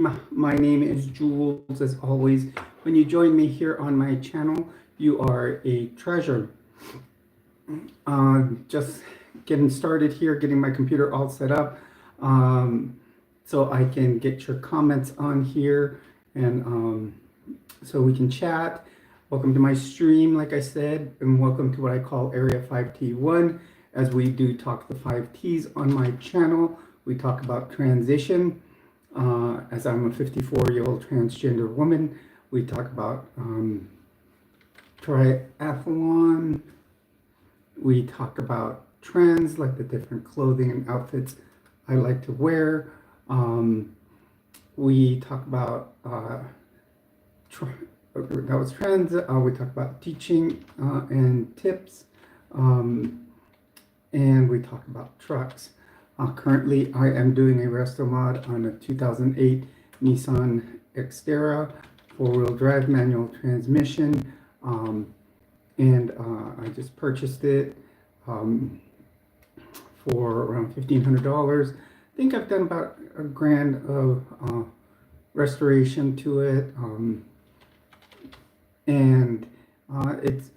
My name is Jules. As always, when you join me here on my channel, you are a treasure. Just getting started here, getting my computer all set up so I can get your comments on here and so we can chat. Welcome to my stream, like I said, and welcome to what I call Area 5T1. As we do talk the 5Ts on my channel, we talk about transition. As I'm a 54-year-old transgender woman, we talk about triathlon. We talk about trends, like the different clothing and outfits I like to wear. We talk about that was trends. We talk about teaching and tips, and we talk about trucks. Currently, I am doing a resto mod on a 2008 Nissan Xterra four-wheel drive manual transmission, and I just purchased it for around $1,500. I think I've done about $1,000 of restoration to it, and it's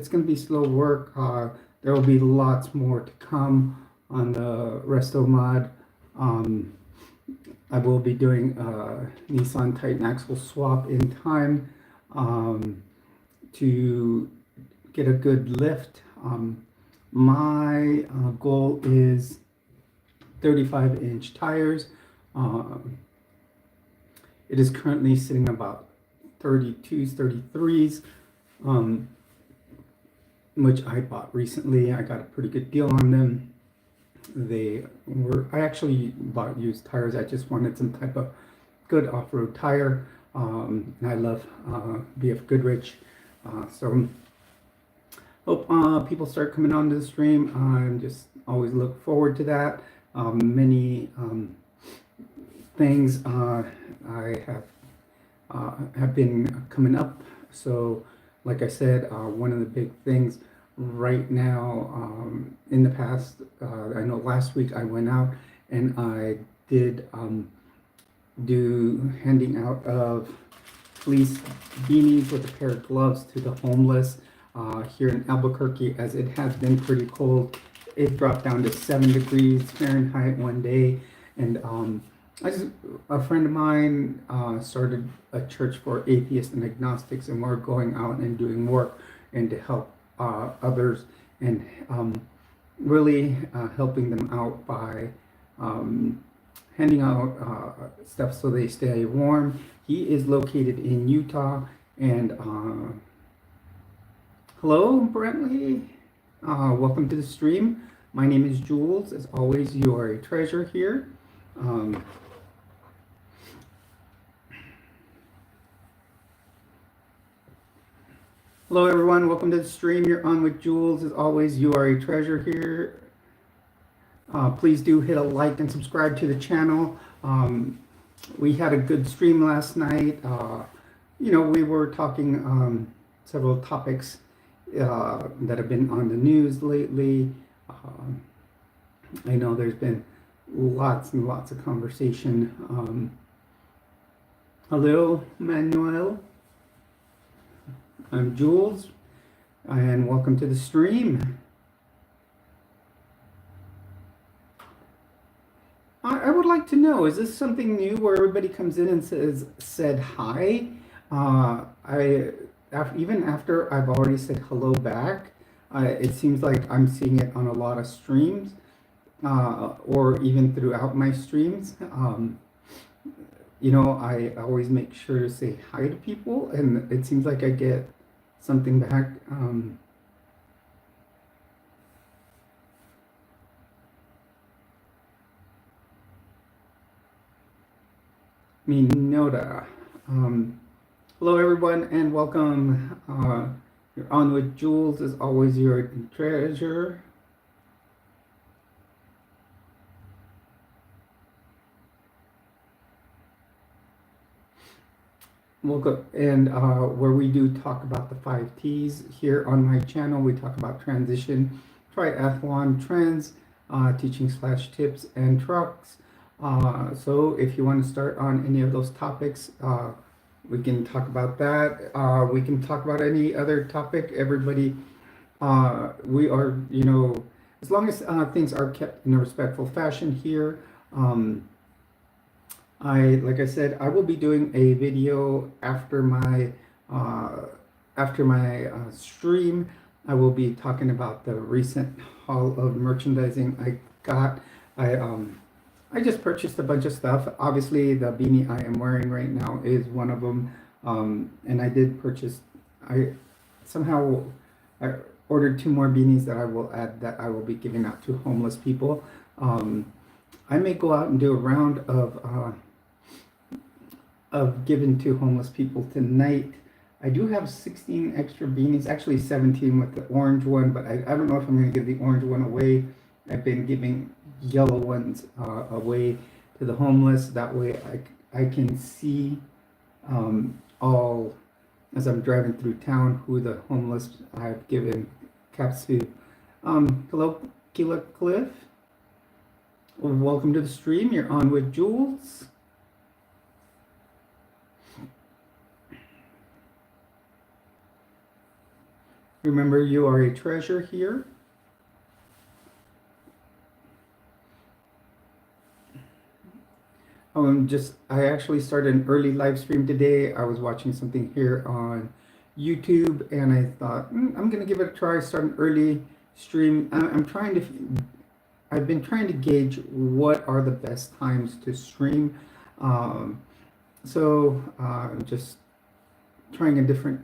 going to be slow work. There will be lots more to come on the resto mod. I will be doing a Nissan Titan axle swap in time to get a good lift. My goal is 35-inch tires. It is currently sitting about 32s, 33s, which I bought recently. I got a pretty good deal on them. I actually bought used tires. I just wanted some type of good off-road tire. And I love BF Goodrich. So hope people start coming on to the stream. I just always look forward to that. Many things I have been coming up. So like I said, one of the big things right now, in the past, I know last week I went out and I did do handing out of fleece beanies with a pair of gloves to the homeless here in Albuquerque, as it has been pretty cold. It dropped down to 7 degrees Fahrenheit one day, and a friend of mine started a church for atheists and agnostics, and we're going out and doing work and to help others, and really helping them out by handing out stuff so they stay warm. He is located in Utah, and hello, Brentley. Welcome to the stream. My name is Jules. As always, you are a treasure here. Hello everyone, welcome to the stream. You're on with Jules. As always, you are a treasure here. Please do hit a like and subscribe to the channel. We had a good stream last night. We were talking several topics that have been on the news lately. I know there's been lots and lots of conversation. Hello, Manuel. I'm Jules, and welcome to the stream. I would like to know, is this something new where everybody comes in and said hi? Even after I've already said hello back, it seems like I'm seeing it on a lot of streams, or even throughout my streams. I always make sure to say hi to people, and it seems like I get something back. Minota. Hello everyone and welcome. You're on with Jules. As always, you're a treasure. Welcome, and where we do talk about the 5Ts here on my channel. We talk about transition, triathlon trends, teaching / tips, and trucks. So if you want to start on any of those topics, we can talk about that. We can talk about any other topic. Everybody, we are, as long as things are kept in a respectful fashion here. Like I said, I will be doing a video uh, after my stream. I will be talking about the recent haul of merchandising I got. I um, I just purchased a bunch of stuff. Obviously, the beanie I am wearing right now is one of them. And I did purchase. I somehow I ordered two more beanies that I will add that I will be giving out to homeless people. Um, I may go out and do a round of giving to homeless people tonight. I do have 16 extra beanies, actually 17 with the orange one, but I don't know if I'm going to give the orange one away. I've been giving yellow ones away to the homeless. That way I can see all, as I'm driving through town, who the homeless I've given caps to. Hello, Kila Cliff. Welcome to the stream. You're on with Jules. Remember, you are a treasure here. I actually started an early live stream today. I was watching something here on YouTube, and I thought, I'm gonna give it a try. Start an early stream. I've been trying to gauge what are the best times to stream. Just trying a different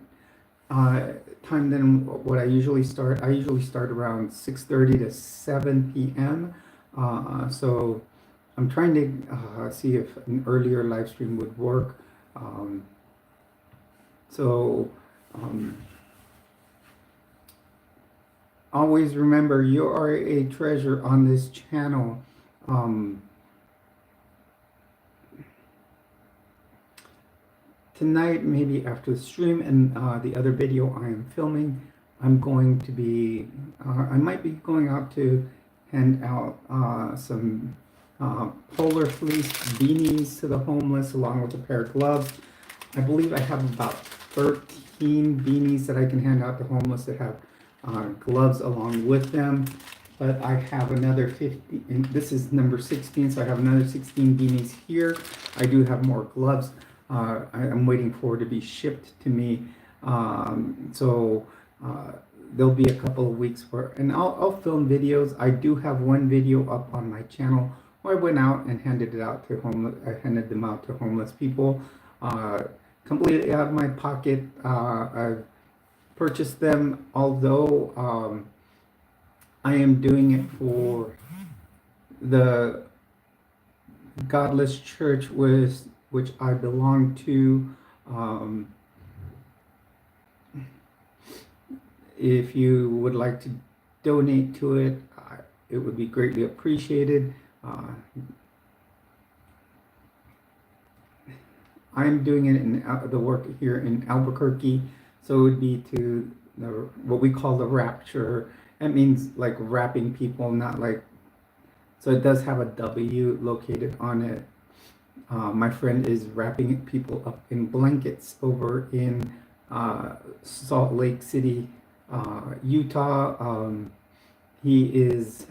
time than what I usually start. I usually start around 6:30 to 7 p.m. So I'm trying to see if an earlier live stream would work. Um, so um, Always remember, you are a treasure on this channel. Tonight, maybe after the stream and the other video I am filming, I'm going to be, I might be going out to hand out some polar fleece beanies to the homeless along with a pair of gloves. I believe I have about 13 beanies that I can hand out to homeless that have gloves along with them. But I have another 50, and this is number 16, so I have another 16 beanies here. I do have more gloves. I'm waiting for to be shipped to me. There'll be a couple of weeks and I'll film videos. I do have one video up on my channel where I went out and handed them out to homeless people, completely out of my pocket. I've purchased them, although I am doing it for the Godless Church which I belong to. If you would like to donate to it, it would be greatly appreciated. I'm doing it in the work here in Albuquerque, so it would be to what we call the rapture. That means like wrapping people, not like, so it does have a W located on it. My friend is wrapping people up in blankets over in Salt Lake City, Utah. He is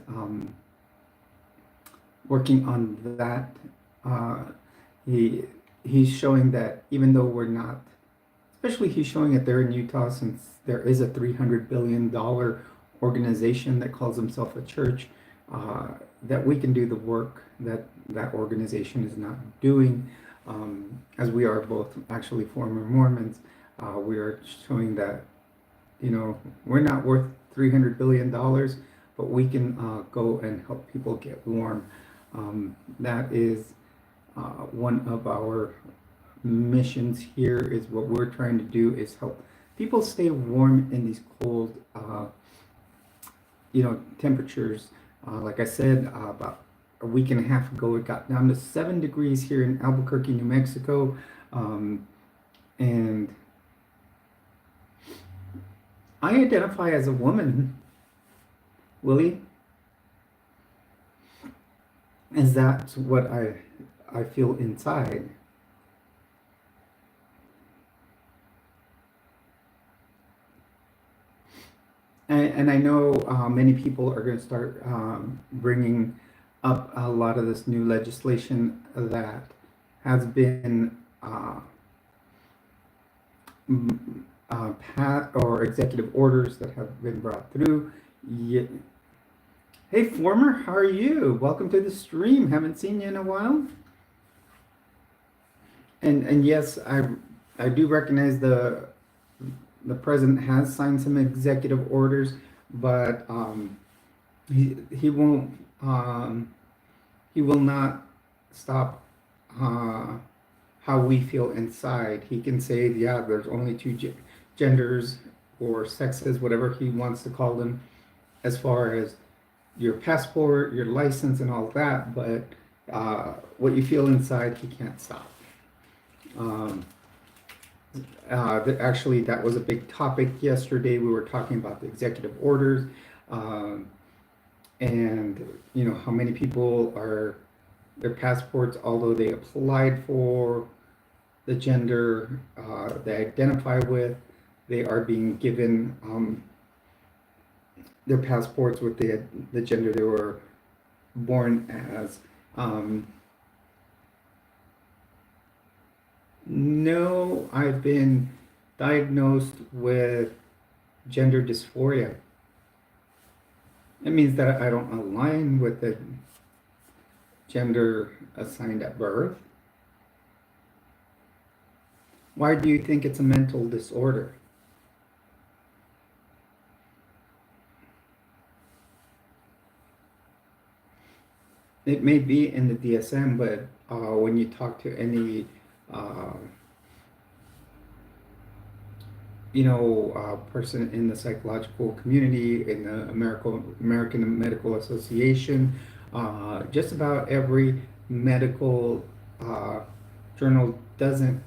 working on that. He's showing that even though we're not, especially he's showing it there in Utah, since there is a $300 billion organization that calls himself a church, that we can do the work that that organization is not doing. As we are both actually former Mormons, we are showing that, we're not worth $300 billion, but we can go and help people get warm. That is one of our missions here, is what we're trying to do is help people stay warm in these cold, temperatures. Like I said, about a week and a half ago, it got down to 7 degrees here in Albuquerque, New Mexico. And I identify as a woman, Willie. is that what I feel inside. And I know many people are going to start bringing up a lot of this new legislation that has been or executive orders that have been brought through. Hey, Former, how are you? Welcome to the stream. Haven't seen you in a while. And yes, I do recognize the president has signed some executive orders, but he won't he will not stop how we feel inside. He can say, yeah, there's only two genders or sexes, whatever he wants to call them, as far as your passport, your license, and all that. But what you feel inside, he can't stop. Actually, that was a big topic yesterday. We were talking about the executive orders, and you know how many people are their passports, although they applied for the gender they identify with, they are being given their passports with the gender they were born as. No, I've been diagnosed with gender dysphoria. It means that I don't align with the gender assigned at birth. Why do you think it's a mental disorder? It may be in the DSM, but when you talk to any person in the psychological community, in the American Medical Association, just about every medical journal doesn't.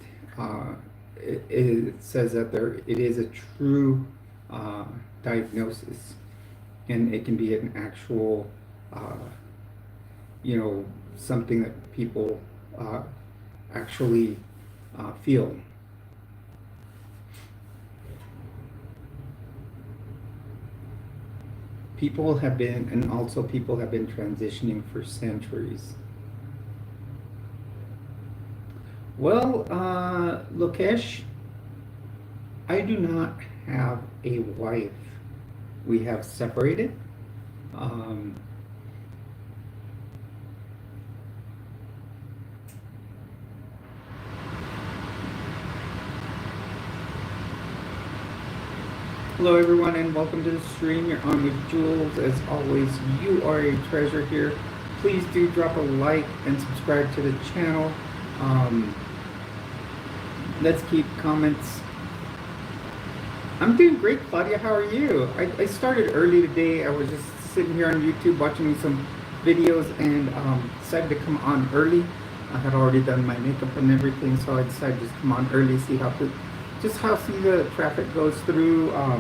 It says that it is a true diagnosis, and it can be an actual, something that people actually feel. People have been transitioning for centuries. Well, Lokesh, I do not have a wife. We have separated. Hello everyone and welcome to the stream. You're on with Jules. As always, you are a treasure here. Please do drop a like and subscribe to the channel. Let's keep comments. I'm doing great, Claudia. How are you? I started early today. I was just sitting here on YouTube watching some videos and decided to come on early. I had already done my makeup and everything, so I decided to just come on early, see how the traffic goes through. I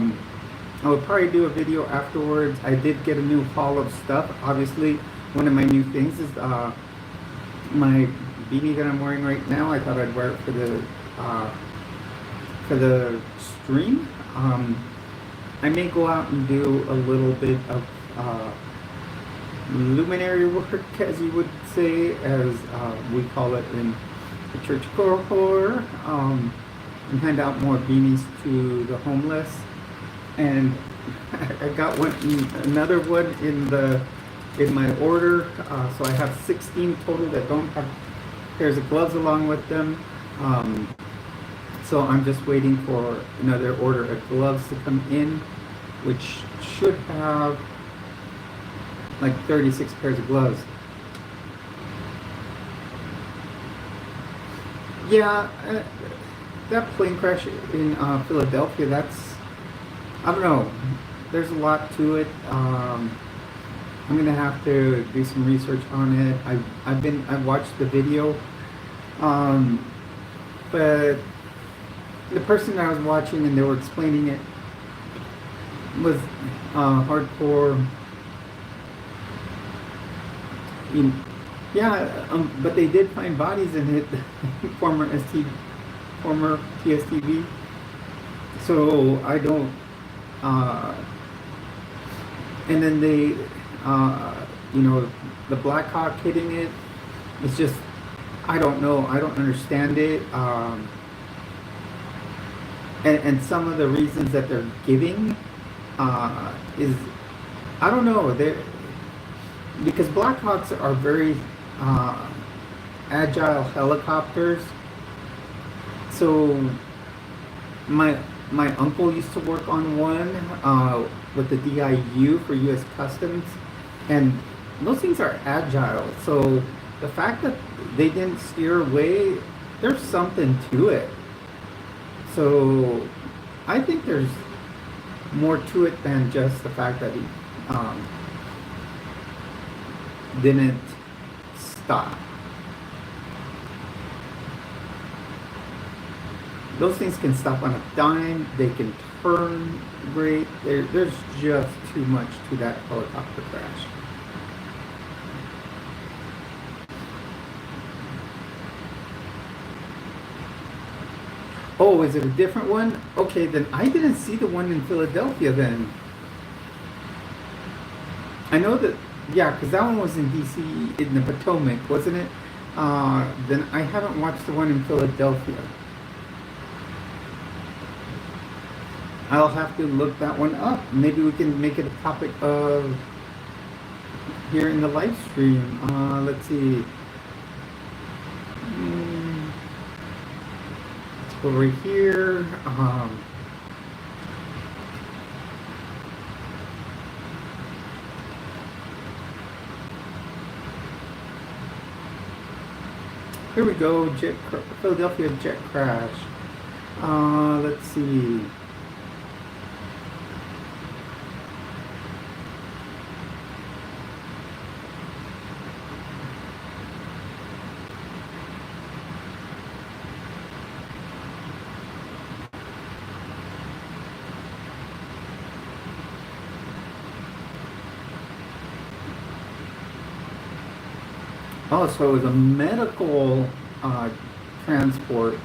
will probably do a video afterwards. I did get a new haul of stuff. Obviously, one of my new things is my beanie that I'm wearing right now. I thought I'd wear it for the stream. I may go out and do a little bit of luminary work, as you would say, as we call it in the church corps. And hand out more beanies to the homeless, and I got another one in my order, so I have 16 total that don't have pairs of gloves along with them. So I'm just waiting for another order of gloves to come in, which should have like 36 pairs of gloves. Yeah. That plane crash in Philadelphia, I don't know, there's a lot to it. I'm gonna have to do some research on it. I've watched the video, but the person I was watching and they were explaining it was hardcore Yeah, but they did find bodies in it, former former TSTV. So I don't. Uh, and then they, uh, you know, the Black Hawk hitting it. It's just, I don't know. I don't understand it. And some of the reasons that they're giving is, I don't know. They because Blackhawks are very uh, agile helicopters. So my my uncle used to work on one with the DIU for U.S. Customs, and those things are agile. So the fact that they didn't steer away, there's something to it. So I think there's more to it than just the fact that he um, didn't stop. Those things can stop on a dime. They can turn great. There's just too much to that helicopter crash. Oh, is it a different one? Okay, then I didn't see the one in Philadelphia then. I know that, yeah, because that one was in DC, in the Potomac, wasn't it? Then I haven't watched the one in Philadelphia. I'll have to look that one up. Maybe we can make it a topic of here in the live stream. Let's see. Let's go right here. Here we go. Philadelphia jet crash. Let's see. Oh, so it was a medical transport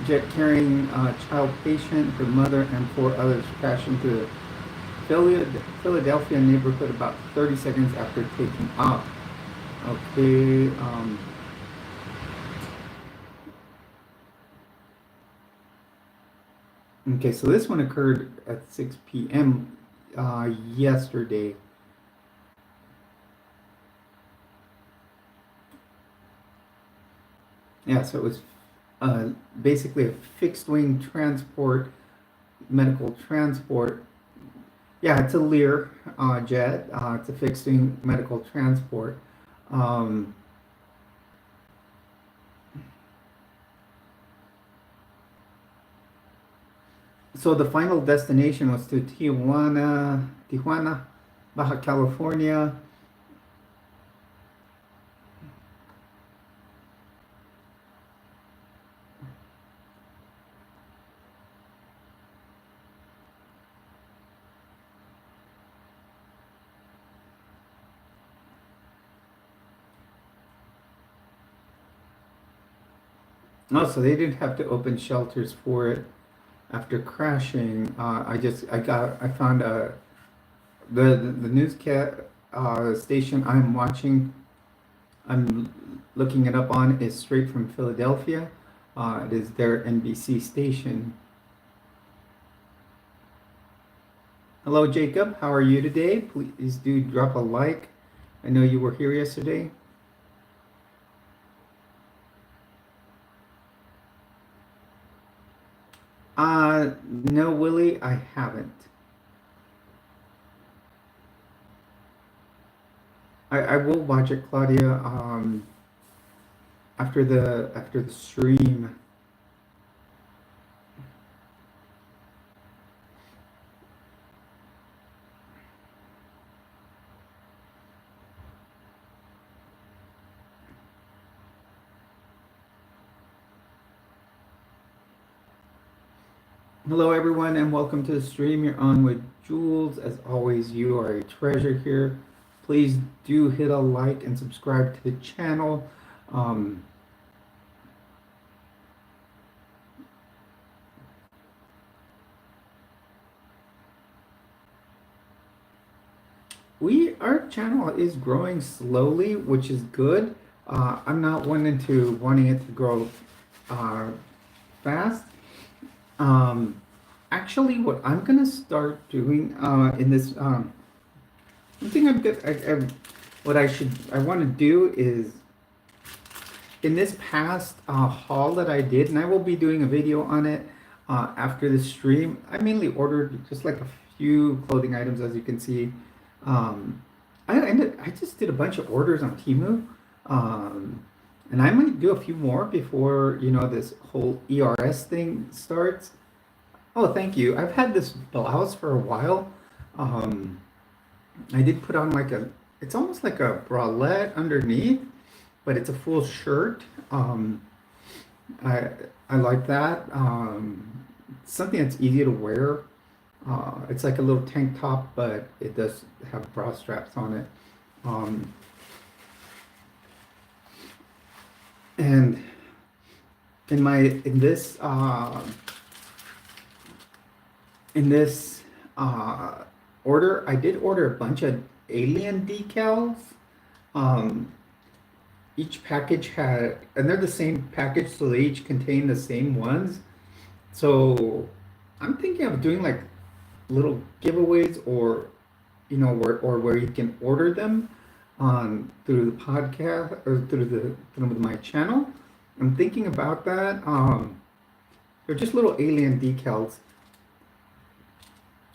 jet carrying a child patient, her mother, and four others crashed into the Philadelphia neighborhood about 30 seconds after taking off. Okay. Okay, so this one occurred at 6 p.m. Yesterday. Yeah, so it was basically a fixed wing transport, medical transport. Yeah, it's a Lear jet. It's a fixed wing medical transport. Um, so the final destination was to Tijuana, Baja California. No, so they didn't have to open shelters for it after crashing. I found the newscast station I'm watching. I'm looking it up on is straight from Philadelphia. It is their NBC station. Hello, Jacob. How are you today? Please do drop a like. I know you were here yesterday. No, Willie, I haven't. I will watch it, Claudia. After the stream. Hello, everyone, and welcome to the stream. You're on with Jules. As always, you are a treasure here. please do hit a like and subscribe to the channel. Um, our channel is growing slowly, which is good. I'm not wanting it to grow uh, fast. Actually, what I'm gonna start doing in this, I think I'm good. What I want to do is in this past haul that I did, and I will be doing a video on it after the stream. I mainly ordered just like a few clothing items, as you can see. Um, I just did a bunch of orders on Temu, and I might do a few more before this whole ERS thing starts. Oh, thank you. I've had this blouse for a while. Um, I did put on it's almost like a bralette underneath, but it's a full shirt. I I like that. Something that's easy to wear. It's like a little tank top, but it does have bra straps on it. Um, and in this order, I did order a bunch of alien decals. Um, each package and they're the same package, so they each contain the same ones. So I'm thinking of doing like little giveaways, or where you can order them on through the podcast or through my channel. I'm thinking about that. They're just little alien decals,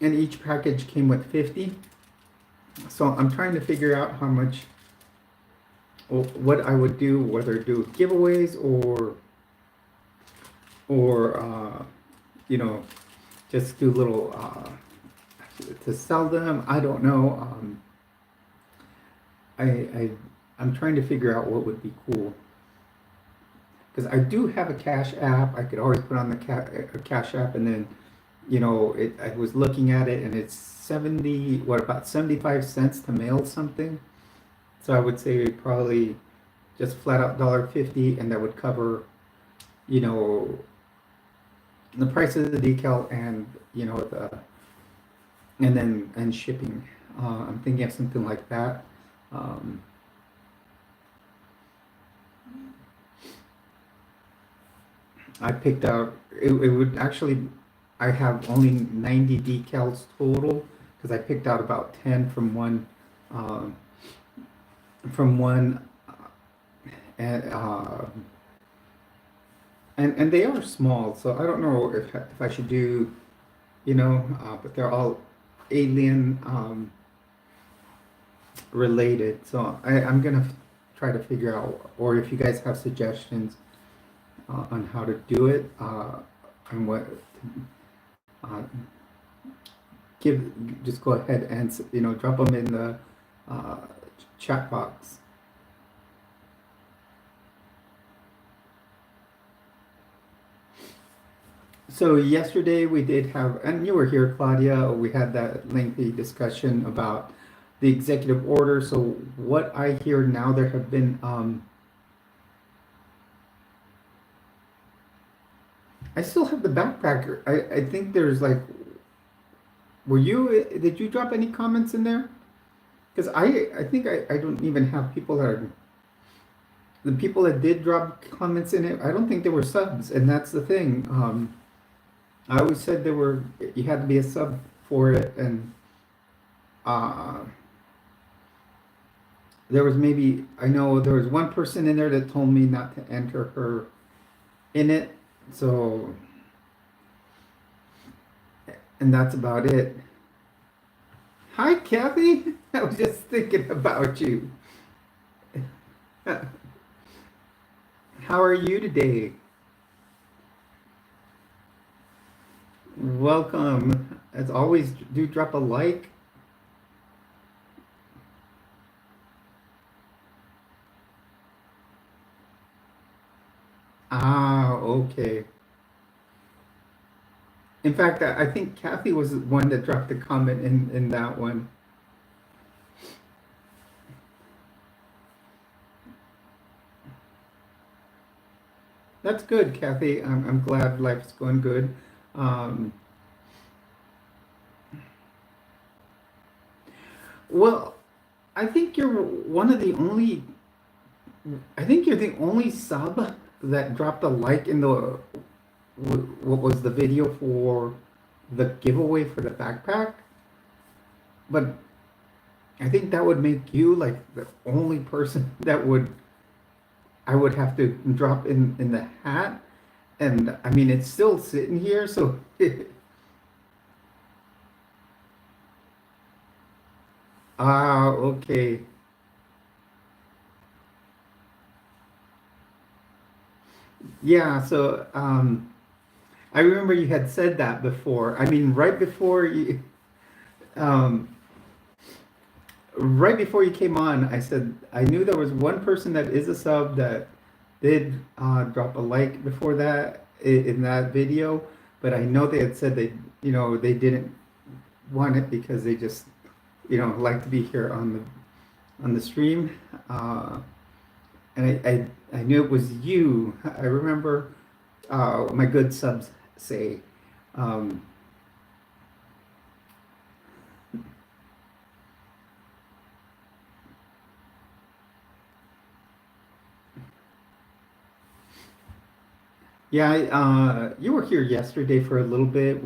and each package came with 50. So I'm trying to figure out how much, what I would do, whether do giveaways or just do little to sell them. I don't know. I'm trying to figure out what would be cool, because I do have a Cash App. I could always put on the Cash App, and then I was looking at it, and it's about 75 cents to mail something. So I would say probably just flat out $1.50, and that would cover the price of the decal and and shipping. I'm thinking of something like that. I picked out, it would actually, I have only 90 decals total, because I picked out about 10 from one uh, and and they are small, so I don't know if I should do, but they're all alien related. So I'm gonna try to figure out, or if you guys have suggestions on how to do it, and what, uh, just go ahead and drop them in the uh, chat box. So yesterday we did have, and you were here, Claudia, we had that lengthy discussion about the executive order. So what I hear now, there have been, I still have the backpacker. I think there's like, did you drop any comments in there? Because I think I don't even have people the people that did drop comments in it, I don't think they were subs, and that's the thing. I always said you had to be a sub for it, and I know there was one person in there that told me not to enter her in it, so, and that's about it. Hi, Kathy. I was just thinking about you. How are you today? Welcome. As always, do drop a like. Okay. In fact, I think Kathy was the one that dropped the comment in that one. That's good, Kathy. I'm glad life's going good. Um, well, I think you're one of the only. I think you're the only sub that dropped a like in the what was the video for the giveaway for the backpack. But I think that would make you like the only person that would I would have to drop in the hat. And I mean, it's still sitting here, so ah, okay. Yeah, so I remember you had said that before. I mean, um, right before you came on, I said I knew there was one person that is a sub that did drop a like before that in that video, but I know they had said they didn't want it because they just like to be here on the stream. And I knew it was you. I remember my good subs say. Um, yeah, you were here yesterday for a little bit.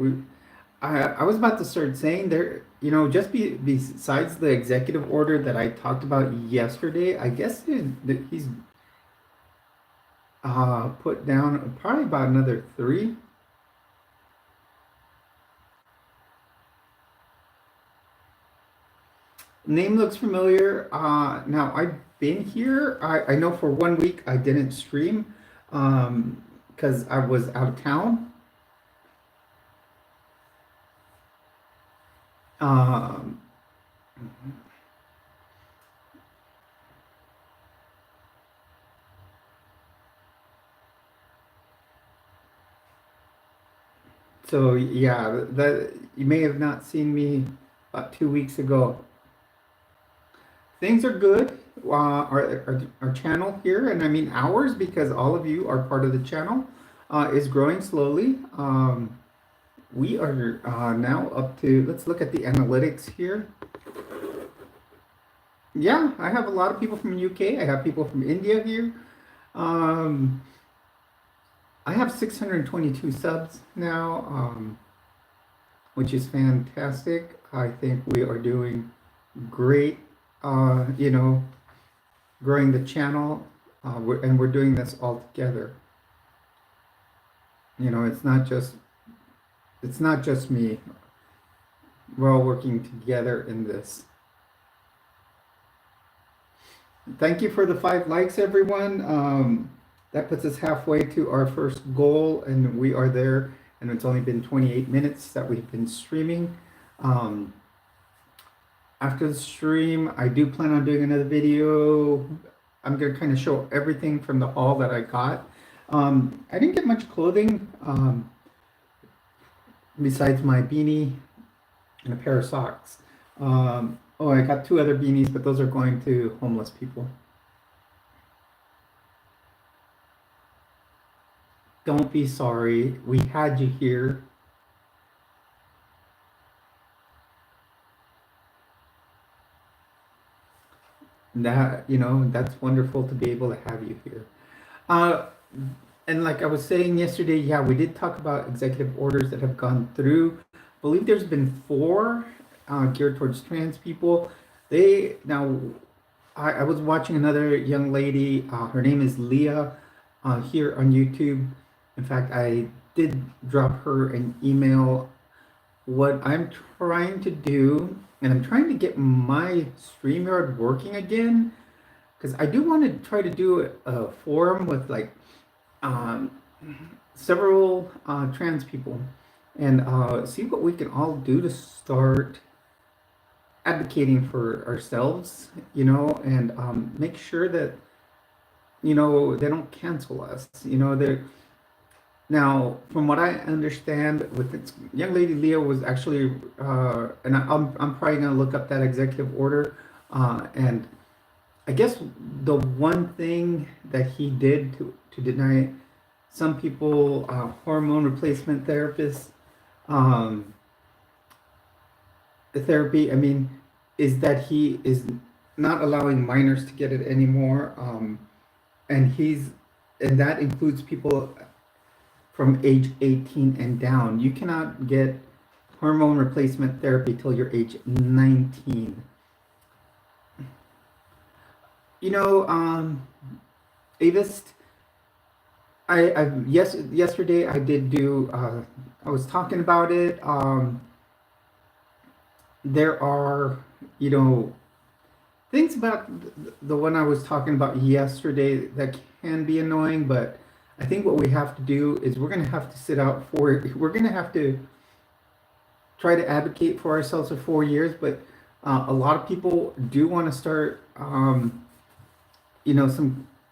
I was about to start saying there, just besides the executive order that I talked about yesterday, I guess he's put down probably about another three. Name looks familiar. Now I've been here. I know for 1 week I didn't stream because I was out of town. Um, so yeah, that you may have not seen me about 2 weeks ago. Things are good. Our channel here, and I mean ours, because all of you are part of the channel, is growing slowly. We are now up to, let's look at the analytics here. Yeah, I have a lot of people from the UK. I have people from India here. Um, I have 622 subs now, which is fantastic. I think we are doing great, growing the channel, and we're doing this all together. It's not just me. We're all working together in this. Thank you for the 5 likes, everyone. That puts us halfway to our first goal, and we are there. And it's only been 28 minutes that we've been streaming. After the stream, I do plan on doing another video. I'm going to kind of show everything from the haul that I got. I didn't get much clothing besides my beanie and a pair of socks. Oh, I got 2 other beanies, but those are going to homeless people. Don't be sorry. We had you here. That's wonderful to be able to have you here. And like I was saying yesterday, yeah, we did talk about executive orders that have gone through. I believe there's been 4 geared towards trans people. I was watching another young lady. Her name is Leah here on YouTube. In fact, I did drop her an email. What I'm trying to do, and I'm trying to get my StreamYard working again, because I do want to try to do a forum with like several trans people and see what we can all do to start advocating for ourselves, and make sure that they don't cancel us. Now, from what I understand, with this young lady, Leah was actually, and I'm probably gonna look up that executive order, and I guess the one thing that he did to deny some people, hormone replacement therapists, um, therapy, I mean, is that he is not allowing minors to get it anymore. And he's, and that includes people from age 18 and down. You cannot get hormone replacement therapy till you're age 19. You know, Avis, yesterday I did do, I was talking about it. There are, you know, things about the one I was talking about yesterday that can be annoying, but I think what we have to do is we're going to have to sit out for, we're going to have to try to advocate for ourselves for 4 years, but a lot of people do want to start,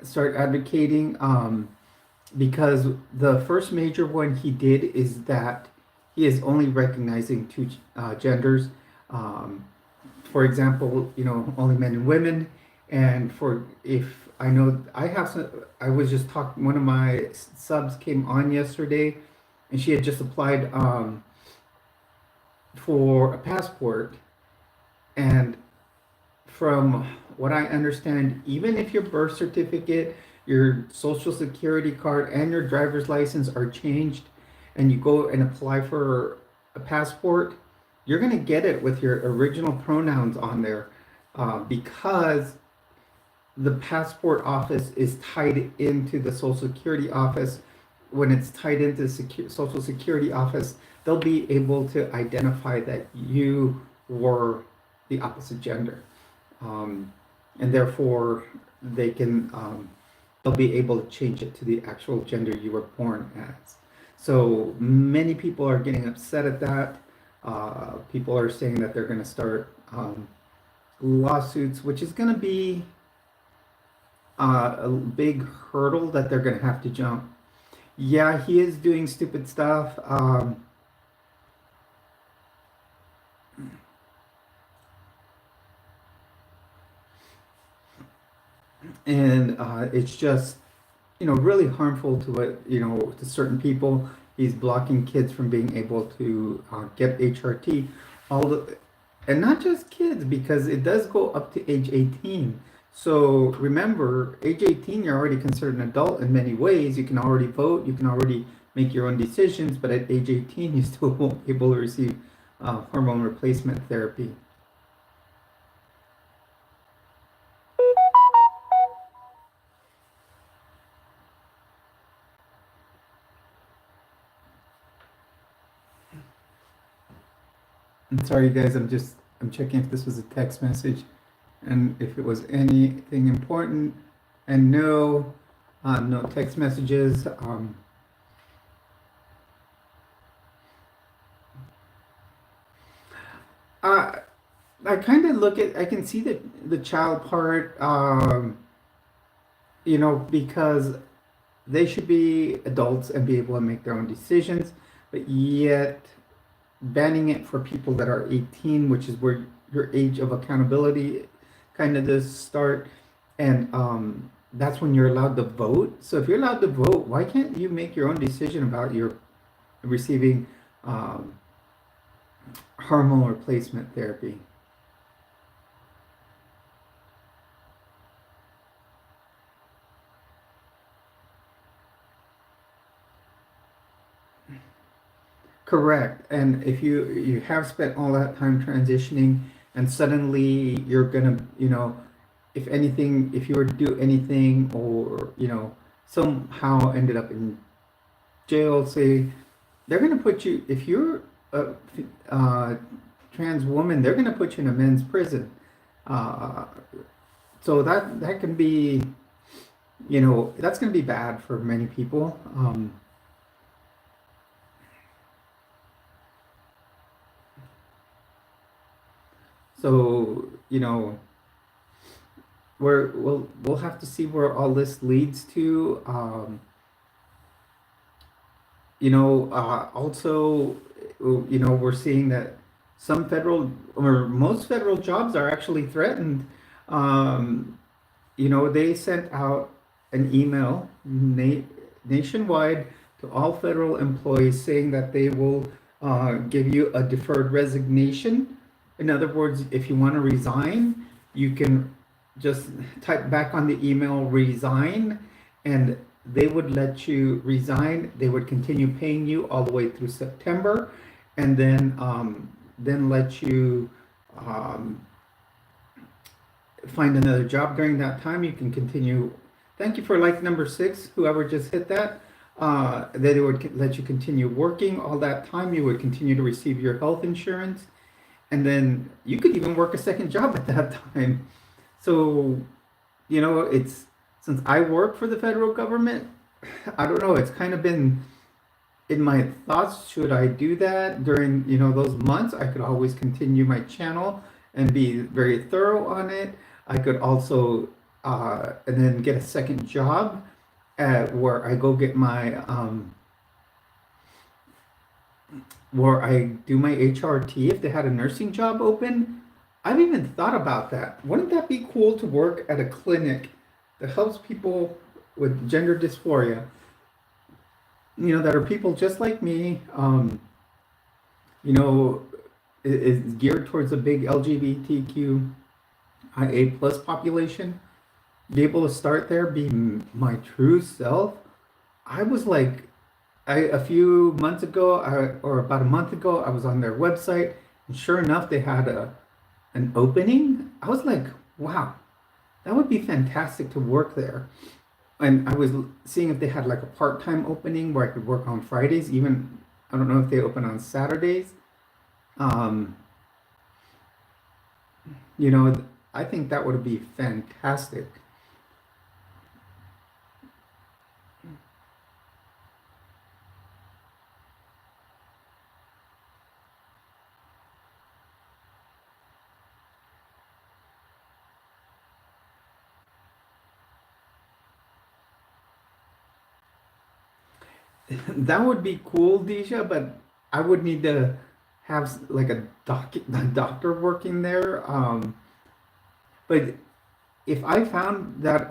start advocating, because the first major one he did is that he is only recognizing two genders. Um, for example, only men and women. And for if I know I have some, I was just talking. One of my subs came on yesterday, and she had just applied for a passport. And from what I understand, even if your birth certificate, your social security card, and your driver's license are changed, and you go and apply for a passport, you're going to get it with your original pronouns on there, because the passport office is tied into the social security office. When it's tied into the social security office, they'll be able to identify that you were the opposite gender, and therefore they can, they'll be able to change it to the actual gender you were born as. So many people are getting upset at that. People are saying that they're going to start lawsuits, which is going to be a big hurdle that they're going to have to jump. Yeah, he is doing stupid stuff. And it's just, really harmful to to certain people. He's blocking kids from being able to get HRT, all the, and not just kids, because it does go up to age 18. So remember, age 18, you're already considered an adult in many ways. You can already vote, you can already make your own decisions, but at age 18, you still won't be able to receive hormone replacement therapy. I'm sorry, guys. I'm checking if this was a text message, and if it was anything important. And no, no text messages. I I kind of look at. I can see the child part. Because they should be adults and be able to make their own decisions, but yet banning it for people that are 18, which is where your age of accountability kind of does start, and that's when you're allowed to vote. So if you're allowed to vote, why can't you make your own decision about your receiving um, hormone replacement therapy? Correct. And if you have spent all that time transitioning, and suddenly you're gonna, if anything, if you were to do anything, or somehow ended up in jail, say, they're gonna put you, if you're a trans woman, they're gonna put you in a men's prison. Uh, so that can be, that's gonna be bad for many people. So, we'll have to see where all this leads to. Also, we're seeing that some federal, or most federal jobs are actually threatened. They sent out an email nationwide to all federal employees, saying that they will give you a deferred resignation. In other words, if you want to resign, you can just type back on the email resign, and they would let you resign. They would continue paying you all the way through September, and then let you um, find another job during that time. You can continue. Thank you for like number 6, whoever just hit that. That it would let you continue working all that time. You would continue to receive your health insurance, and then you could even work a second job at that time. So, it's since I work for the federal government, I don't know. It's kind of been in my thoughts. Should I do that during those months? I could always continue my channel and be very thorough on it. I could also and then get a second job where I go get my where I do my HRT if they had a nursing job open. I've even thought about that. Wouldn't that be cool to work at a clinic that helps people with gender dysphoria? That are people just like me. You know, is geared towards a big LGBTQIA plus population. Be able to start there, be my true self. I was like, a few months ago, or about a month ago, I was on their website, and sure enough, they had an opening. I was like, wow, that would be fantastic to work there. And I was seeing if they had like a part-time opening where I could work on Fridays. Even I don't know if they open on Saturdays. Um, I think that would be fantastic. That would be cool, Deja, but I would need to have like a doctor working there. But if I found that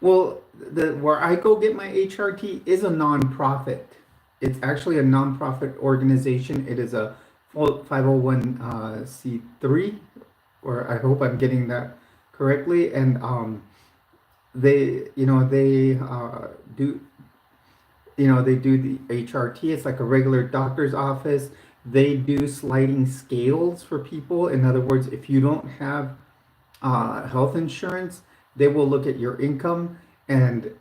the where I go get my HRT is a nonprofit. It's actually a nonprofit organization. It is a 501c3, or I hope I'm getting that correctly. And do they do the HRT. It's like a regular doctor's office. They do sliding scales for people. In other words, if you don't have health insurance, they will look at your income and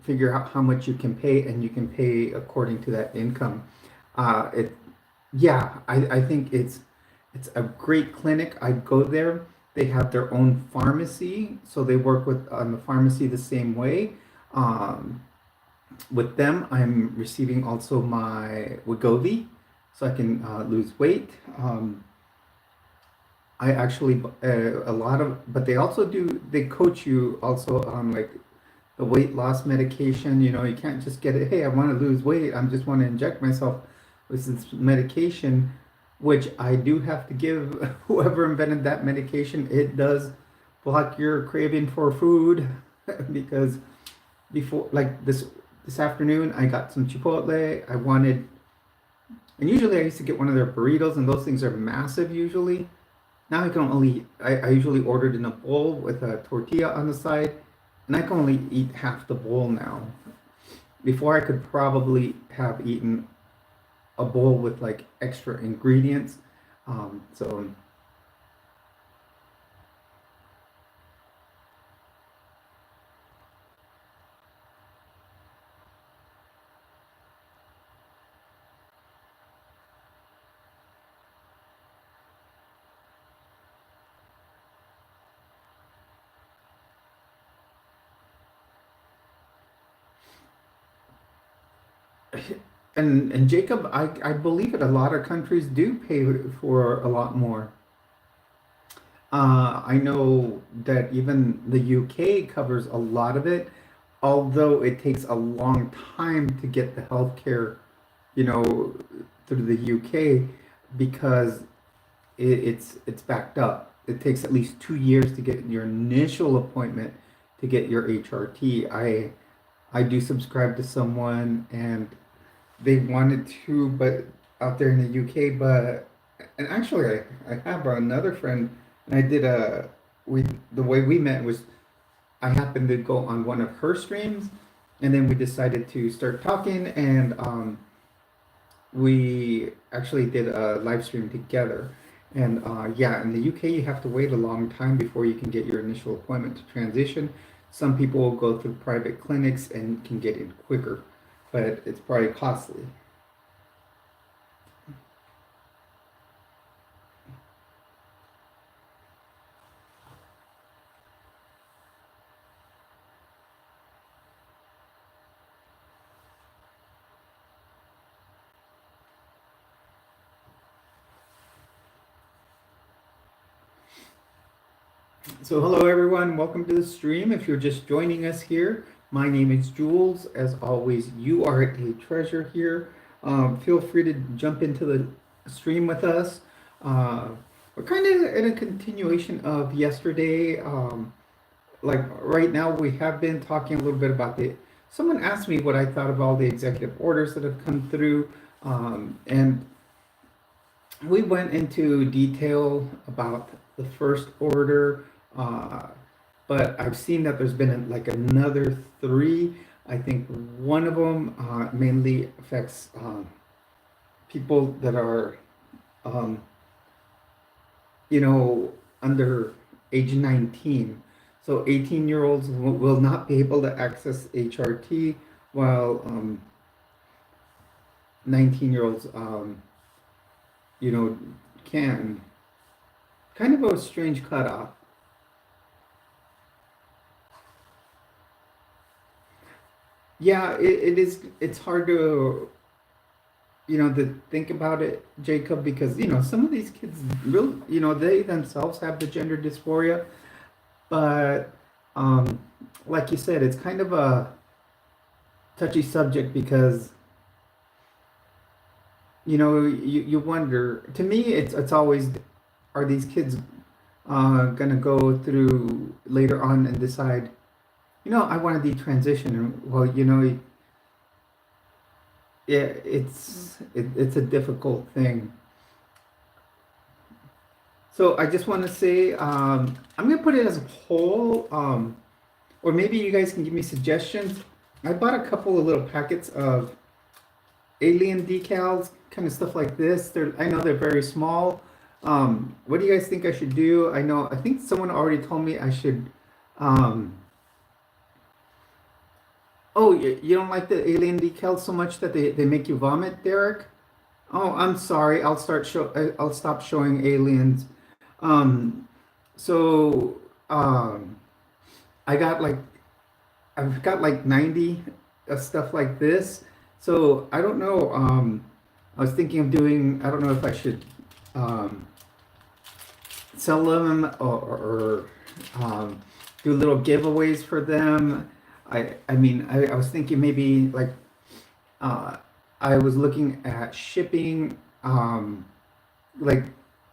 figure out how much you can pay, and you can pay according to that income. It Yeah, I think it's a great clinic. I'd go there. They have their own pharmacy, so they work with on the pharmacy the same way. Um, with them, I'm receiving also my Wegovy, so I can lose weight. I actually a lot of, but they also do. They coach you also on like the weight loss medication. You can't just get it. Hey, I want to lose weight. I just want to inject myself with this medication, which I do have to give whoever invented that medication. It does block your craving for food because before, like this afternoon, I got some Chipotle. And usually I used to get one of their burritos, and those things are massive usually. Now I usually ordered in a bowl with a tortilla on the side, and I can only eat half the bowl now. Before I could probably have eaten a bowl with like extra ingredients. So and Jacob, I believe that a lot of countries do pay for a lot more. I know that even the UK covers a lot of it, although it takes a long time to get the healthcare, you know, through the UK because it's backed up. It takes at least 2 years to get your initial appointment to get your HRT. I do subscribe to someone, and they wanted to, but out there in the UK, but and actually I have another friend, and I did a we the way we met was I happened to go on one of her streams, and then we decided to start talking, and we actually did a live stream together. And yeah, in the UK, you have to wait a long time before you can get your initial appointment to transition. Some people will go through private clinics and can get in quicker, but it's probably costly. So hello everyone, welcome to the stream. If you're just joining us here, my name is Jules. As always, you are a treasure here. Feel free to jump into the stream with us. Uh, we're kind of in a continuation of yesterday. Like right now, we have been talking a little bit about the. Someone asked me what I thought of all the executive orders that have come through, and we went into detail about the first order, uh, but I've seen that there's been like another three. I think one of them mainly affects people that are, um, you know, under age 19. So 18-year-olds will not be able to access HRT, while 19-year-olds, you know, can. Kind of a strange cutoff. Yeah, it is. It's hard to, to think about it, Jacob, because, some of these kids really, they themselves have the gender dysphoria, but, um, like you said, it's kind of a touchy subject because, you wonder, to me, it's always, are these kids gonna go through later on and decide, I want to detransition. Well, yeah, it's a difficult thing. So I just want to say, I'm gonna put it as a poll, or maybe you guys can give me suggestions. I bought a couple of little packets of alien decals, kind of stuff like this. I know they're very small. What do you guys think I should do? I think someone already told me I should. Um, oh, you don't like the alien decals so much that they make you vomit, Derek? Oh, I'm sorry. I'll stop showing aliens. Um, so I got like I've got like 90 stuff like this. So I don't know. I was thinking of doing. I don't know if I should um, sell them, or do little giveaways for them. I mean, I was thinking maybe like uh, I was looking at shipping, like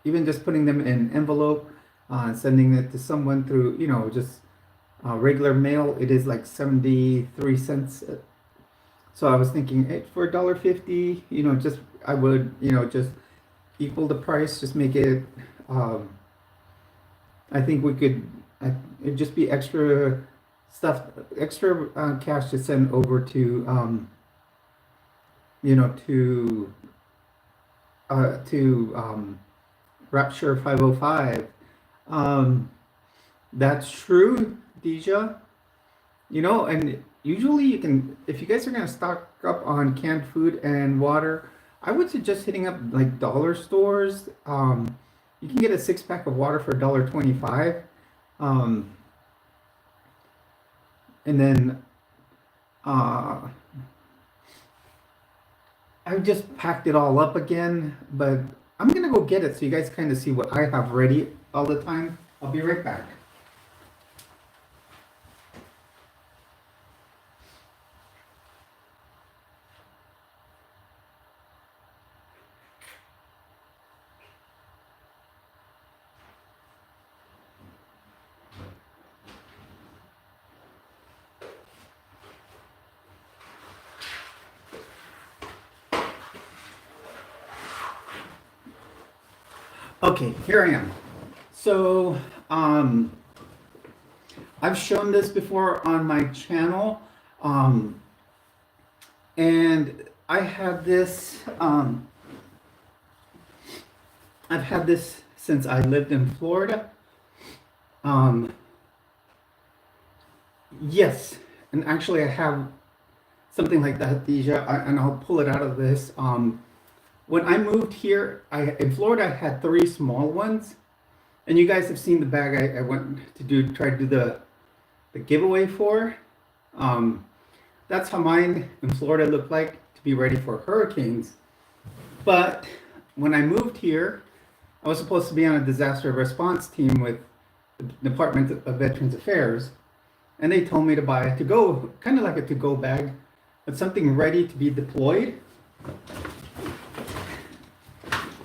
even just putting them in an envelope, and sending it to someone through, just regular mail. It is like 73 cents. So I was thinking, hey, for $1.50, just I would, just equal the price, just make it. Um, I think we could. It'd just be extra stuff, extra cash to send over to, to Rapture 505. Um, that's true, Deja. And usually you can, if you guys are gonna stock up on canned food and water, I would suggest hitting up like dollar stores. You can get a six pack of water for $1.25. Um, and then uh, I just packed it all up again, but I'm gonna go get it so you guys kind of see what I have ready all the time. I'll be right back. Okay, here I am. So, I've shown this before on my channel, um, and I've had this since I lived in Florida. Um, yes, and actually I have something like that, Deja, and I'll pull it out of this. When I moved here, in Florida, I had three small ones, and you guys have seen the bag I went to try to do the giveaway for. Um, that's how mine in Florida looked like to be ready for hurricanes. But when I moved here, I was supposed to be on a disaster response team with the Department of Veterans Affairs, and they told me to buy a to-go, kind of like a to-go bag, but something ready to be deployed.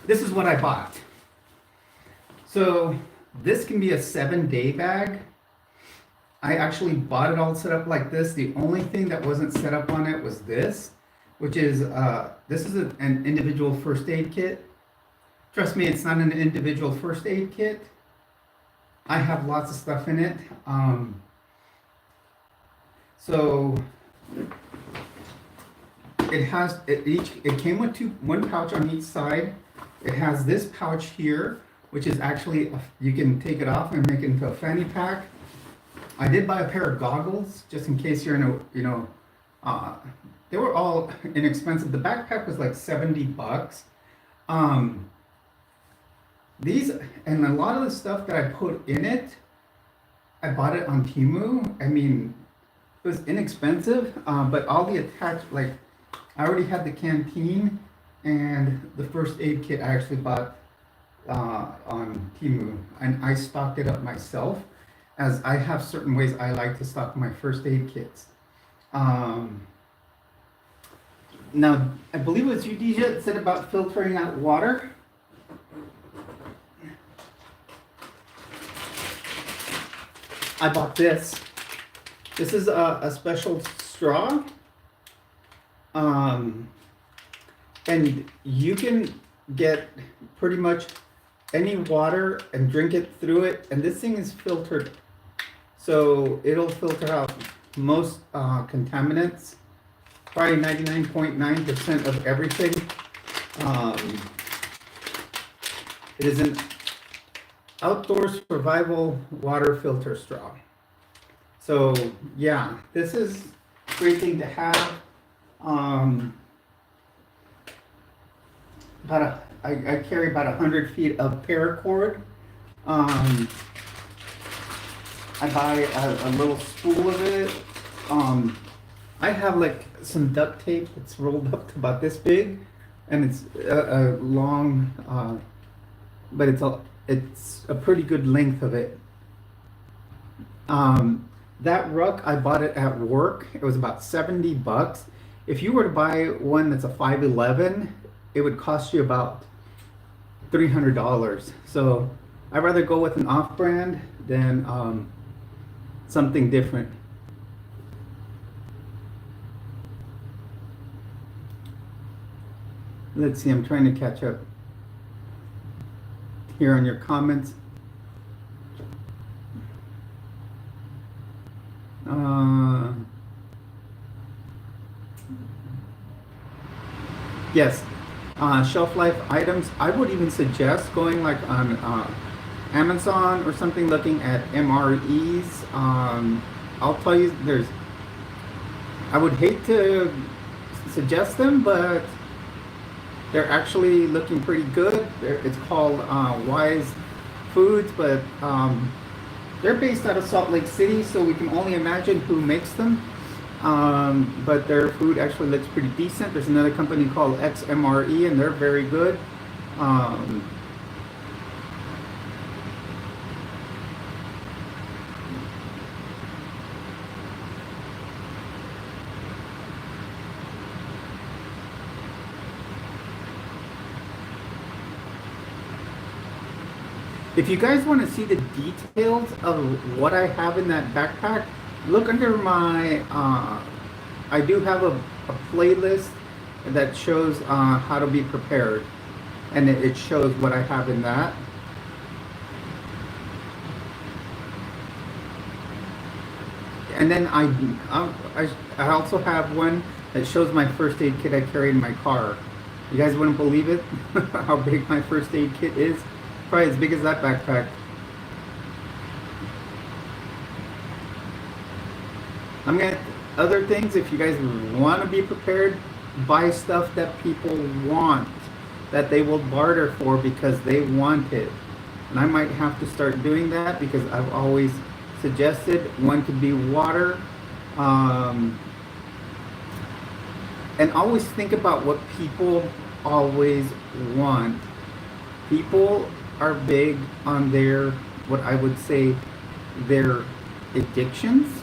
This is what I bought. So this can be a 7-day bag. I actually bought it all set up like this. The only thing that wasn't set up on it was this, which is this is an individual first aid kit. Trust me, it's not an individual first aid kit. I have lots of stuff in it. So it came with one pouch on each side. It has this pouch here, which is actually you can take it off and make it into a fanny pack. I did buy a pair of goggles just in case you're in a they were all inexpensive. The backpack was like $70. These and a lot of the stuff that I put in it, I bought it on Temu. I mean, it was inexpensive, but all the attached, like I already had the canteen and the first aid kit I actually bought on Temu, and I stocked it up myself, as I have certain ways I like to stock my first aid kits. Now, I believe it was you, Deja, that said about filtering out water. I bought this. This is a special straw. And you can get pretty much any water and drink it through it. And this thing is filtered. So it'll filter out most contaminants, probably 99.9% of everything. It is an outdoor survival water filter straw. So yeah, this is a great thing to have. I carry about 100 feet of paracord. I buy a little spool of it. I have like some duct tape that's rolled up to about this big, and it's a long, but it's a pretty good length of it. That ruck, I bought it at work. It was about $70. If you were to buy one that's a 5'11", it would cost you about $300. So I'd rather go with an off-brand than something different. Let's see, I'm trying to catch up here on your comments. Yes, shelf life items. I would even suggest going like on Amazon or something, looking at MREs. I'll tell you, I would hate to suggest them, but they're actually looking pretty good. It's called Wise Foods, but they're based out of Salt Lake City, so we can only imagine who makes them. But their food actually looks pretty decent. There's another company called XMRE, and they're very good. If you guys want to see the details of what I have in that backpack, look under my, I do have a playlist that shows how to be prepared, and it shows what I have in that. And then I also have one that shows my first aid kit I carry in my car. You guys wouldn't believe it, how big my first aid kit is. Probably as big as that backpack. I'm gonna, other things, if you guys want to be prepared, buy stuff that people want, that they will barter for because they want it. And I might have to start doing that because I've always suggested one could be water. And always think about what people always want. People are big on their, what I would say, their addictions.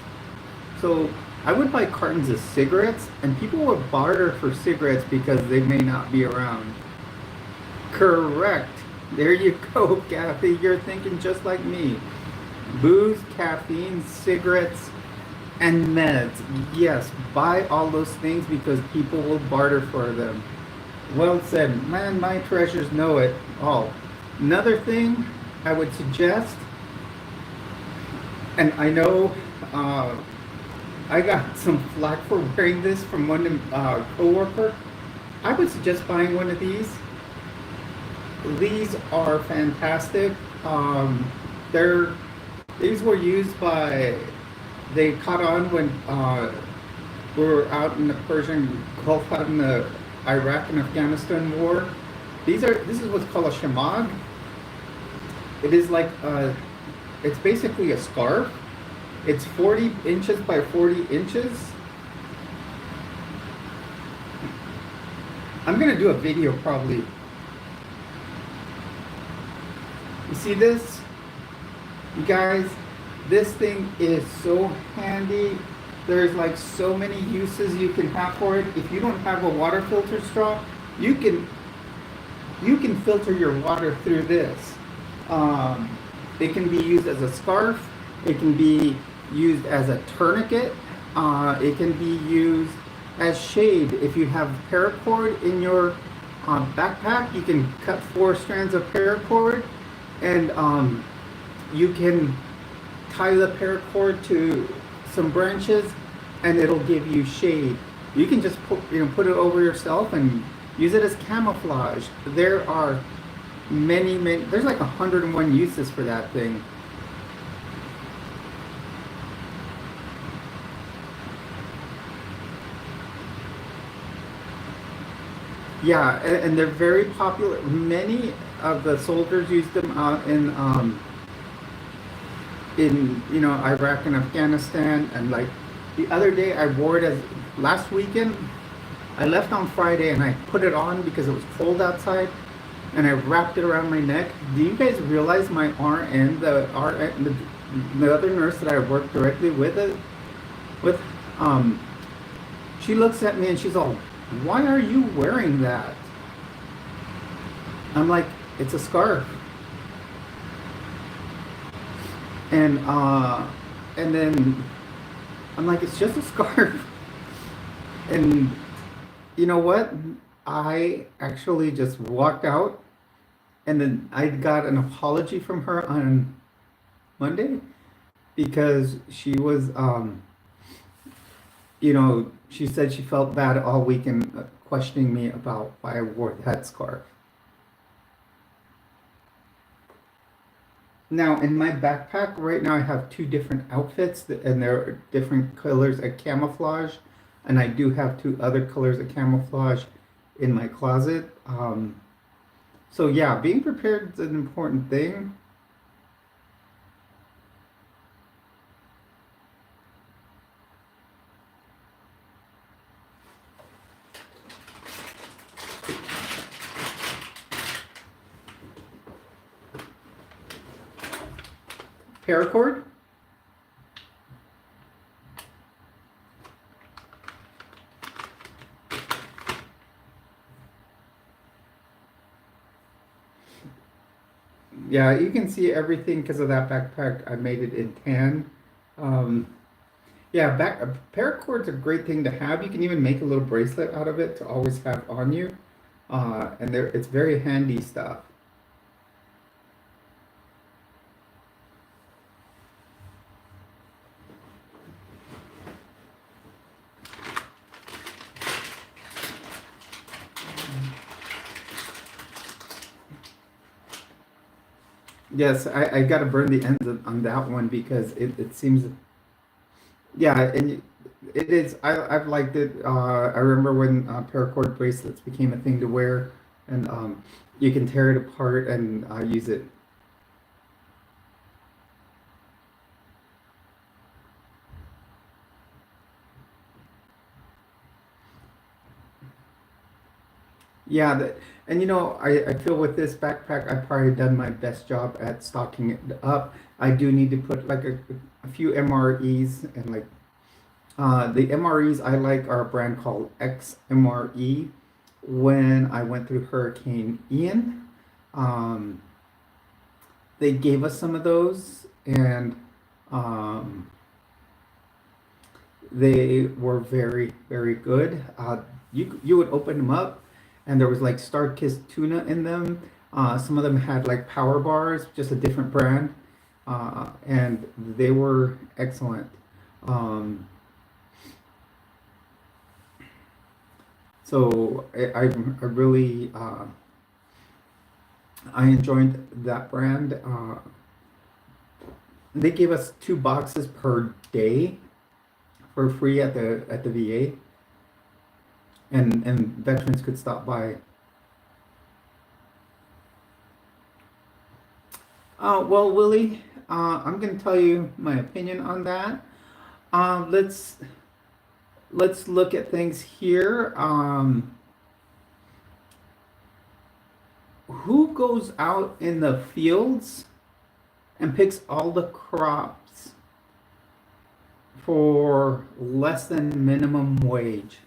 So I would buy cartons of cigarettes, and people would barter for cigarettes because they may not be around. Correct. There you go, Kathy. You're thinking just like me. Booze, caffeine, cigarettes, and meds. Yes, buy all those things because people will barter for them. Well said. Man, my treasures know it all. Another thing I would suggest, and I know I got some flack for wearing this from one coworker. I would suggest buying one of these. These are fantastic. These were used by, they caught on when we were out in the Persian Gulf, out in the Iraq and Afghanistan war. This is what's called a shamag. It is like it's basically a scarf. It's 40 inches by 40 inches. I'm gonna do a video probably. You see this? You guys, this thing is so handy. There's like so many uses you can have for it. If you don't have a water filter straw, you can filter your water through this. It can be used as a scarf. It can be used as a tourniquet. It can be used as shade. If you have paracord in your backpack, you can cut 4 strands of paracord, and you can tie the paracord to some branches, and it'll give you shade. You can just put it over yourself and use it as camouflage. There are many, there's like 101 uses for that thing. Yeah, and they're very popular. Many of the soldiers use them out in Iraq and Afghanistan. And like the other day, I wore it as last weekend. I left on Friday and I put it on because it was cold outside, and I wrapped it around my neck. Do you guys realize my RN, the other nurse that I worked directly with, she looks at me and she's all, "Why are you wearing that?" I'm like, "It's a scarf." And then I'm like, "It's just a scarf." And you know what? I actually just walked out, and then I got an apology from her on Monday because she was she said she felt bad all weekend questioning me about why I wore that scarf. Now, in my backpack right now, I have 2 different outfits, and they're different colors of camouflage, and I do have 2 other colors of camouflage in my closet. So yeah, being prepared is an important thing. Paracord. Yeah, you can see everything because of that backpack. I made it in tan. Yeah, paracord's a great thing to have. You can even make a little bracelet out of it to always have on you. And it's very handy stuff. Yes, I got to burn the ends on that one because it seems, yeah, and it is. I've liked it. I remember when paracord bracelets became a thing to wear, and you can tear it apart and use it. Yeah, and I feel with this backpack, I've probably done my best job at stocking it up. I do need to put like a few MREs and like the MREs I like are a brand called XMRE. When I went through Hurricane Ian, um, they gave us some of those, and um, they were very, very good. You would open them up, and there was like star-kissed tuna in them. Some of them had like power bars, just a different brand, and they were excellent. Um, so I really I enjoyed that brand. They gave us 2 boxes per day for free at the VA, and veterans could stop by. Well, Willie, I'm going to tell you my opinion on that. Uh, let's let's look at things here. Who goes out in the fields and picks all the crops for less than minimum wage?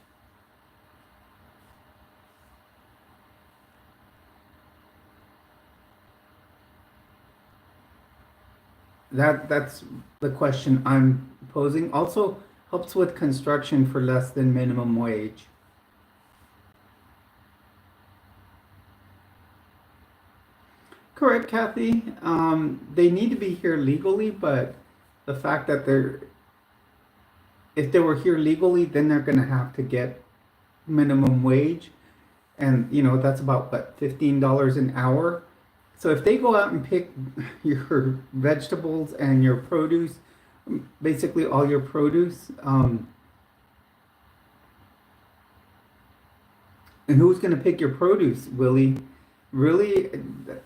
That's the question I'm posing. Also helps with construction for less than minimum wage. Correct, Kathy. They need to be here legally, but the fact that if they were here legally, then they're going to have to get minimum wage, and that's about what, $15 an hour. So if they go out and pick your vegetables and your produce, basically all your produce, and who's going to pick your produce, Willie? Really,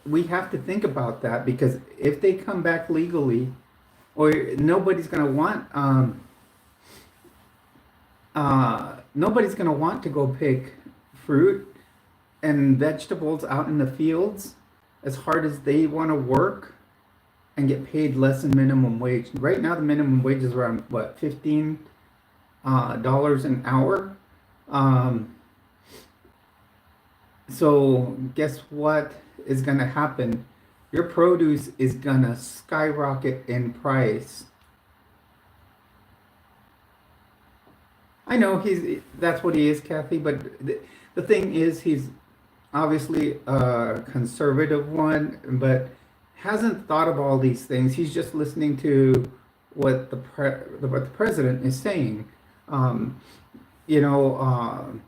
we have to think about that because if they come back legally, or nobody's going to want to go pick fruit and vegetables out in the fields as hard as they want to work and get paid less than minimum wage. Right now, the minimum wage is around what, $15 an hour. Um, so guess what is going to happen? Your produce is going to skyrocket in price. I know that's what he is, Kathy, but the thing is he's obviously a conservative one, but hasn't thought of all these things. He's just listening to what the president is saying. Um, you know,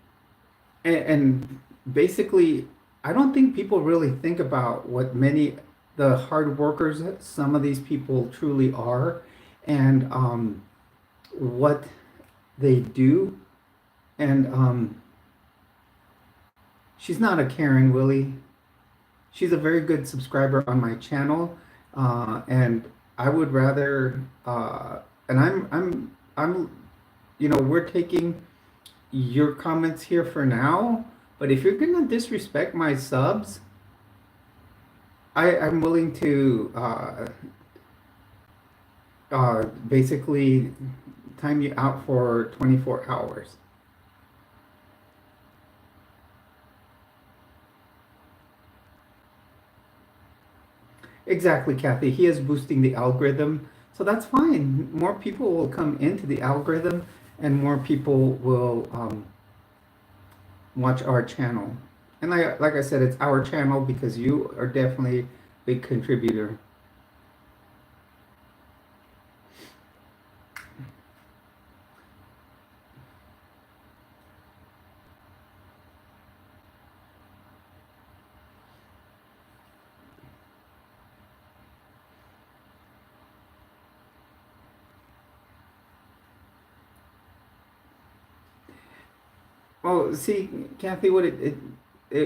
and basically, I don't think people really think about what the hard workers some of these people truly are, and what they do. And she's not a Karen, Willie. She's a very good subscriber on my channel, and I would rather. And I'm, we're taking your comments here for now. But if you're gonna disrespect my subs, I'm willing to basically time you out for 24 hours. Exactly, Kathy. He is boosting the algorithm, so that's fine. More people will come into the algorithm, and more people will watch our channel. And like I said, it's our channel because you are definitely a big contributor. Oh, see, Kathy, what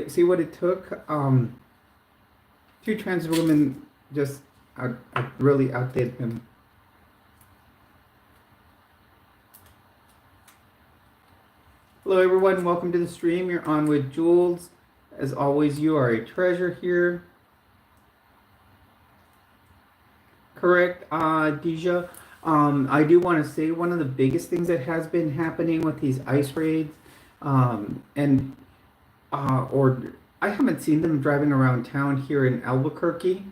see what it took. Two trans women just really outdid him. Hello, everyone. Welcome to the stream. You're on with Jules. As always, you are a treasure here. Correct, Deja. I do want to say one of the biggest things that has been happening with these ICE raids, and or I haven't seen them driving around town here in Albuquerque,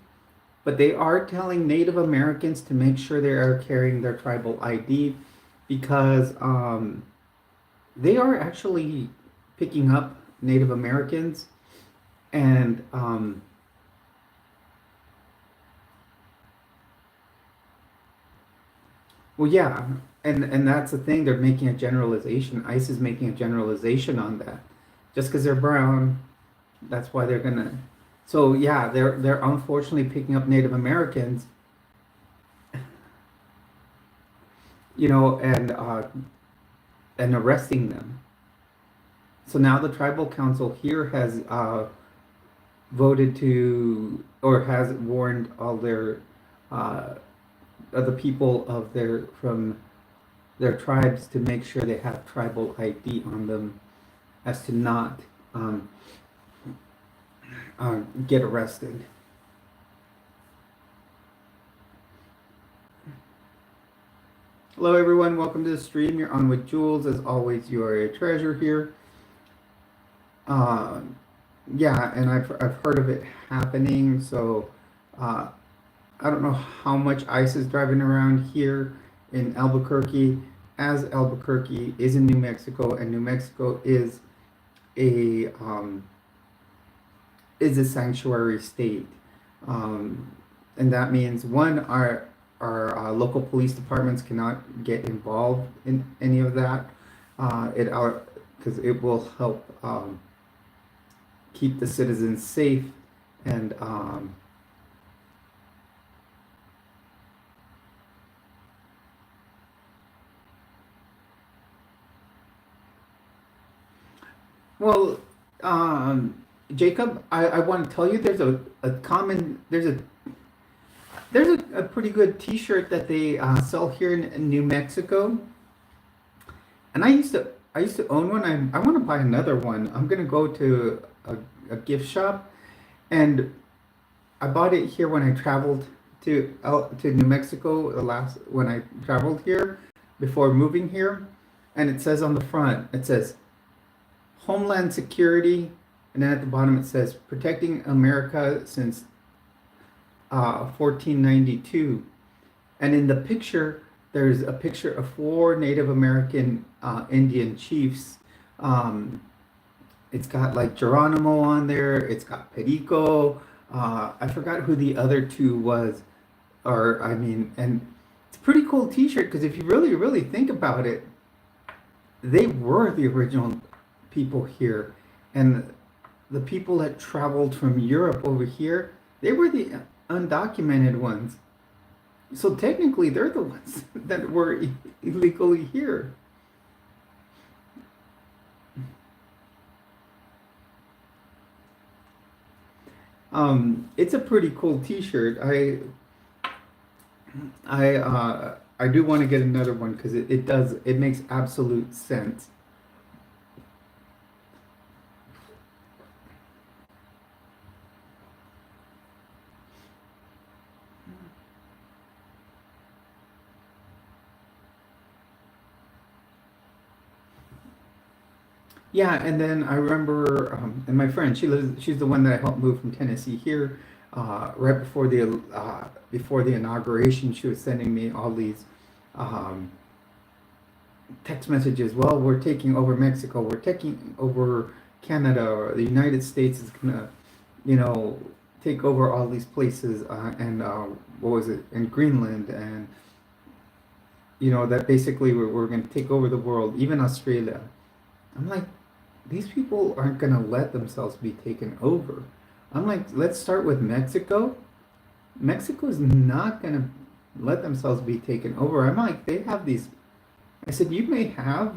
but they are telling Native Americans to make sure they are carrying their tribal ID because they are actually picking up Native Americans and well, yeah, and that's the thing. They're making a generalization. ICE is making a generalization on that. Just because they're brown, that's why they're gonna. So yeah, they're unfortunately picking up Native Americans, and arresting them. So now the tribal council here has voted to, or has warned all their the people of from their tribes to make sure they have tribal ID on them, as to not get arrested. Hello, everyone. Welcome to the stream. You're on with Jules. As always, you are a treasure here. Yeah, and I've heard of it happening. So I don't know how much ICE is driving around here in Albuquerque, as Albuquerque is in New Mexico, and New Mexico is a sanctuary state, and that means one, our local police departments cannot get involved in any of that. Because it will help keep the citizens safe and well, Jacob, I want to tell you there's a pretty good T-shirt that they sell here in New Mexico, and I used to own one. I want to buy another one. I'm gonna go to a gift shop, and I bought it here when I traveled to New Mexico when I traveled here before moving here, and it says on the front, it says Homeland Security, and then at the bottom it says protecting America since 1492, and in the picture there's a picture of 4 Native American Indian chiefs. It's got like Geronimo on there. It's got Perico. I forgot who the other 2 was, and it's a pretty cool T-shirt because if you really, really think about it, they were the original people here, and the people that traveled from Europe over here, they were the undocumented ones. So technically, they're the ones that were illegally here. It's a pretty cool T-shirt. I do want to get another one because it makes absolute sense. Yeah, and then I remember, and my friend, she's the one that I helped move from Tennessee here. Right before the inauguration, she was sending me all these text messages. Well, we're taking over Mexico. We're taking over Canada, or the United States is gonna, take over all these places. And what was it? In Greenland, and that basically we're gonna take over the world, even Australia. I'm like, these people aren't going to let themselves be taken over. I'm like, let's start with Mexico. Mexico is not going to let themselves be taken over. I'm like, they have these. I said, you may have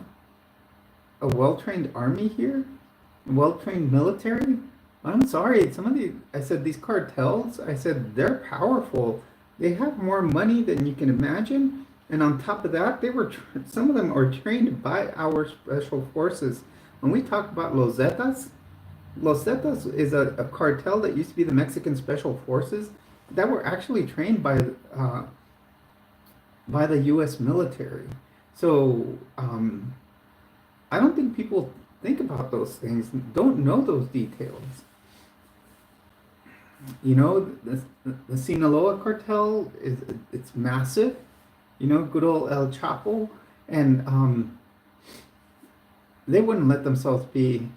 a well-trained army here, well-trained military. I'm sorry, some of the I said these cartels, I said they're powerful. They have more money than you can imagine, and on top of that, some of them are trained by our special forces. When we talk about Los Zetas is a cartel that used to be the Mexican special forces that were actually trained by the U.S. military. So I don't think people think about those things, don't know those details. You know, the Sinaloa cartel it's massive. You know, good old El Chapo, and they wouldn't let themselves be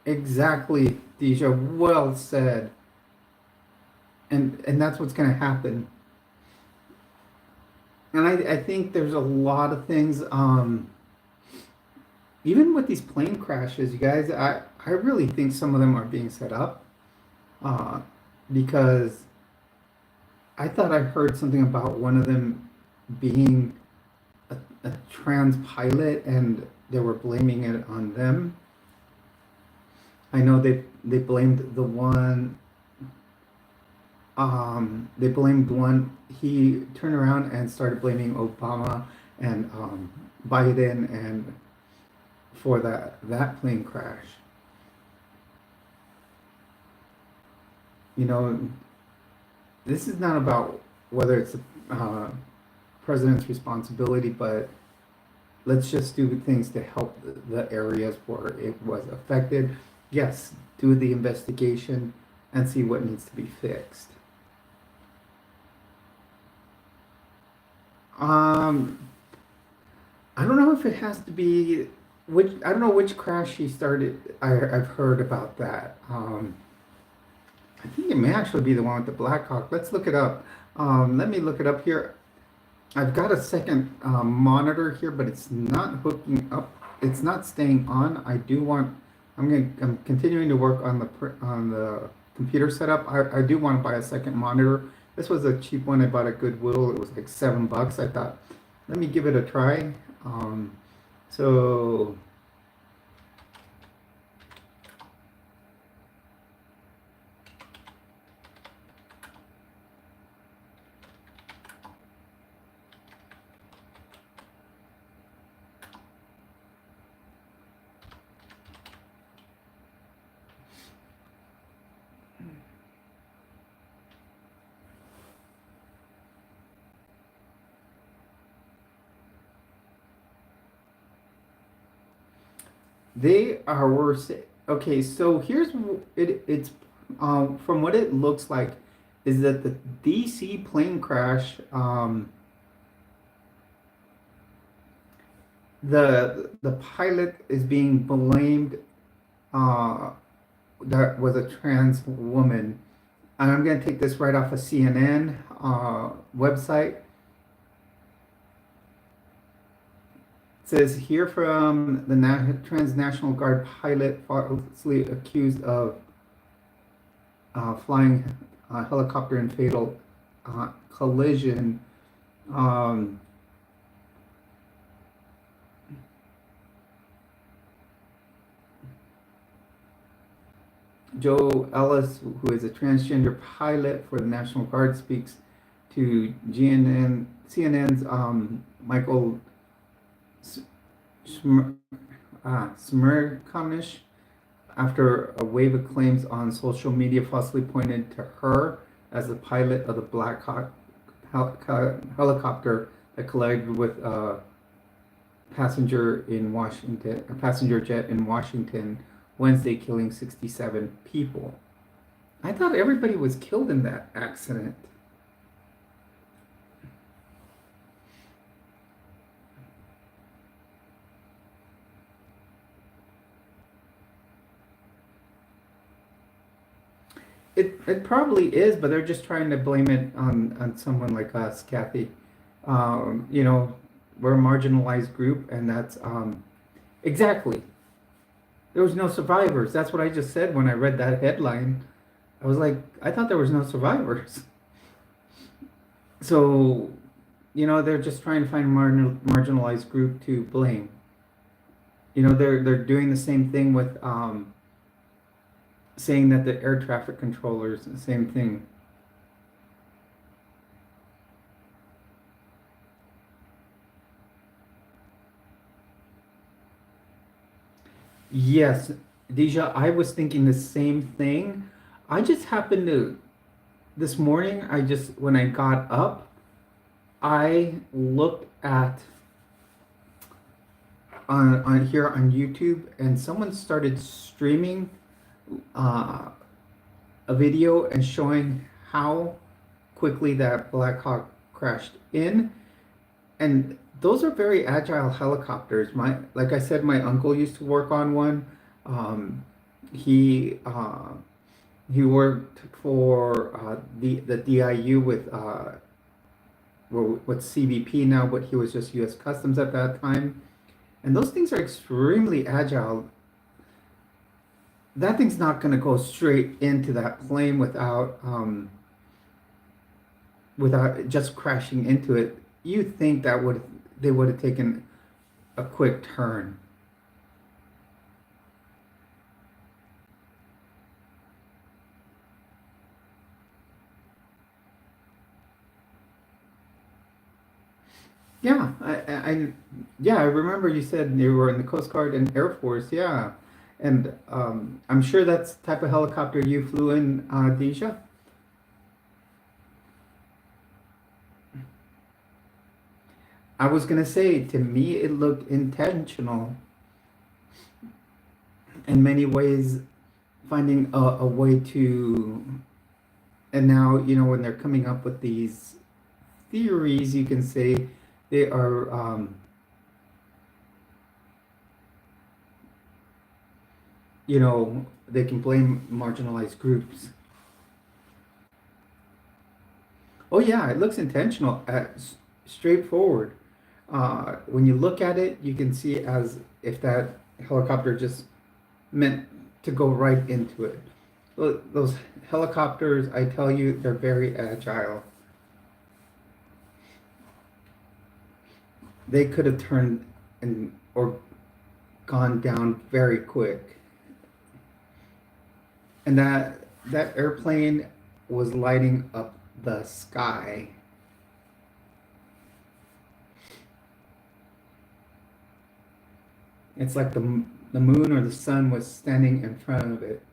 exactly, Deja. Well said, and that's what's going to happen. And I think there's a lot of things. Even with these plane crashes, you guys, I really think some of them are being set up uh, because I thought I heard something about one of them being a trans pilot and they were blaming it on them. I know they blamed the one. They blamed one. He turned around and started blaming Obama and Biden and for that plane crash. You know, this is not about whether it's the president's responsibility, but let's just do things to help the areas where it was affected. Yes, do the investigation and see what needs to be fixed. Um, I don't know if it has to be which. I don't know which crash he started. I've heard about that. I think it may actually be the one with the Black Hawk. Let's look it up. Let me look it up here. I've got a second monitor here, but it's not hooking up. It's not staying on. I'm continuing to work on the computer setup. I do want to buy a second monitor. This was a cheap one I bought at Goodwill. It was like $7. I thought, let me give it a try. So they are worse. Okay, so it's from what it looks like is that the DC plane crash, the pilot is being blamed, uh, that was a trans woman. And I'm going to take this right off a CNN website. It says here from the Transnational Guard pilot falsely accused of flying a helicopter in fatal collision. Joe Ellis, who is a transgender pilot for the National Guard, speaks to CNN's Michael Smirkanish after a wave of claims on social media falsely pointed to her as the pilot of the Black Hawk helicopter that collided with a passenger jet in Washington Wednesday, killing 67 people. I thought everybody was killed in that accident. It probably is, but they're just trying to blame it on someone like us, Kathy. You know, we're a marginalized group, and that's exactly. There was no survivors. That's what I just said when I read that headline. I was like, I thought there was no survivors. So they're just trying to find a marginalized group to blame. They're doing the same thing with saying that the air traffic controllers, the same thing. Yes, Deja, I was thinking the same thing. I just happened to, this morning, when I got up, I looked at on here on YouTube, and someone started streaming uh, a video and showing how quickly that Black Hawk crashed in. And those are very agile helicopters. Like I said, my uncle used to work on one. Um, he he worked for the DIU with CBP now, but he was just U.S. Customs at that time. And those things are extremely agile. That thing's not going to go straight into that plane without just crashing into it. You think they would have taken a quick turn. Yeah, yeah, I remember you said you were in the Coast Guard and Air Force. Yeah, and I'm sure that's the type of helicopter you flew in, Deja. I was gonna say, to me, it looked intentional in many ways, finding a way to, and now, when they're coming up with these theories, you can say they are, they can blame marginalized groups. Oh yeah, it looks intentional, straightforward. When you look at it, you can see as if that helicopter just meant to go right into it. Those helicopters, I tell you, they're very agile. They could have turned and or gone down very quick. And that airplane was lighting up the sky. It's like the moon or the sun was standing in front of it.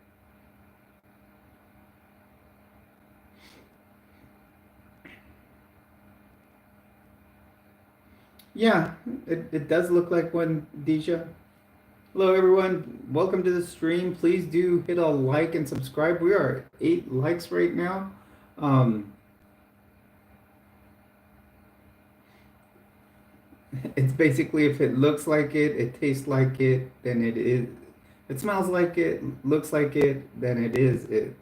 Yeah, it does look like one, Deja. Hello, everyone. Welcome to the stream. Please do hit a like and subscribe. We are at 8 likes right now. Um, it's basically, if it looks like it tastes like it, then it is. It smells like it, looks like it, then it is it.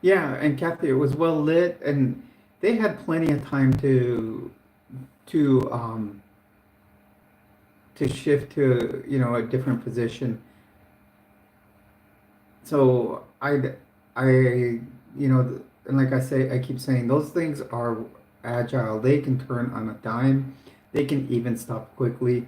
Yeah, and Kathy, it was well lit, and they had plenty of time to to shift to a different position. So and like I say, I keep saying those things are agile. They can turn on a dime. They can even stop quickly.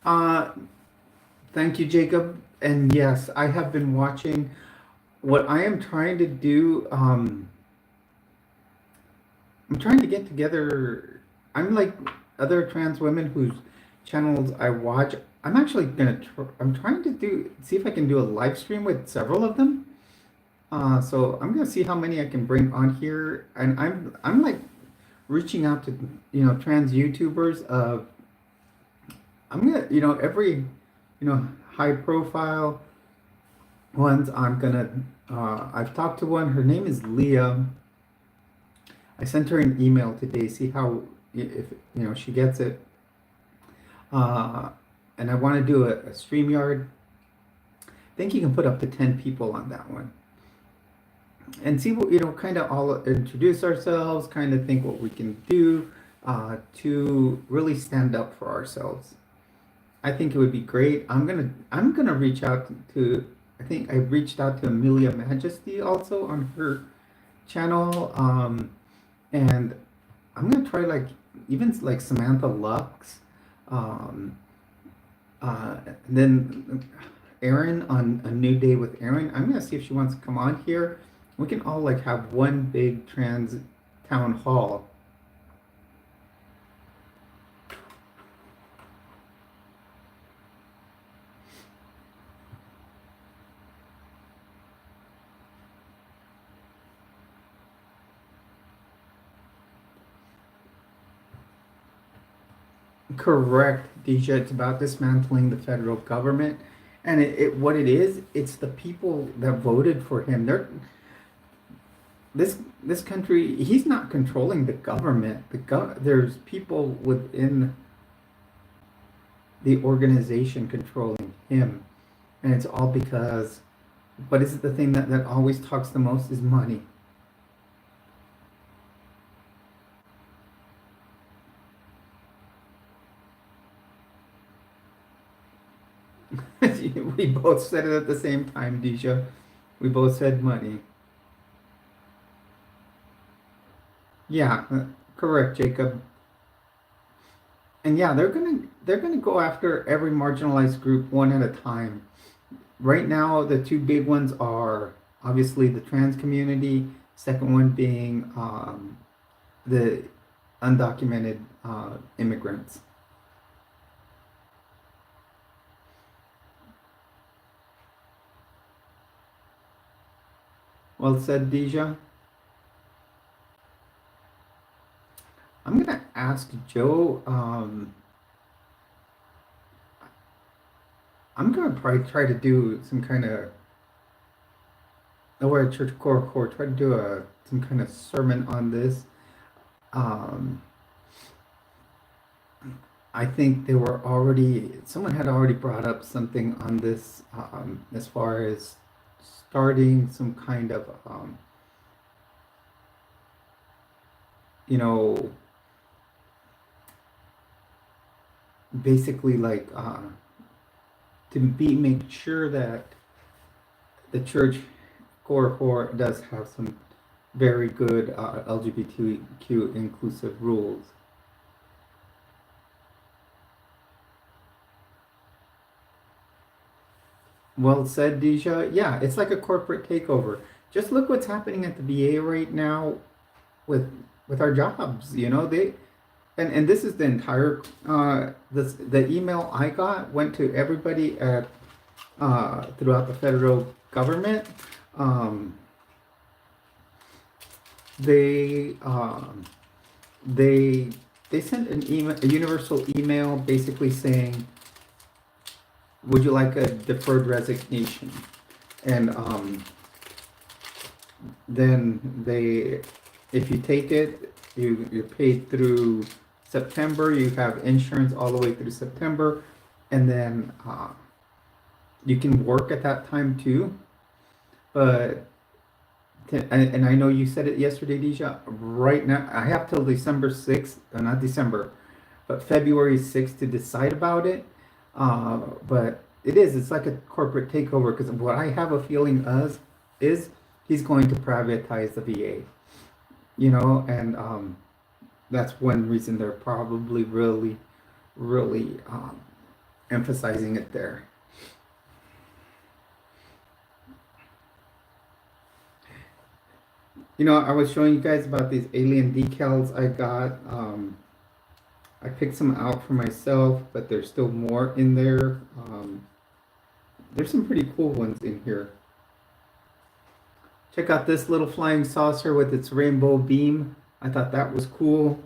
Uh, Thank you, Jacob. And yes, I have been watching. What I am trying to do, I'm trying to get together. I'm like other trans women whose channels I watch. I'm actually I'm trying to see if I can do a live stream with several of them. So I'm gonna see how many I can bring on here, and I'm like reaching out to trans YouTubers. I'm gonna every high profile ones. I've talked to one. Her name is Leah. I sent her an email today. See how if she gets it. Uh, and I want to do a StreamYard. I think you can put up to 10 people on that one. And see what kind of all introduce ourselves, kind of think what we can do to really stand up for ourselves. I think it would be great. I'm gonna reach out to. I think I reached out to Amelia Majesty also on her channel, and I'm gonna try like even like Samantha Lux, um, then Erin on A New Day with Erin. I'm gonna see if she wants to come on here. We can all like have one big trans town hall. Correct, Deja. It's about dismantling the federal government, and what it is, it's the people that voted for him. This country. He's not controlling the government. There's people within the organization controlling him, and it's all because. But is it the thing that always talks the most is money? We both said it at the same time, Deja. We both said money. Yeah, correct, Jacob. And yeah, they're gonna go after every marginalized group one at a time. Right now, the two big ones are obviously the trans community. Second one being the undocumented immigrants. Well said, Deja. I'm gonna ask Joe. I'm gonna probably try to do some kind of we're at Church Core try to do a some kind of sermon on this. Um, I think they were already someone had already brought up something on this as far as starting some kind of you know basically like to be make sure that the church core does have some very good LGBTQ inclusive rules. Well said, Deja. Yeah, it's like a corporate takeover. Just look what's happening at the VA right now with our jobs. And this is the entire the email I got went to everybody at throughout the federal government. Um, they they they sent an email, a universal email, basically saying, "Would you like a deferred resignation?" And then if you take it, you're paid through September. You have insurance all the way through September, and then you can work at that time too. But and I know you said it yesterday, Deja. Right now, I have till December 6th, not December, but February 6th to decide about it. But it's like a corporate takeover because what I have a feeling is he's going to privatize the VA, and that's one reason they're probably really, really emphasizing it there. You know, I was showing you guys about these alien decals I got. I picked some out for myself, but there's still more in there. There's some pretty cool ones in here. Check out this little flying saucer with its rainbow beam. I thought that was cool.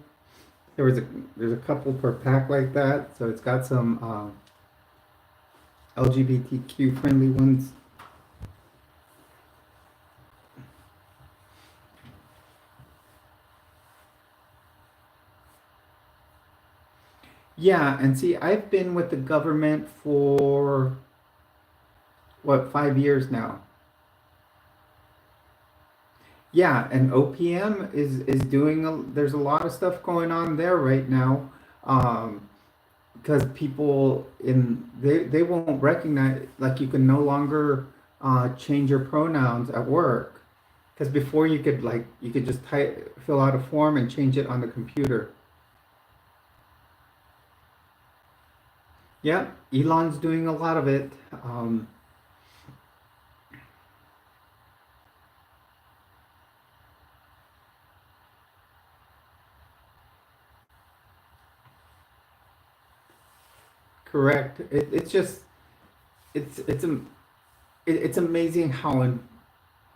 There's a couple per pack like that, so it's got some LGBTQ friendly ones. Yeah, and see, I've been with the government for what, 5 years now. Yeah, and OPM is doing there's a lot of stuff going on there right now. Because people they won't recognize, like, you can no longer change your pronouns at work. Because before you could just fill out a form and change it on the computer. Yeah, Elon's doing a lot of it. Correct. It's just it's amazing how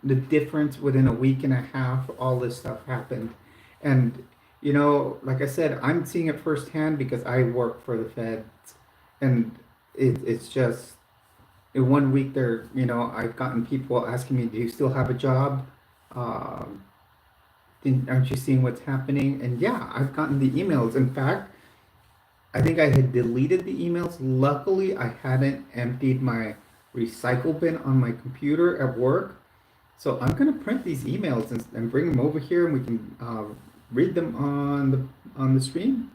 the difference within a week and a half all this stuff happened. And you know, like I said, I'm seeing it firsthand because I work for the feds, and it's just in 1 week there. You know, I've gotten people asking me, "Do you still have a job? Um, aren't you seeing what's happening?" And yeah, I've gotten the emails. In fact, I think I had deleted the emails. Luckily, I hadn't emptied my recycle bin on my computer at work. So I'm gonna print these emails and bring them over here, and we can read them on the stream.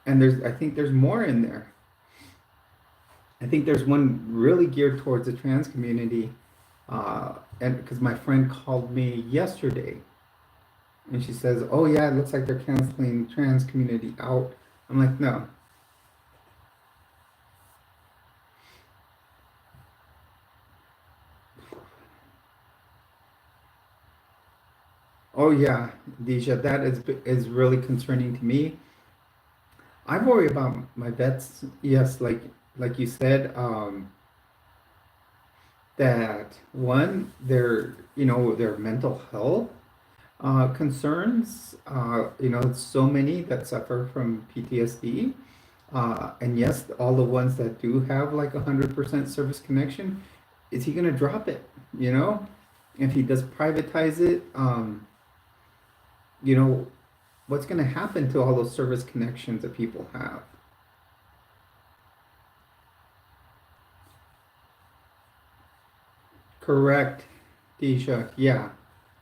And I think there's more in there. I think there's one really geared towards the trans community, and because my friend called me yesterday, and she says, "Oh yeah, it looks like they're canceling trans community out." I'm like, no. Oh yeah, Deja, that is really concerning to me. I worry about my vets. Yes, like you said, that one, their mental health concerns. So many that suffer from PTSD. And yes, all the ones that do have like 100% service connection, is he going to drop it? You know, if he does privatize it, you know, what's going to happen to all those service connections that people have? Correct, Deja. Yeah,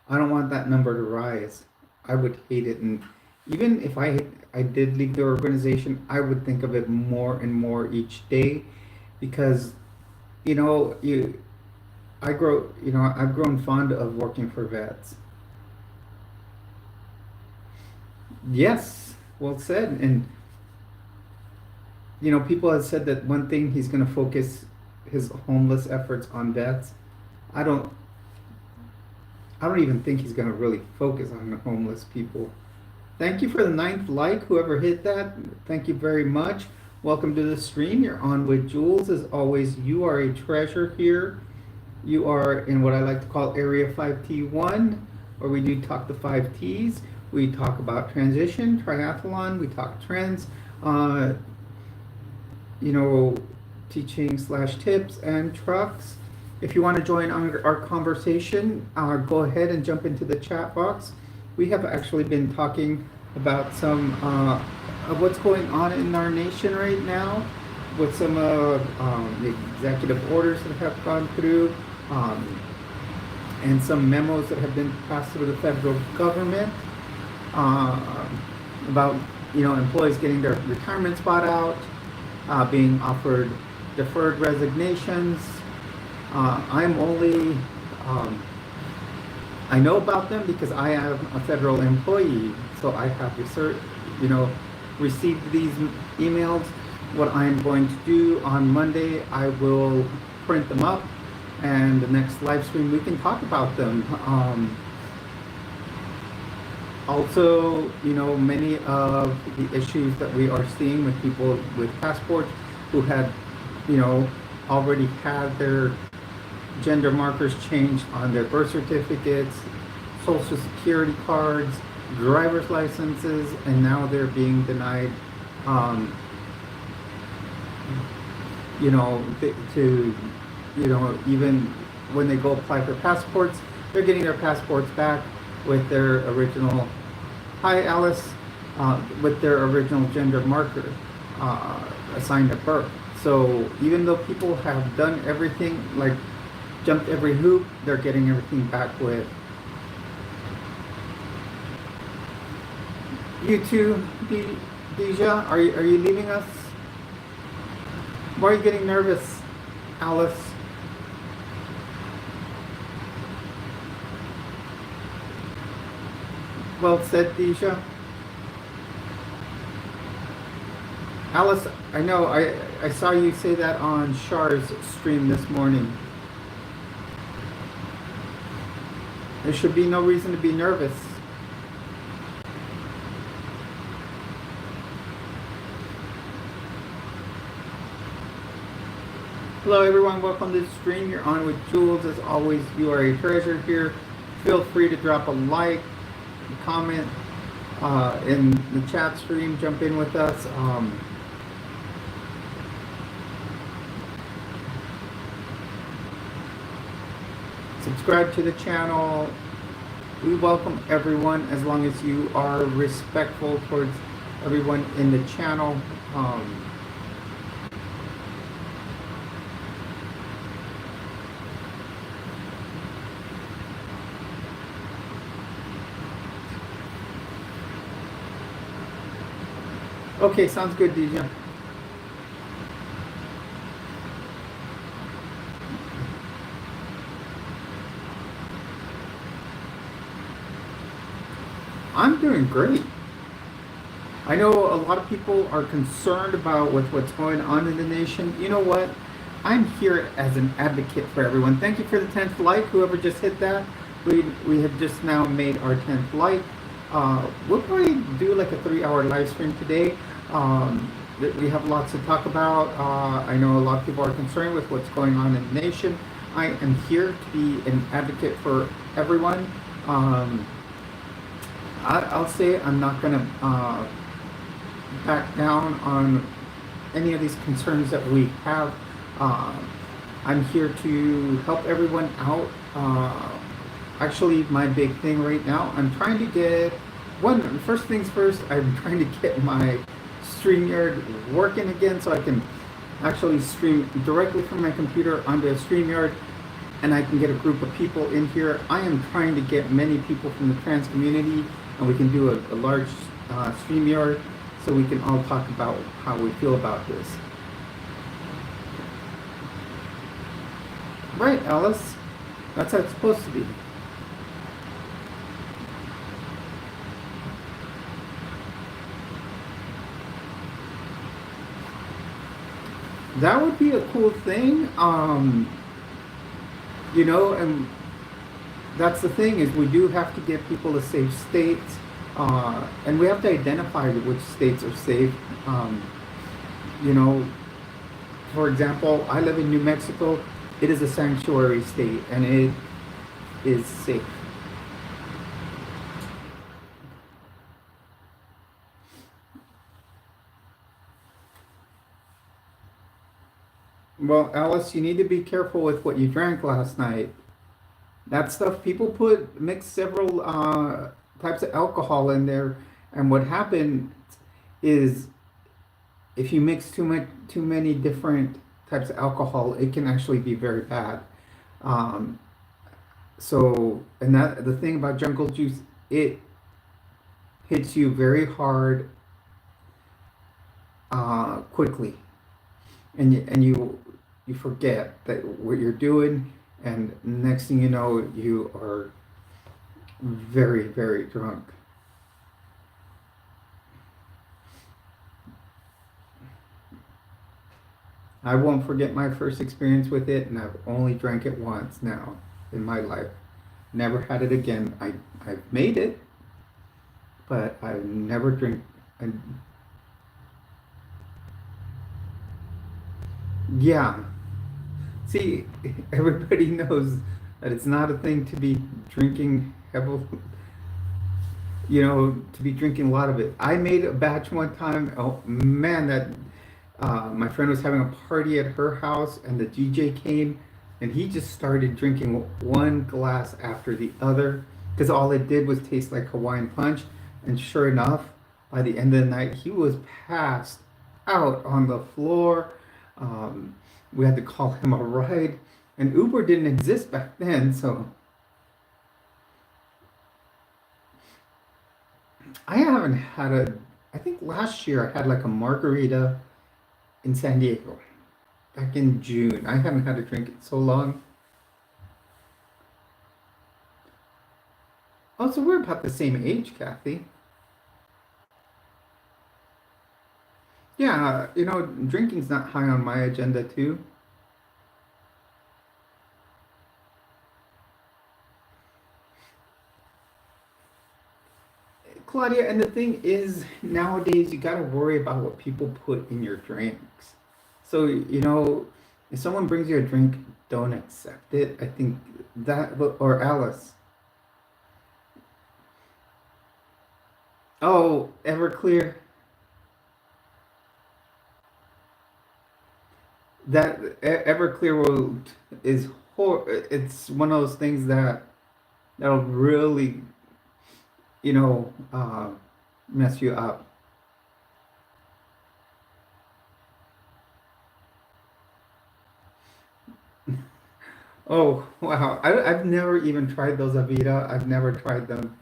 I don't want that number to rise. I would hate it, and even if I did leave the organization, I would think of it more and more each day, because you know you I've grown fond of working for vets. Yes, well said. And people have said that one thing, he's going to focus his homeless efforts on vets. I don't I don't even think he's going to really focus on the homeless people. Thank you for the ninth like, whoever hit that. Thank you very much. Welcome to the stream. You're on with Jules. As always, you are a treasure here. You are in what I like to call Area 5T1, where we do talk the 5Ts. We talk about transition, triathlon, we talk trends, uh, you know, teaching slash tips and trucks. If you want to join our conversation, go ahead and jump into the chat box. We have actually been talking about some of what's going on in our nation right now, with some of the executive orders that have gone through, and some memos that have been passed through the federal government, uh, about employees getting their retirements bought out, being offered deferred resignations. I'm only I know about them because I am a federal employee, so I have received these emails. what I'm going to do on Monday, I will print them up, and the next live stream we can talk about them. Also, many of the issues that we are seeing with people with passports who had, you know, already had their gender markers changed on their birth certificates, social security cards, driver's licenses, and now they're being denied, um, to, even when they go apply for passports, they're getting their passports back with their original, hi Alice, with their original gender marker assigned at birth. So even though people have done everything, like jumped every hoop, they're getting everything back with. You too, Deja, are you leaving us? Why are you getting nervous, Alice? Well said, Deja. Alice, I know, I saw you say that on Char's stream this morning. There should be no reason to be nervous. Hello everyone, welcome to the stream. You're on with Jules. As always, you are a treasure here. Feel free to drop a like, comment in the chat stream, jump in with us. Subscribe to the channel. We welcome everyone as long as you are respectful towards everyone in the channel. Okay, sounds good, DJ. I'm doing great. I know a lot of people are concerned about what's going on in the nation. You know what? I'm here as an advocate for everyone. Thank you for the 10th like, whoever just hit that. We have just now made our 10th like. We'll probably do like a 3-hour live stream today. We have lots to talk about. I know a lot of people are concerned with what's going on in the nation. I am here to be an advocate for everyone. I'll say I'm not going to back down on any of these concerns that we have. I'm here to help everyone out. Actually, my big thing right now, I'm trying to get, first things first, I'm trying to get my StreamYard working again so I can actually stream directly from my computer onto a StreamYard and I can get a group of people in here. I am trying to get many people from the trans community and we can do a large StreamYard so we can all talk about how we feel about this. Right, Alice? That's how it's supposed to be. That would be a cool thing, and that's the thing is we do have to get people to safe states, and we have to identify which states are safe. For example, I live in New Mexico. It is a sanctuary state, and it is safe. Well, Alice, you need to be careful with what you drank last night. That stuff, people mix several types of alcohol in there, and what happened is if you mix too many different types of alcohol, it can actually be very bad. And that the thing about jungle juice, it hits you very hard, quickly, and you forget that what you're doing, and next thing you know, you are very, very drunk. I won't forget my first experience with it, and I've only drank it once now in my life. Never had it again. I've made it, but I never drink. I, yeah. See, everybody knows that it's not a thing to be drinking heavily, to be drinking a lot of it. I made a batch one time. Oh man, that my friend was having a party at her house, and the DJ came, and he just started drinking one glass after the other, because all it did was taste like Hawaiian punch. And sure enough, by the end of the night, he was passed out on the floor. Um, we had to call him a ride, and Uber didn't exist back then, so I haven't had a. I think last year I had like a margarita in San Diego back in June. I haven't had a drink in so long. Oh, so we're about the same age, Kathy. Yeah, drinking's not high on my agenda too. Claudia, and the thing is, nowadays you got to worry about what people put in your drinks. So, if someone brings you a drink, don't accept it. I think that, or Alice. Oh, Everclear. That Everclear is it's one of those things that'll really, you know, uh, mess you up. Oh, wow. I've never even tried those Avita. I've never tried them.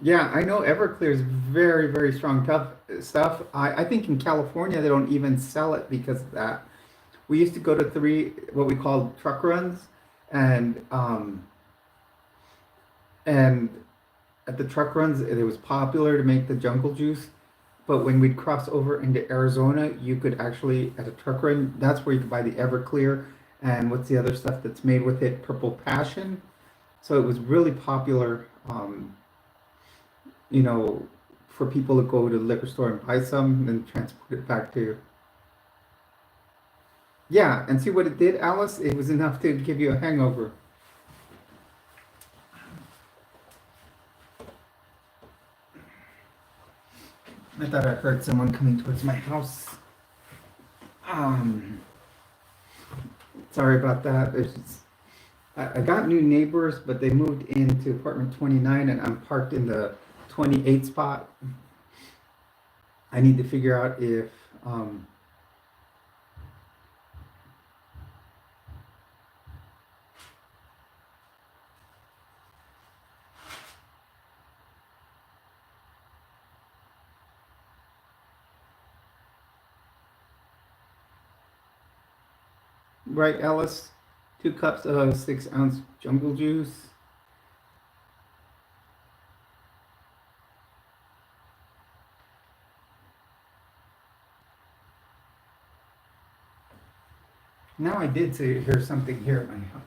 Yeah, I know Everclear is very, very strong, tough stuff. I think in California they don't even sell it because of that. We used to go to what we called truck runs, and and at the truck runs it was popular to make the jungle juice. But when we'd cross over into Arizona, you could actually at a truck run. That's where you could buy the Everclear and what's the other stuff that's made with it, Purple Passion. So it was really popular. You know, for people to go to the liquor store and buy some and then transport it back to. Yeah, and see what it did, Alice? It was enough to give you a hangover. I thought I heard someone coming towards my house. Um, Sorry about that. I got new neighbors, but they moved into apartment 29 and I'm parked in the 28 spot. I need to figure out if right, Alice, 2 cups of 6-ounce jungle juice. Now I did hear something here at my house.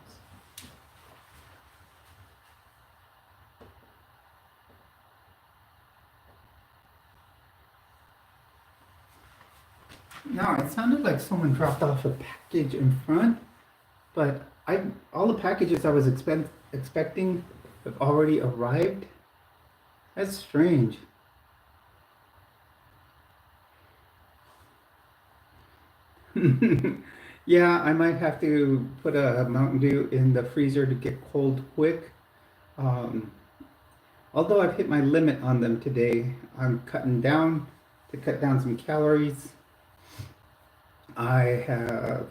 No, it sounded like someone dropped off a package in front, but I all the packages I was expecting have already arrived. That's strange. Yeah, I might have to put a Mountain Dew in the freezer to get cold quick. Um, Although I've hit my limit on them today, I'm cutting down to cut down some calories. I have,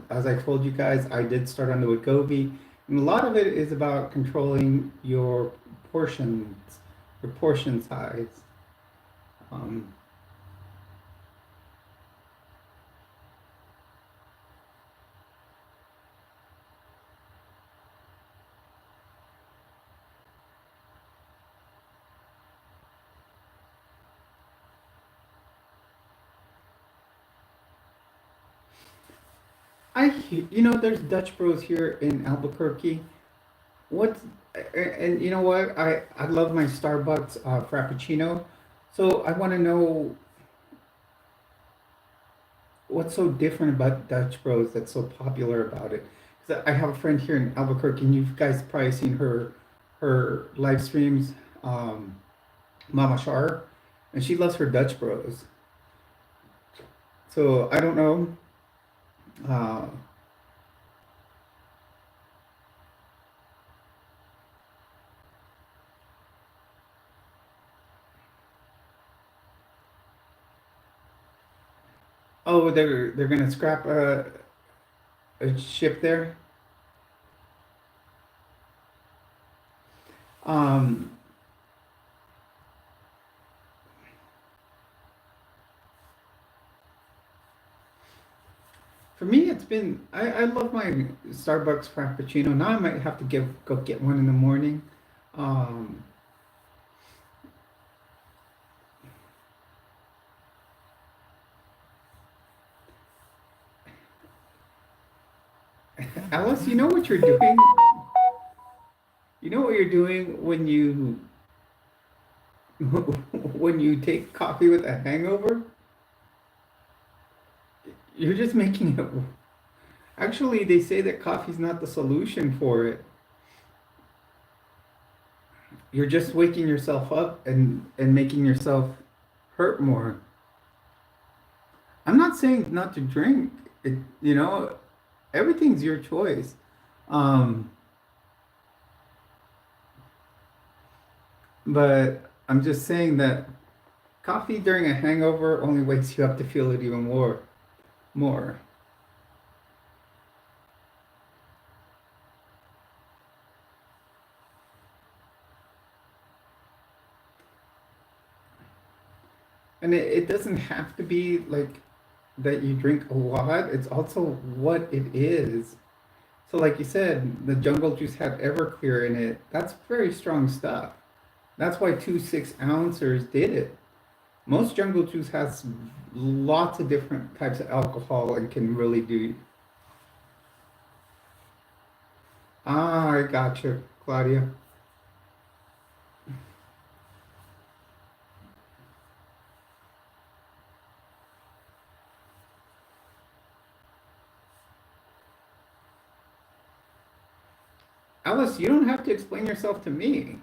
as I told you guys, I did start on the Wegovy, and a lot of it is about controlling portions, your portion size. Um, there's Dutch Bros here in Albuquerque. What, and you know what? I love my Starbucks Frappuccino. So I want to know what's so different about Dutch Bros that's so popular about it. Because I have a friend here in Albuquerque, and you guys probably seen her live streams, um, Mama Shar, and she loves her Dutch Bros. So I don't know. Uh, oh, they're gonna scrap a ship there. Um, For me, it's been I love my Starbucks Frappuccino. Now I might have to go get one in the morning. Um, Alice, you know what you're doing? You know what you're doing when you when you take coffee with a hangover? You're just making it. Actually, they say that coffee's not the solution for it. You're just waking yourself up and making yourself hurt more. I'm not saying not to drink. Everything's your choice. Um, but I'm just saying that coffee during a hangover only wakes you up to feel it even more. And it doesn't have to be like that you drink a lot. It's also what it is. So like you said, the jungle juice had Everclear in it. That's very strong stuff. That's why two 6 ounces did it. Most jungle juice has lots of different types of alcohol and can really do. Ah, I gotcha, Claudia. Alice, you don't have to explain yourself to me.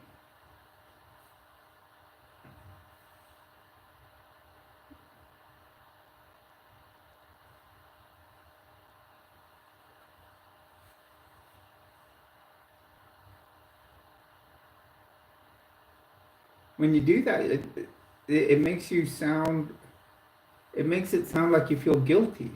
When you do that, it makes you sound. It makes it sound like you feel guilty.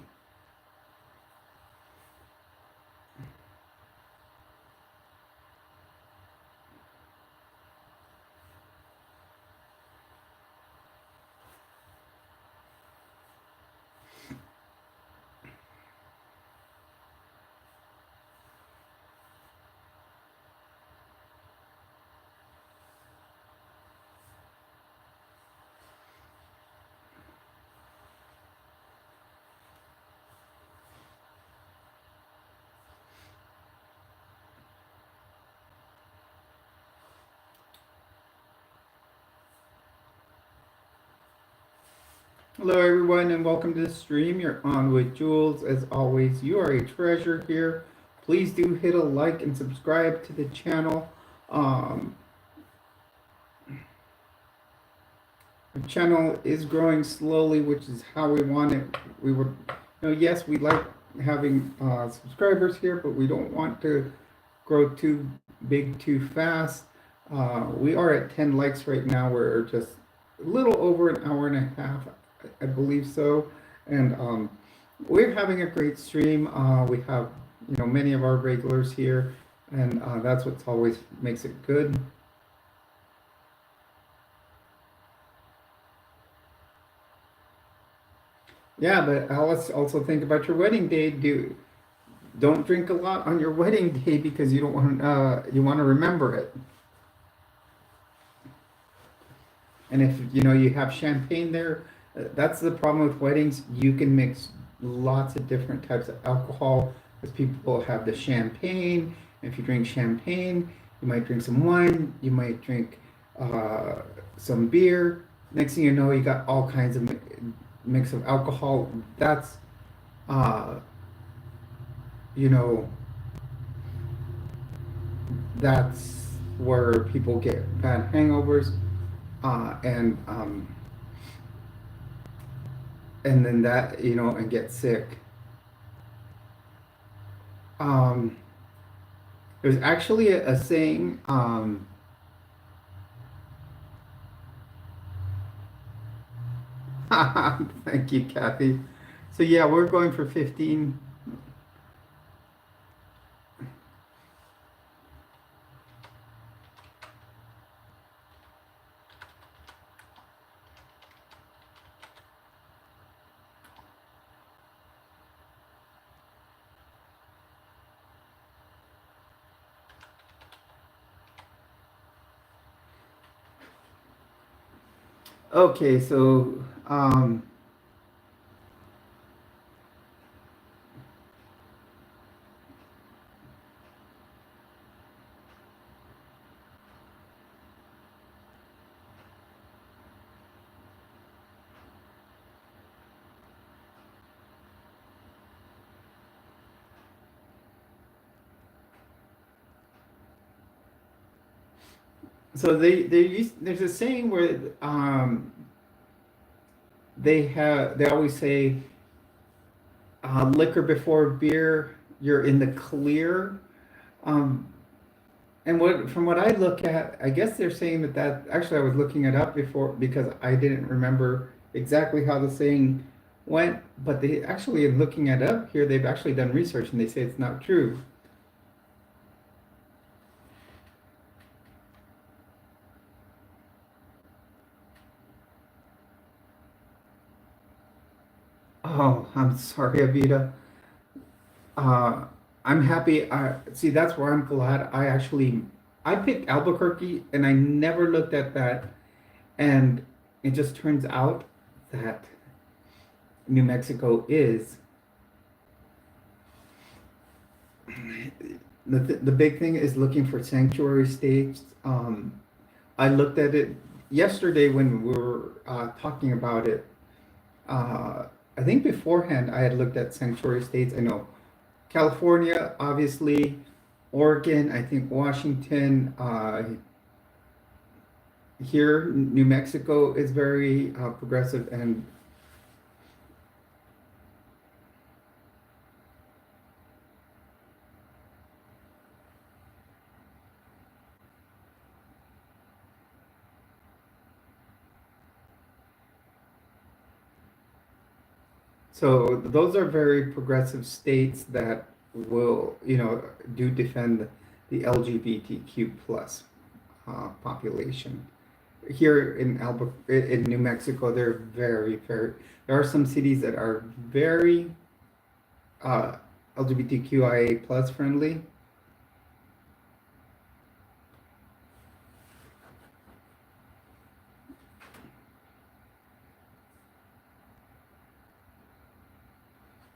Hello, everyone, and welcome to the stream. You're on with Jules. As always, you are a treasure here. Please do hit a like and subscribe to the channel. Um, the channel is growing slowly, which is how we want it. We would, yes, we like having subscribers here, but we don't want to grow too big too fast. We are at 10 likes right now. We're just a little over an hour and a half, I believe so. And we're having a great stream. We have, many of our regulars here, and that's what's always makes it good. Yeah, but Alice, also think about your wedding day. Don't drink a lot on your wedding day because you don't want you want to remember it. And if you have champagne there, that's the problem with weddings. You can mix lots of different types of alcohol. Because people have the champagne. If you drink champagne, you might drink some wine. You might drink uh, some beer. Next thing you know, you got all kinds of mix of alcohol. That's uh, you know, that's where people get bad hangovers, uh, and um, and then that and get sick. Um, there's actually a saying. Thank you, Kathy. So yeah, we're going for 15. Okay, there's a saying where they always say liquor before beer, you're in the clear. Um, and from what I look at, I guess they're saying that actually I was looking it up before because I didn't remember exactly how the saying went, but they actually looking it up here, they've actually done research and they say it's not true. Oh, I'm sorry, Avita. Uh, I'm happy. See, that's where I'm glad I picked Albuquerque and I never looked at that. And it just turns out that New Mexico is the big thing is looking for sanctuary states. I looked at it yesterday when we were talking about it. I think beforehand I had looked at sanctuary states. I know California, obviously, Oregon, I think Washington, here, New Mexico is very progressive, and so those are very progressive states that will, do defend the LGBTQ plus population. Here in in New Mexico, they're very, very. There are some cities that are very uh, LGBTQIA plus friendly.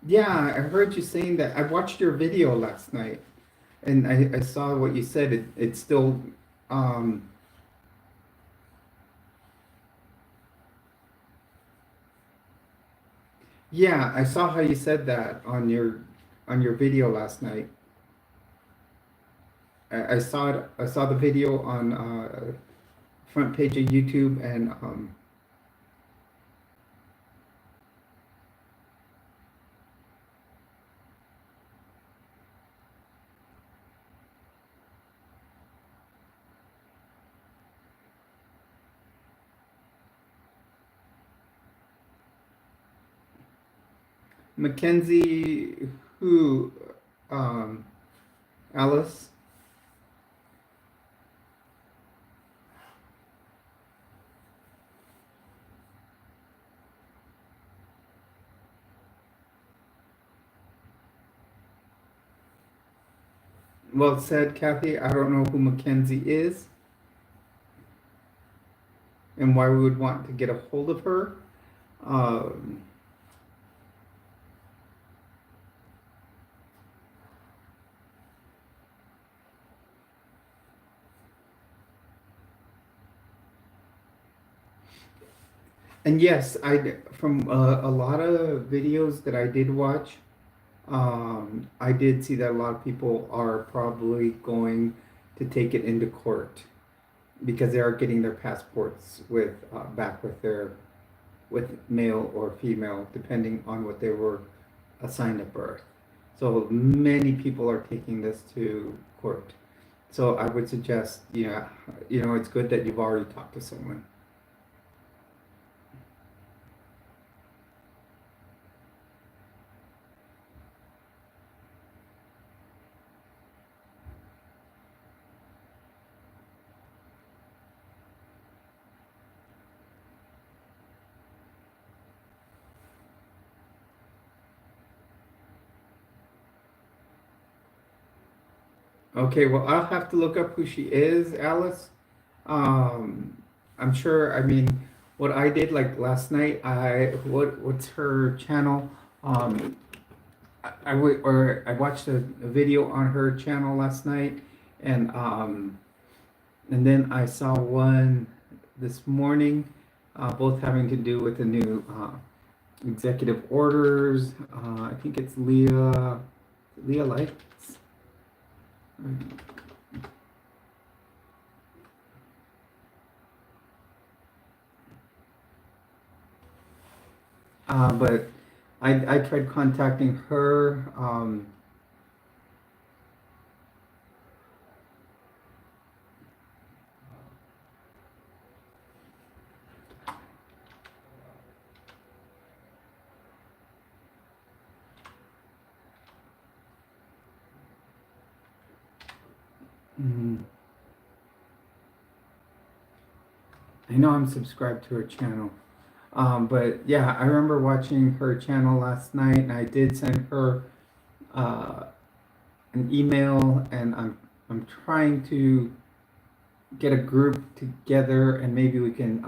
Yeah, I heard you saying that. I watched your video last night, and I saw what you said. It's still, um, yeah, I saw how you said that on your video last night. I saw it. I saw the video on front page of YouTube, and Mackenzie, who, um, Alice. Well said, Kathy. I don't know who Mackenzie is and why we would want to get a hold of her. Um, And yes, from a lot of videos that I did watch, I did see that a lot of people are probably going to take it into court because they are getting their passports with back with their with male or female, depending on what they were assigned at birth. So many people are taking this to court. So I would suggest, it's good that you've already talked to someone. Okay, well, I'll have to look up who she is, Alice. Um, I'm sure, I mean, what I did like last night, what's her channel? Um, I watched a video on her channel last night, and then I saw one this morning, both having to do with the new executive orders. I think it's Leah Lights. But I tried contacting her. Mm, I know I'm subscribed to her channel. But yeah, I remember watching her channel last night, and I did send her uh, an email, and I'm trying to get a group together, and maybe we can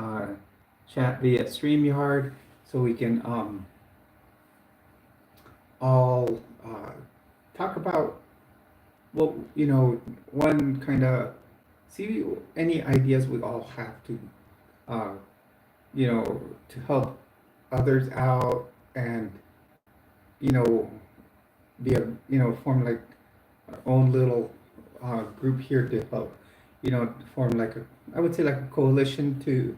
chat via StreamYard, so we can all talk about well, one kind of see any ideas we all have to uh, to help others out, and you know, be a form like our own little group here to help, form like I would say like a coalition to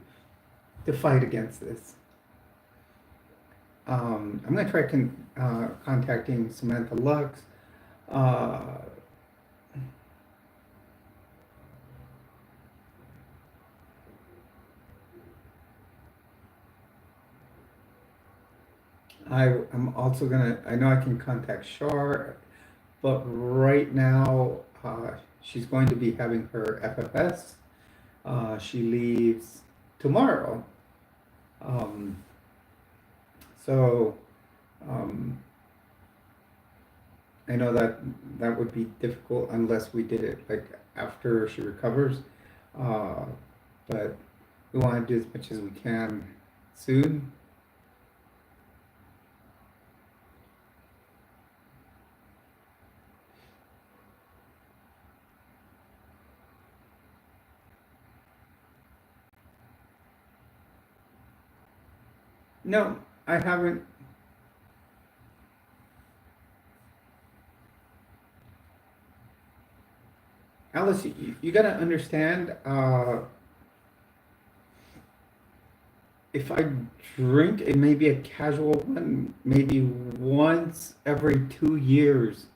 fight against this. I'm gonna try contacting Samantha Lux. Uh, I'm also gonna. I know I can contact Shar, but right now she's going to be having her FFS. She leaves tomorrow. Um, so um, I know that that would be difficult unless we did it like after she recovers. Uh, but we want to do as much as we can soon. No, I haven't. Alice, you got to understand. If I drink, it may be a casual one, maybe once every 2 years.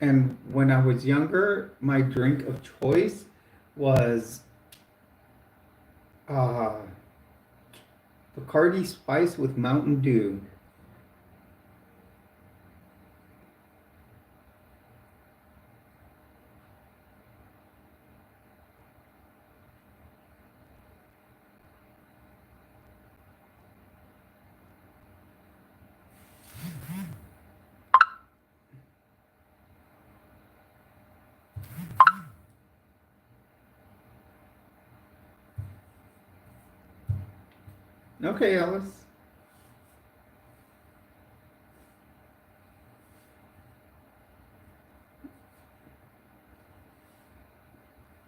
And when I was younger, my drink of choice was uh, Bacardi Spice with Mountain Dew. Okay, Alice.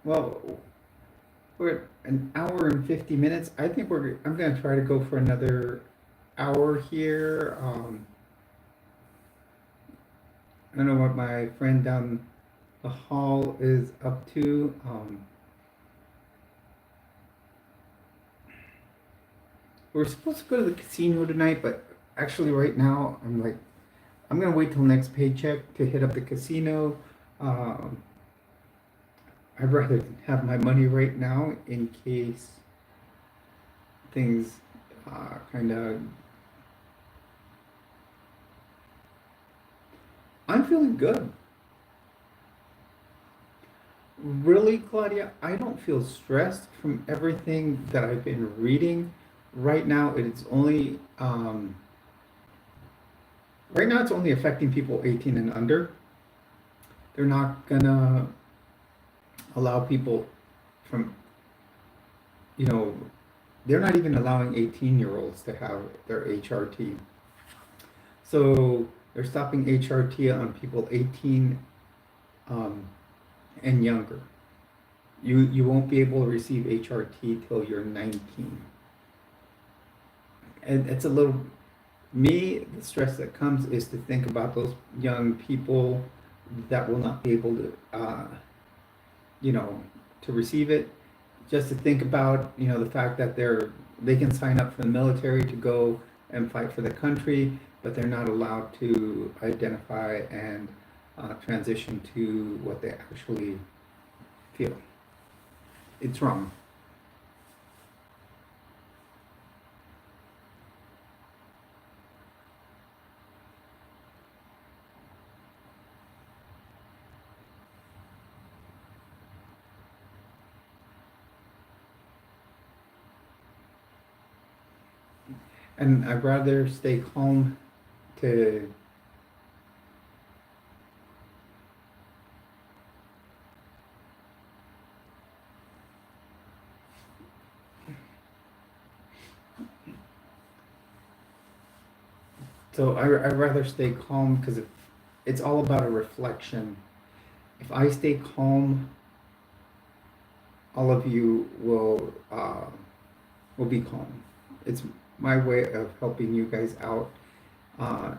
Well, We're at an hour and 50 minutes. I think I'm gonna try to go for another hour here. I don't know what my friend down the hall is up to. We're supposed to go to the casino tonight, but actually right now I'm like, I'm gonna wait till next paycheck to hit up the casino. Um, I'd rather have my money right now in case things kind of. I'm feeling good. Really, Claudia, I don't feel stressed from everything that I've been reading. Right now, it's only affecting people 18 and under. They're not gonna allow people from, you know, they're not even allowing 18-year-olds to have their HRT. So they're stopping HRT on people 18 um, and younger. You won't be able to receive HRT till you're 19. And it's a little, me, the stress that comes is to think about those young people that will not be able to, you know, to receive it. Just to think about, the fact that they can sign up for the military to go and fight for the country, but they're not allowed to identify and transition to what they actually feel. It's wrong. And I'd rather stay calm to. So I'd rather stay calm because it's all about a reflection. If I stay calm, all of you will be calm. It's my way of helping you guys out,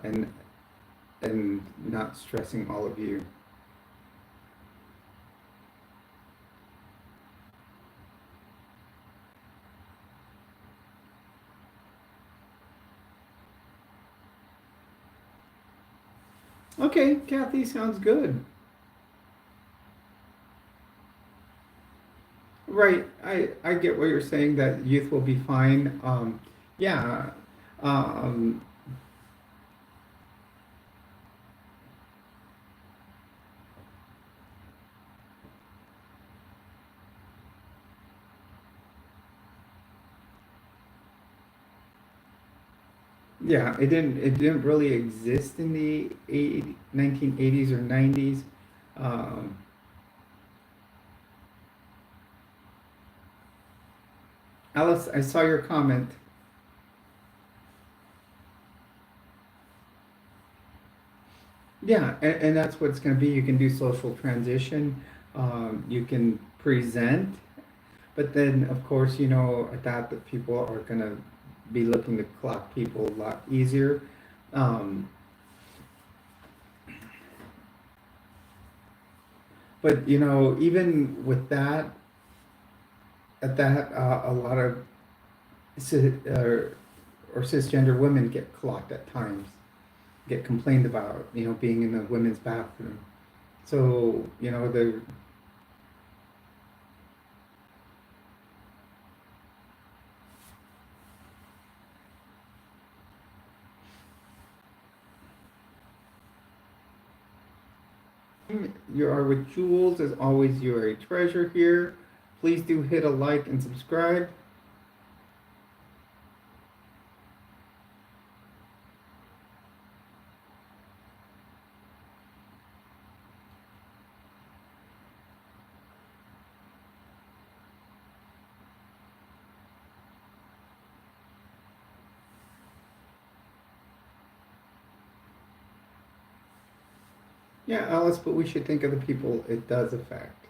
and not stressing all of you. Okay, Kathy, sounds good. Right, I get what you're saying that youth will be fine. Yeah, um, yeah, it didn't really exist in the 1980s or 90s. Um, Alice, I saw your comment. Yeah, and that's what it's going to be. You can do social transition. You can present, but then of course, at that people are going to be looking to clock people a lot easier. Um, but even with that, at that, a lot of or cisgender women get clocked at times, get complained about, being in the women's bathroom. So, the you are with Jules. As always, you are a treasure here. Please do hit a like and subscribe. Yeah, Alice, but we should think of the people it does affect.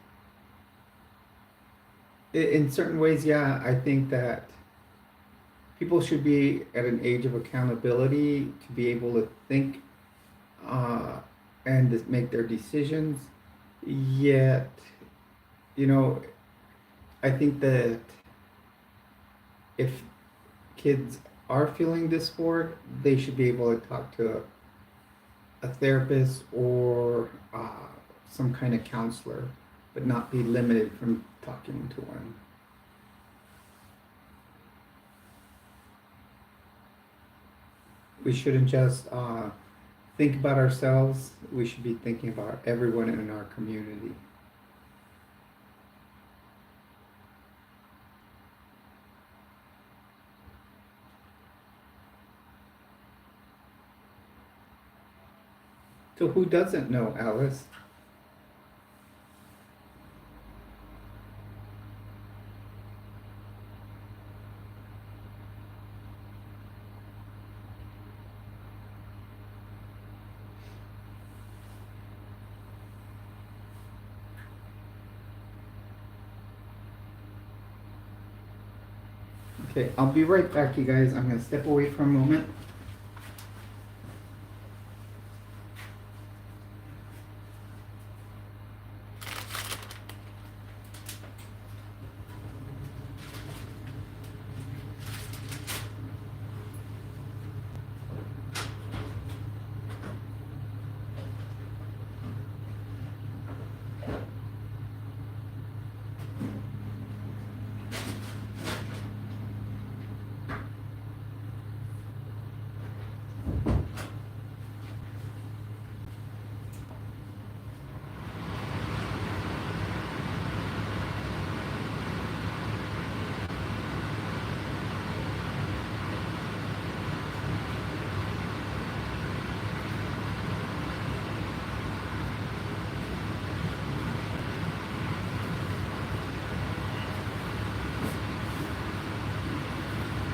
In certain ways, yeah, I think that people should be at an age of accountability to be able to think uh, and to make their decisions. Yet, you know, I think that if kids are feeling dysphoric, they should be able to talk to a therapist or some kind of counselor, but not be limited from talking to one. We shouldn't just think about ourselves, we should be thinking about everyone in our community. So, who doesn't know, Alice? Okay, I'll be right back, you guys. I'm going to step away for a moment.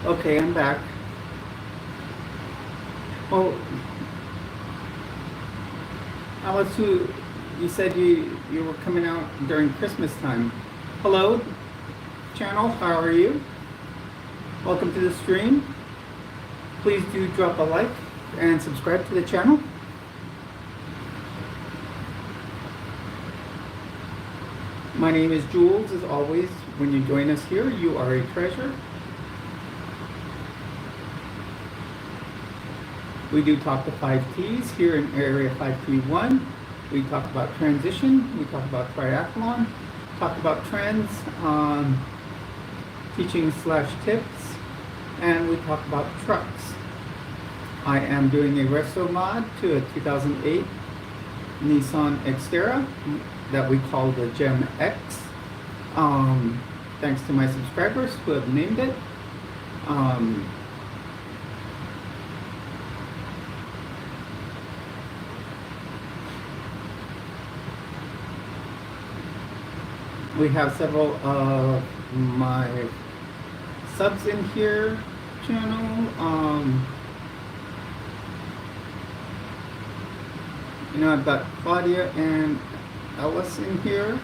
Okay, I'm back. Well, Alice, you said you were coming out during Christmas time. Hello, channel. How are you? Welcome to the stream. Please do drop a like and subscribe to the channel. My name is Jules. As always, when you join us here, you are a treasure. We do talk to 5Ts here in Area 5T1. We talk about transition, we talk about triathlon, talk about trends, teaching/tips, and we talk about trucks. I am doing a resto mod to a 2008 Nissan Xterra that we call the Gem X. Thanks to my subscribers who have named it. We have several of my subs in here channel. I've got Claudia and Ellis in here.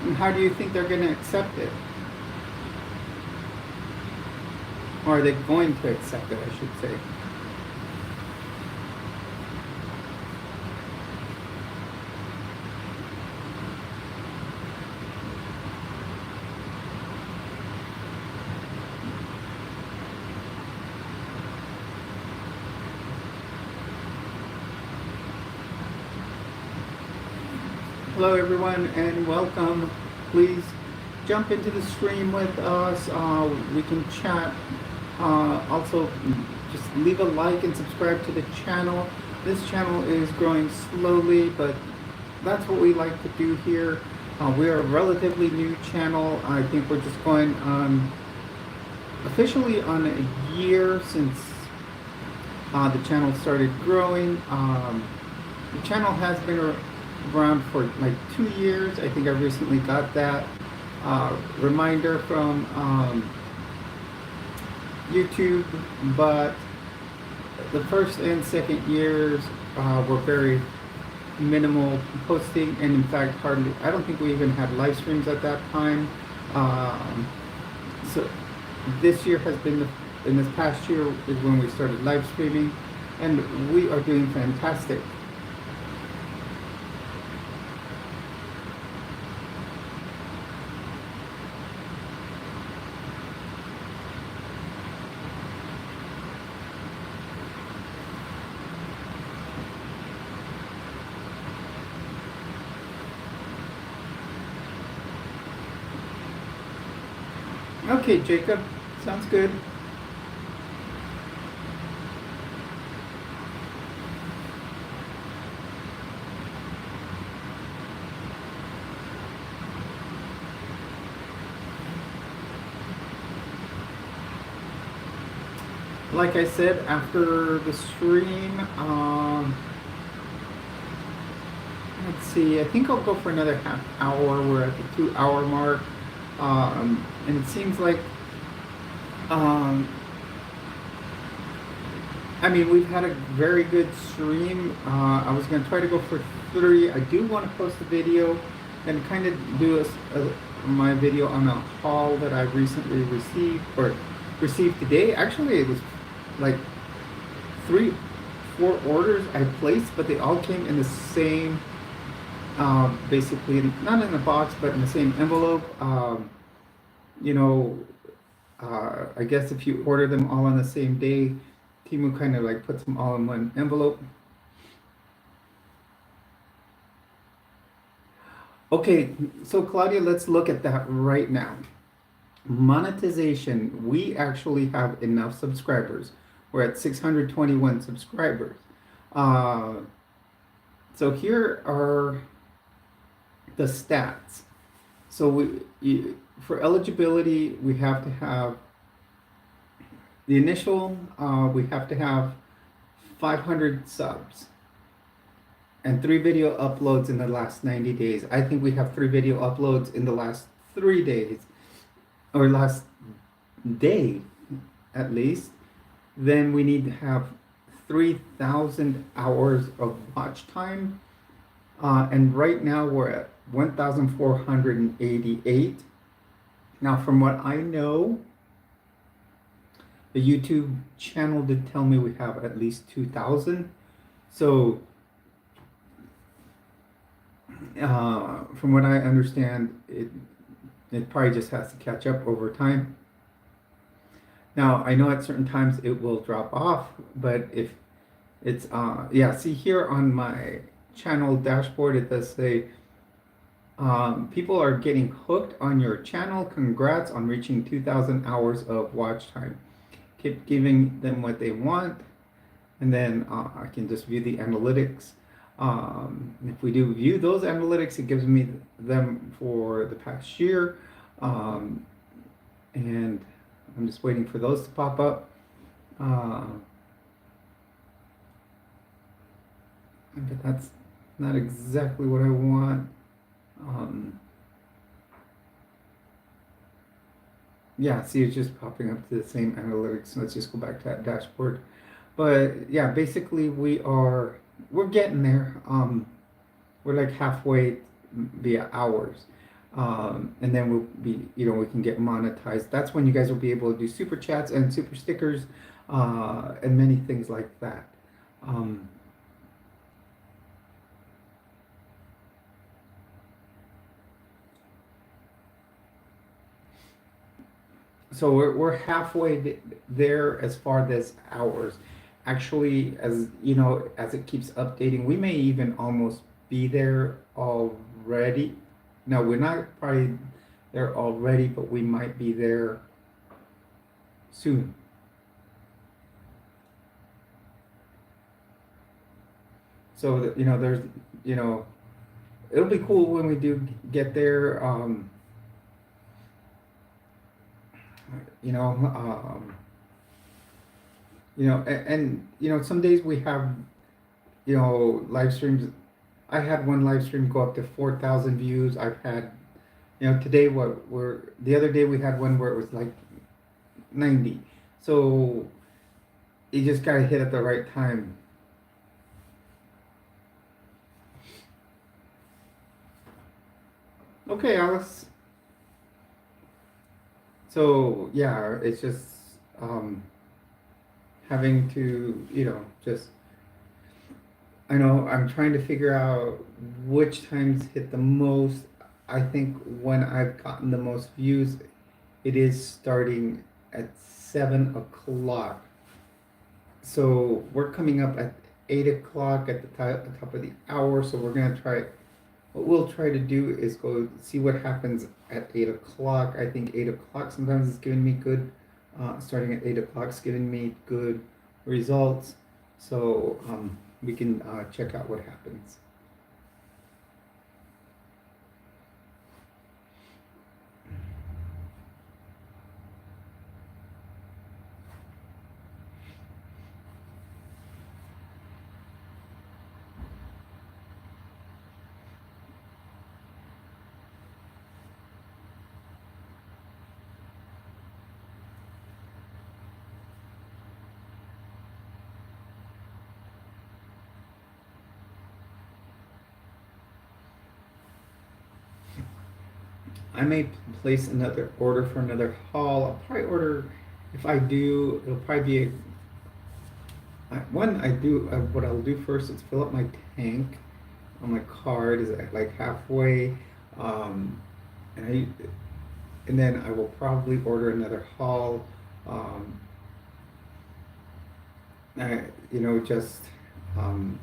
And how do you think they're going to accept it? Or are they going to accept it, I should say? Hello everyone and welcome. Please jump into the stream with us. We can chat. Also, just leave a like and subscribe to the channel. This channel is growing slowly, but that's what we like to do here. We're a relatively new channel. I think we're just going officially on a year since the channel started growing. The channel has been around for like 2 years. I think I recently got that reminder from YouTube, but the first and second years were very minimal posting, and in fact, hardly. I don't think we even had live streams at that time. Um, so this year has been in this past year is when we started live streaming, and we are doing fantastic. Okay, Jacob, sounds good. Like I said, after the stream, let's see, I think I'll go for another half hour. We're at the 2 hour mark. And it seems like, um, I mean, we've had a very good stream. I was going to try to go for 3. I do want to post a video and kind of do my video on a haul that I recently received, or received today. Actually, it was like 3, 4 orders I placed, but they all came in the same, basically, not in the box, but in the same envelope. You know, I guess if you order them all on the same day, Timu kind of like puts them all in one envelope. Okay, so Claudia, let's look at that right now. Monetization, we actually have enough subscribers. We're at 621 subscribers. So here are the stats. So for eligibility, we have to have the initial, we have to have 500 subs and 3 video uploads in the last 90 days. I think we have 3 video uploads in the last 3 days, or last day at least. Then we need to have 3,000 hours of watch time. And right now we're at 1,488. Now, from what I know, the YouTube channel did tell me we have at least 2,000. So, from what I understand, it probably just has to catch up over time. Now, I know at certain times it will drop off, but if it's, yeah, see here on my channel dashboard, it does say, people are getting hooked on your channel. Congrats on reaching 2,000 hours of watch time. Keep giving them what they want. And then I can just view the analytics. If we do view those analytics, it gives me them for the past year. And I'm just waiting for those to pop up. But that's not exactly what I want. Yeah, see, it's just popping up to the same analytics. Let's just go back to that dashboard. But yeah, basically we're getting there. We're like halfway via hours. And then we'll be, we can get monetized. That's when you guys will be able to do super chats and super stickers, and many things like that. So we're halfway there as far as hours. Actually, as as it keeps updating, we may even almost be there already. No, we're not probably there already, but we might be there soon. So that, there's, it'll be cool when we do get there. And some days we have, live streams. I had one live stream go up to 4,000 views. I've had, today the other day we had one where it was like 90. So you just gotta hit at the right time. Okay, Alice. So yeah, it's just um, having to, just I know I'm trying to figure out which times hit the most. I think when I've gotten the most views, it is starting at 7 o'clock. So we're coming up at 8 o'clock at the top of the hour. So we're gonna try. What we'll try to do is go see what happens at 8 o'clock. I think 8 o'clock sometimes is giving me good. Starting at 8 o'clock is giving me good results. So we can check out what happens. I may place another order for another haul. I'll probably order, if I do, it'll probably be one. I do what I'll do first is fill up my tank on my card is at like halfway, um, and and then I will probably order another haul. Um, just um,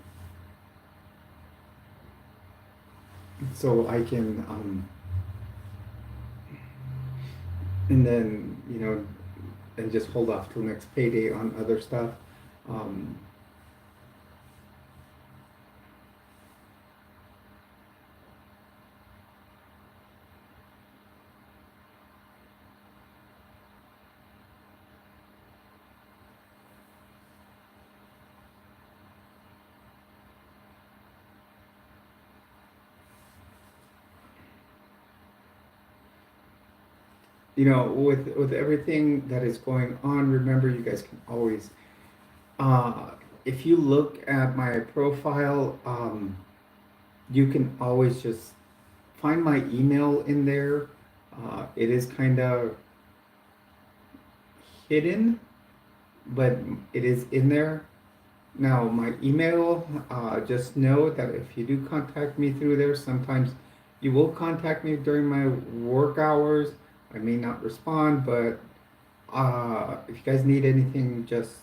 so I can, and then and just hold off till next payday on other stuff. Um, with everything that is going on, remember you guys can always, uh, if you look at my profile, you can always just find my email in there. It is kind of hidden, but it is in there. Now, my email, just know that if you do contact me through there, sometimes you will contact me during my work hours. I may not respond, but if you guys need anything, just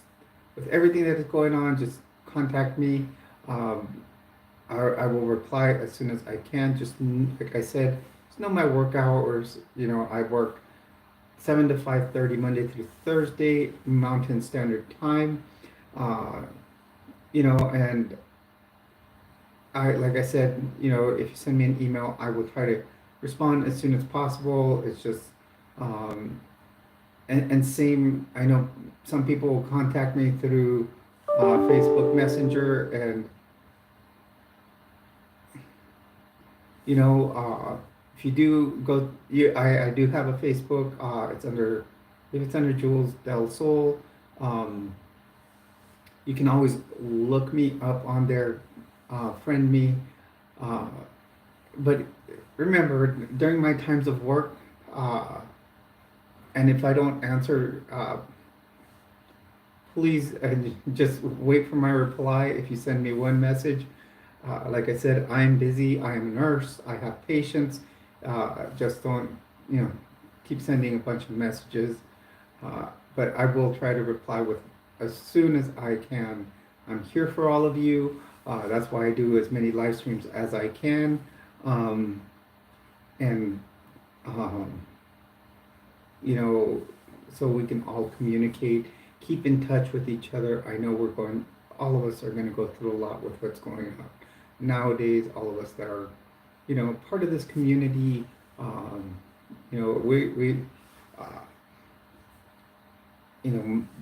with everything that is going on, just contact me. Um, I will reply as soon as I can. Just like I said, just know my work hours. I work 7 to 5:30 Monday through Thursday, Mountain Standard Time. Uh, and like I said, if you send me an email, I will try to respond as soon as possible. It's just, um, and same, I know some people will contact me through Facebook Messenger, and if you do go, I do have a Facebook. If it's under Jules Del Sol, um, you can always look me up on there, friend me. Uh, but remember, during my times of work, and if I don't answer, please just wait for my reply. If you send me one message, like I said, I'm busy. I am a nurse. I have patients. Just don't, keep sending a bunch of messages. Uh, but I will try to reply with as soon as I can. I'm here for all of you. That's why I do as many live streams as I can. Um, and, um, so we can all communicate, keep in touch with each other. I know all of us are going to go through a lot with what's going on nowadays. All of us that are, part of this community, we uh,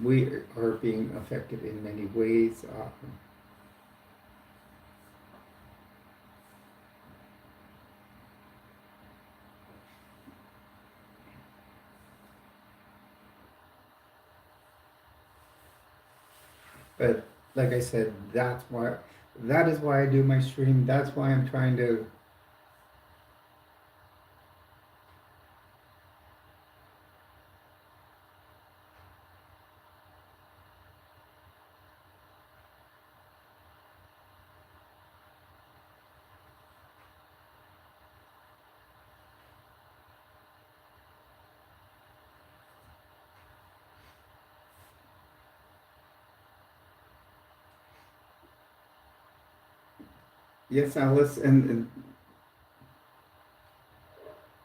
we are being affected in many ways. But like I said, that is why I do my stream. That's why I'm trying to. Yes, Alice, and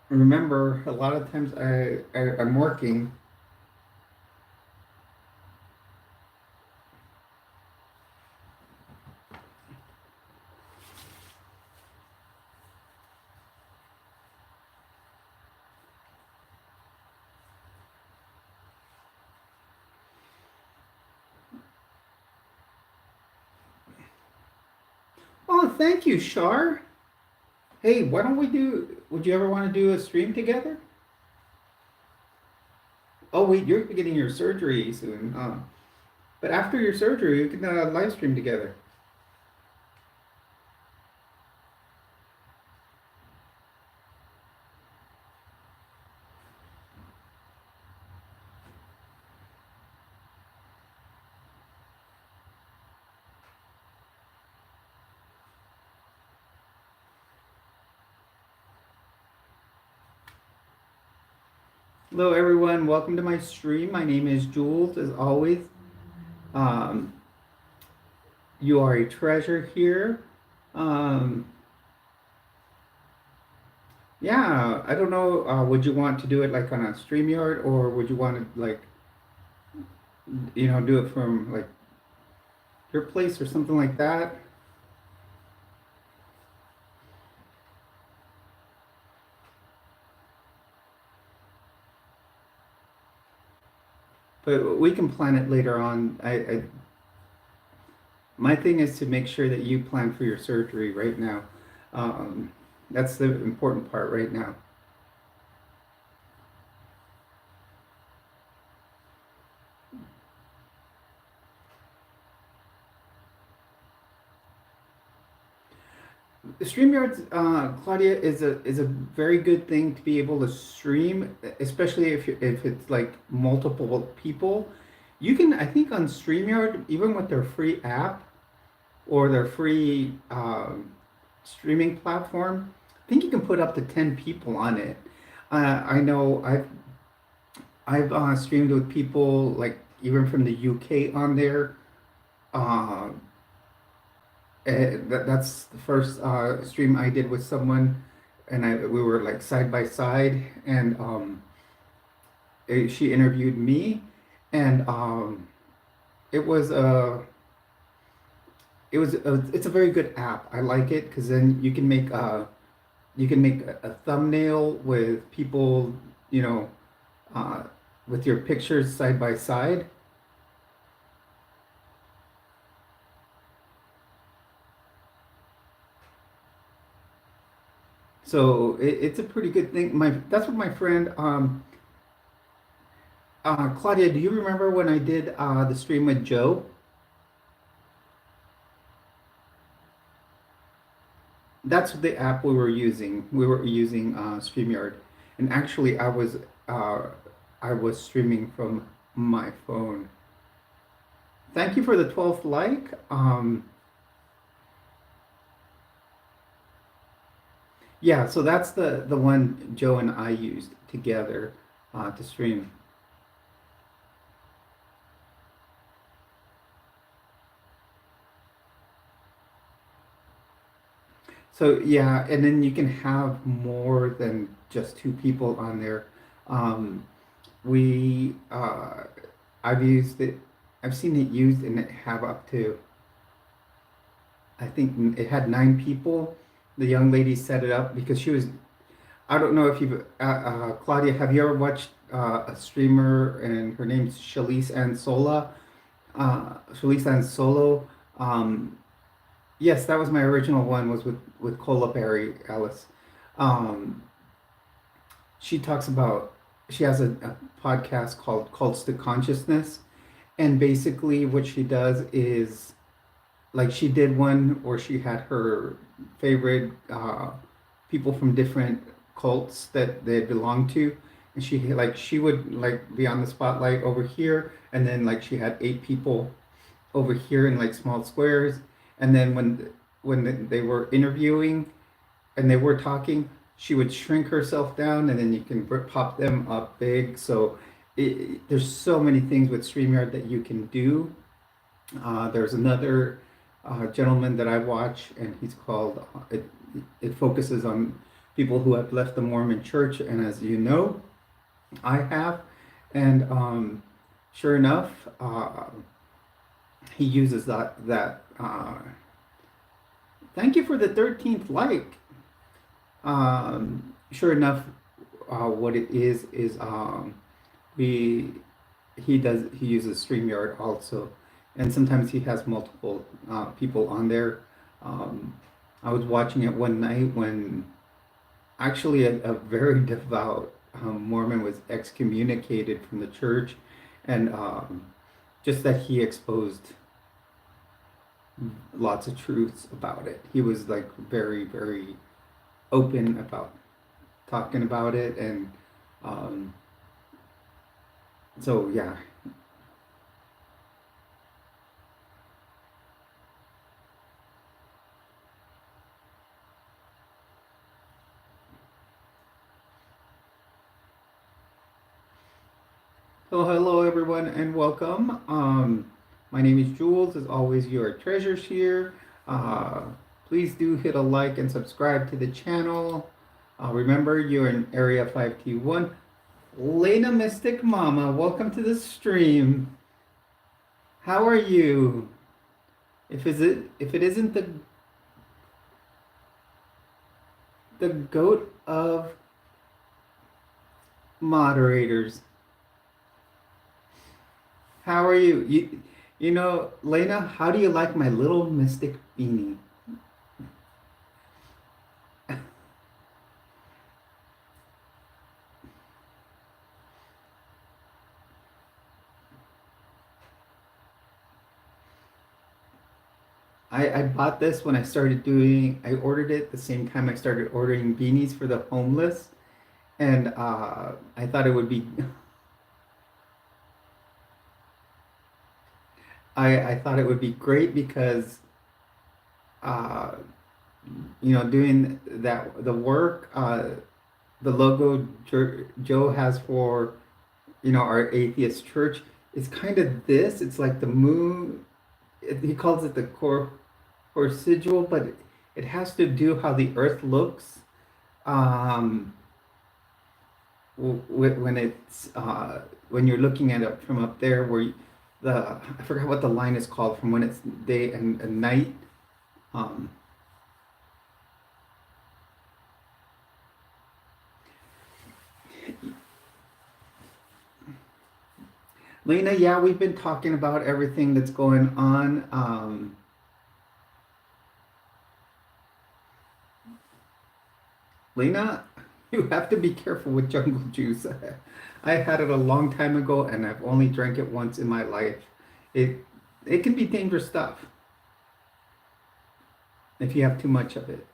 remember, a lot of times I'm working. Oh, thank you, Shar. Hey, why don't we do? Would you ever want to do a stream together? Oh wait, you're getting your surgery soon. But after your surgery, we can live stream together. Hello, everyone. Welcome to my stream. My name is Jules, as always. Um, you are a treasure here. Um, yeah, I don't know. Would you want to do it like on a StreamYard, or would you want to like, do it from like your place or something like that? But we can plan it later on. My thing is to make sure that you plan for your surgery right now. Um, that's the important part right now. StreamYards, Claudia, is a very good thing to be able to stream, especially if it's like multiple people. You can, I think, on StreamYard, even with their free app or their free streaming platform, I think you can put up to 10 people on it. I know I've streamed with people like even from the UK on there. Uh, that's the first stream I did with someone, and we were like side by side, and she interviewed me, and it was a it's a very good app. I like it because then you can make a thumbnail with people, you know, uh, with your pictures side by side. So it's a pretty good thing. That's what my friend Claudia. Do you remember when I did the stream with Joe? That's the app we were using. We were using StreamYard, and actually uh, I was streaming from my phone. Thank you for the 12th like. Yeah, so that's the one Joe and I used together to stream. So yeah, and then you can have more than just 2 people on there. Um, we I've used it. I've seen it used and it have up to, I think it had 9 people. The young lady set it up because she was. I don't know if you've Claudia. Have you ever watched a streamer and her name's Shalise Ansola? Shalise Ansolo. Um, yes, that was my original one. Was with Cola Berry Alice. Um, she talks about. She has a podcast called Cults to Consciousness, And basically what she does is, like, she did one where she had her favorite people from different cults that they belonged to, and she would like be on the spotlight over here, and then like she had 8 people over here in like small squares, and then they were interviewing and they were talking, she would shrink herself down, and then you can pop them up big. So there's so many things with StreamYard that you can do. There's another gentleman that I watch, and he's called, it focuses on people who have left the Mormon church, and as you know, I have. And sure enough, he uses thank you for the 13th like. Sure enough, what it is we he uses StreamYard also, and sometimes he has multiple people on there. I was watching it one night when actually a very devout Mormon was excommunicated from the church, and just that he exposed lots of truths about it. He was like very, very open about talking about it, and um, so yeah. So hello everyone and welcome. My name is Jules. As always, you are treasures here. Uh, Please do hit a like and subscribe to the channel. Remember, you're in Area 5T1. Lena Mystic Mama, welcome to the stream. How are you? If it isn't the goat of moderators. How are you? You know, Lena, how do you like my little mystic beanie? I bought this when I ordered it the same time I started ordering beanies for the homeless. And I thought it would be, I thought it would be great because, uh, doing the work, the logo Joe has for, our atheist church is kind of this. It's like the moon. He calls it the residual, but it has to do how the earth looks um, when it's when you're looking at it from up there, where I forgot what the line is called, from when it's day and night. Um, Lena, yeah, we've been talking about everything that's going on. Lena, you have to be careful with jungle juice. I had it a long time ago, and I've only drank it once in my life. It it can be dangerous stuff if you have too much of it.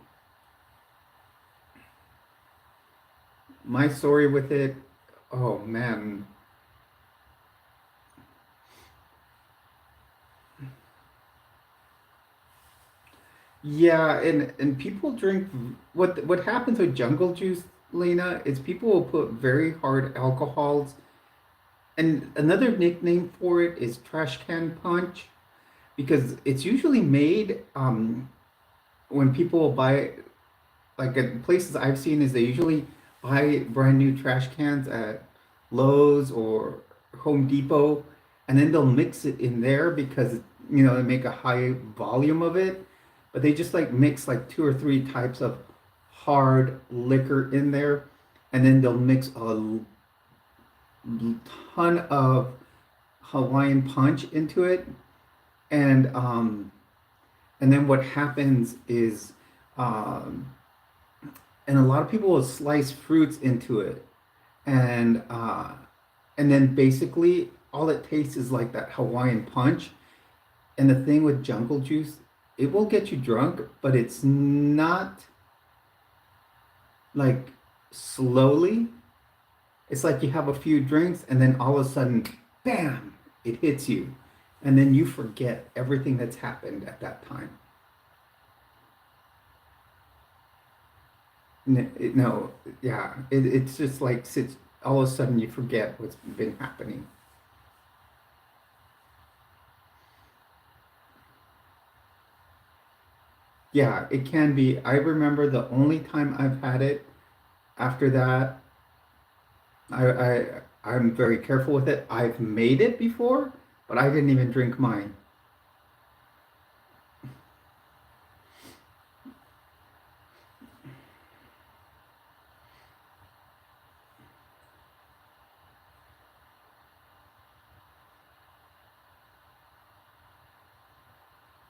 My story with it, oh man. Yeah, and people drink what happens with jungle juice, Lena, is people will put very hard alcohols, and another nickname for it is trash can punch, because it's usually made when people buy, like at places I've seen, is they usually buy brand new trash cans at Lowe's or Home Depot, and then they'll mix it in there because they make a high volume of it, but they just like mix like 2 or 3 types of hard liquor in there, and then they'll mix a ton of Hawaiian punch into it, and then what happens is um, and a lot of people will slice fruits into it, and then basically all it tastes is like that Hawaiian punch. And the thing with jungle juice, it will get you drunk, but it's not like slowly. It's like you have a few drinks and then all of a sudden, bam, it hits you. And then you forget everything that's happened at that time. No, yeah, it's just like sits, all of a sudden you forget what's been happening. Yeah, it can be. I remember the only time I've had it after that, I'm very careful with it. I've made it before, but I didn't even drink mine.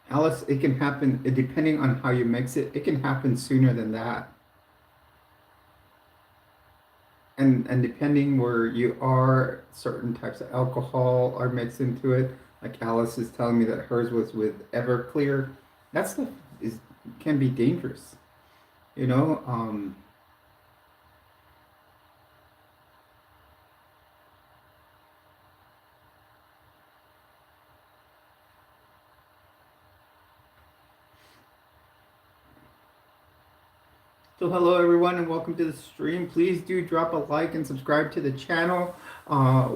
Alice, it can happen depending on how you mix it. It can happen sooner than that. And depending where you are, certain types of alcohol are mixed into it. Like Alice is telling me that hers was with Everclear. That stuff is can be dangerous, you know. So hello everyone and welcome to the stream. Please do drop a like and subscribe to the channel.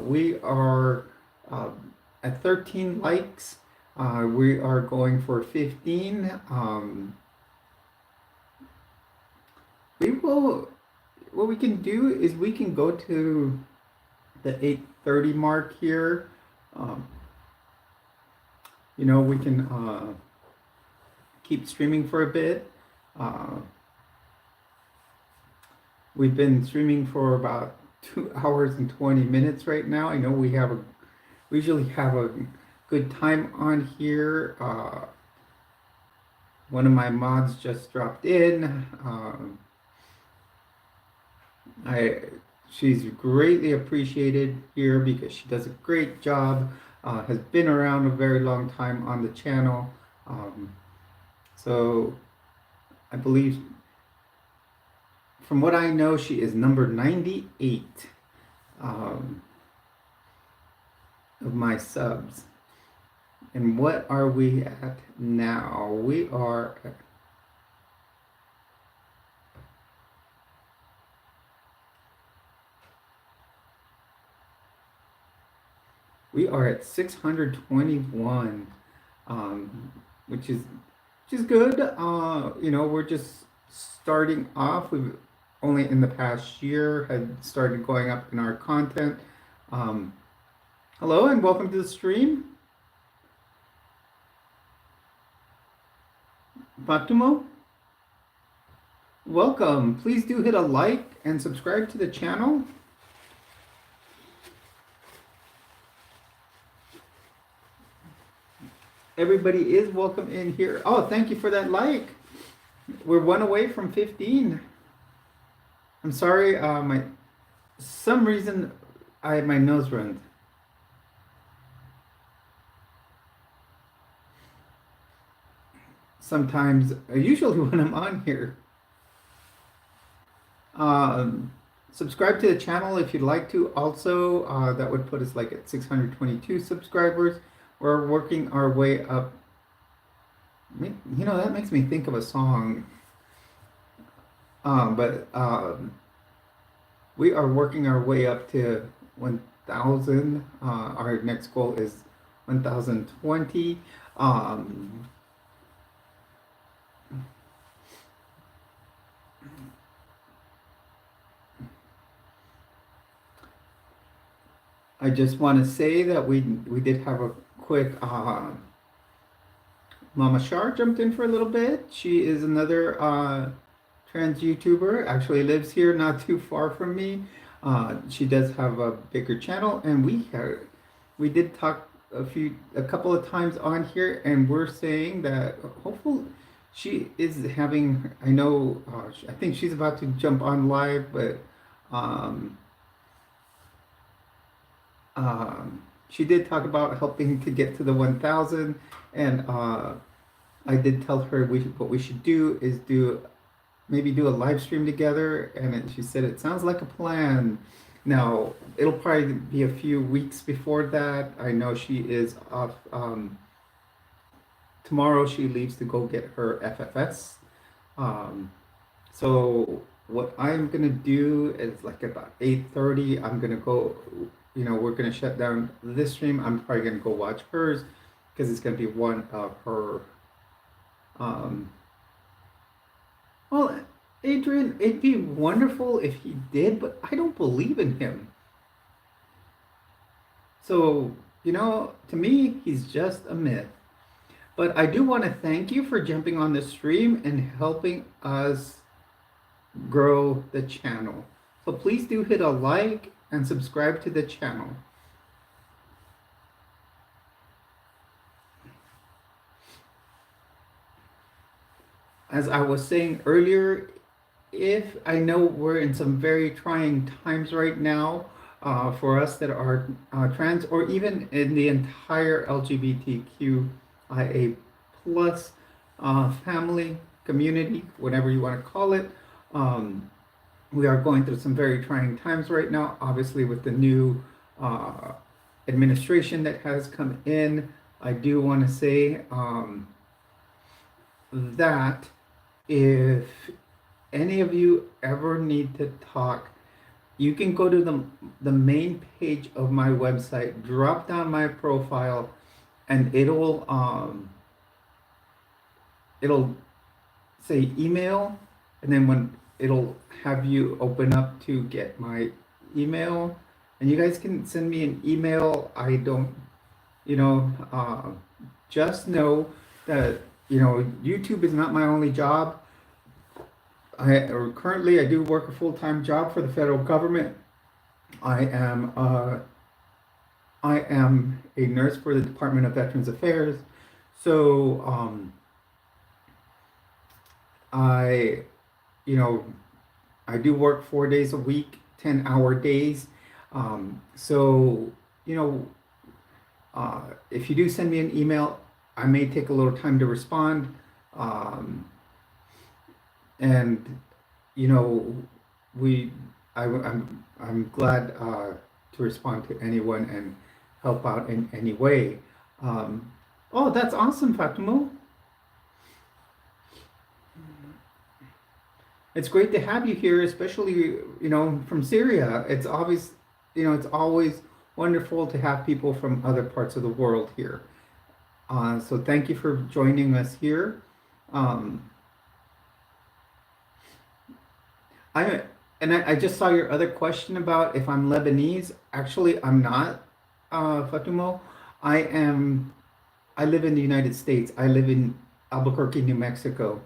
We are at 13 likes. We are going for 15. We will, what we can do is we can go to the 8:30 mark here. Um, we can keep streaming for a bit. We've been streaming for about 2 hours and 20 minutes right now. I know we usually have a good time on here. One of my mods just dropped in. She's greatly appreciated here because she does a great job. Has been around a very long time on the channel. So I believe, from what I know, she is number 98 of my subs. And what are we at now? We are at 621, which is good. We're just starting off. We've only in the past year had started going up in our content. Hello and welcome to the stream. Fatumo, welcome. Please do hit a like and subscribe to the channel. Everybody is welcome in here. Oh, thank you for that like. We're one away from 15. I'm sorry, some reason my nose runs. Sometimes, usually when I'm on here. Subscribe to the channel if you'd like to. Also, that would put us like at 622 subscribers. We're working our way up. That makes me think of a song. But we are working our way up to 1,000. Our next goal is 1,020. I just want to say that we did have a quick Mama Shar jumped in for a little bit. She is another trans YouTuber, actually lives here not too far from me. She does have a bigger channel, and we did talk a couple of times on here, and we're saying that hopefully she is having, I know, I think she's about to jump on live, but she did talk about helping to get to the 1,000, and I did tell her what we should do is maybe do a live stream together, and she said it sounds like a plan. Now it'll probably be a few weeks before that. I know she is off. Tomorrow she leaves to go get her FFS. So what I'm gonna do is like about 8:30. I'm gonna go. We're gonna shut down this stream. I'm probably gonna go watch hers because it's gonna be one of her. Well, Adrian, it'd be wonderful if he did, but I don't believe in him. So, to me, he's just a myth. But I do want to thank you for jumping on the stream and helping us grow the channel. So please do hit a like and subscribe to the channel. As I was saying earlier, if I know we're in some very trying times right now for us that are trans, or even in the entire LGBTQIA plus family, community, whatever you want to call it, we are going through some very trying times right now, obviously with the new administration that has come in. I do want to say that if any of you ever need to talk, you can go to the main page of my website, drop down my profile, and it'll say email, and then when it'll have you open up to get my email, and you guys can send me an email. I don't, just know that YouTube is not my only job. Currently I do work a full-time job for the federal government. I am a nurse for the Department of Veterans Affairs. So I do work 4 days a week, 10-hour days. So if you do send me an email, I may take a little time to respond. And I'm glad to respond to anyone and help out in any way. Oh, that's awesome, Fatima. It's great to have you here, especially from Syria. It's obvious, it's always wonderful to have people from other parts of the world here. So thank you for joining us here. I just saw your other question about if I'm Lebanese. Actually, I'm not, Fatimo. I live in the United States. I live in Albuquerque, New Mexico.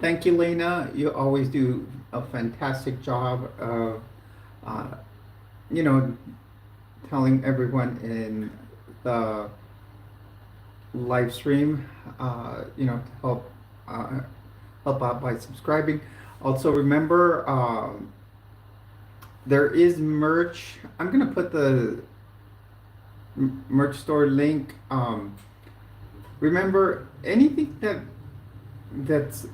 Thank you, Lena. You always do a fantastic job of, telling everyone in the live stream, to help out by subscribing. Also, remember, there is merch. I'm gonna put the merch store link. Remember, anything that's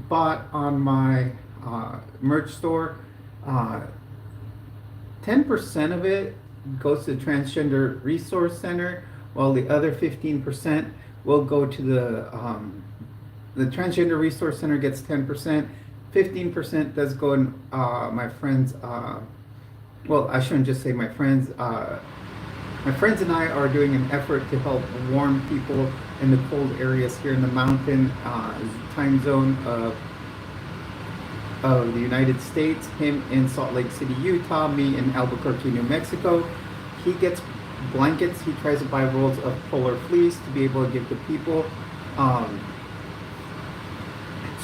bought on my merch store, 10% of it goes to the Transgender Resource Center, while the other 15% will go to the Transgender Resource Center gets 10%, 15% does go in my friends, well, I shouldn't just say my friends and I are doing an effort to help warm people in the cold areas here in the mountain time zone of the United States. Him in Salt Lake City, Utah, me in Albuquerque, New Mexico. He gets blankets. He tries to buy rolls of polar fleece to be able to give to people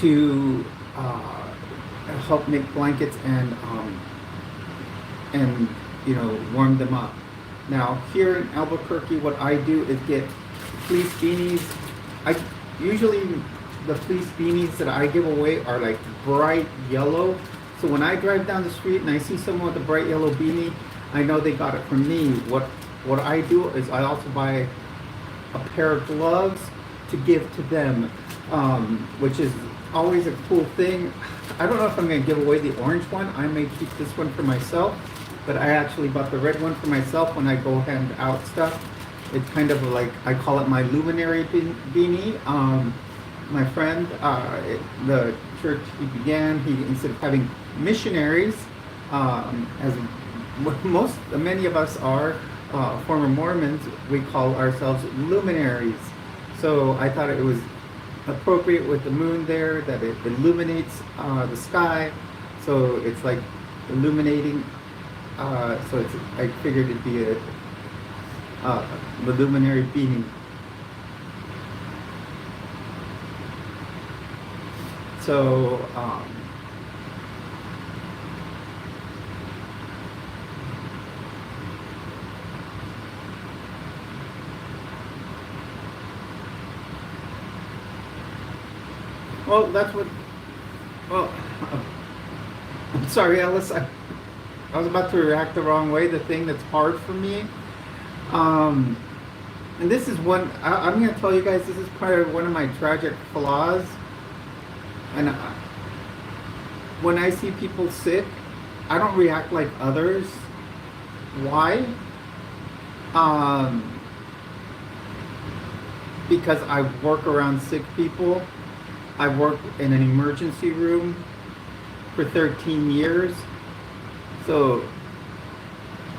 to help make blankets and warm them up. Now here in Albuquerque, what I do is get fleece beanies. I usually the fleece beanies that I give away are like bright yellow. So when I drive down the street and I see someone with a bright yellow beanie, I know they got it from me. What I do is I also buy a pair of gloves to give to them, which is always a cool thing. I don't know if I'm going to give away the orange one. I may keep this one for myself, but I actually bought the red one for myself when I go hand out stuff. It's kind of like, I call it my luminary beanie. My friend, the church he began, instead of having missionaries, as many of us are former Mormons, we call ourselves luminaries. So I thought it was appropriate with the moon there, that it illuminates the sky. So it's like illuminating. I figured it'd be the luminary beanie. So well, that's what. Well, I'm sorry, Alice. I was about to react the wrong way. The thing that's hard for me, and this is one. I'm going to tell you guys. This is probably one of my tragic flaws. And when I see people sick, I don't react like others. Why? Because I work around sick people. I worked in an emergency room for 13 years. So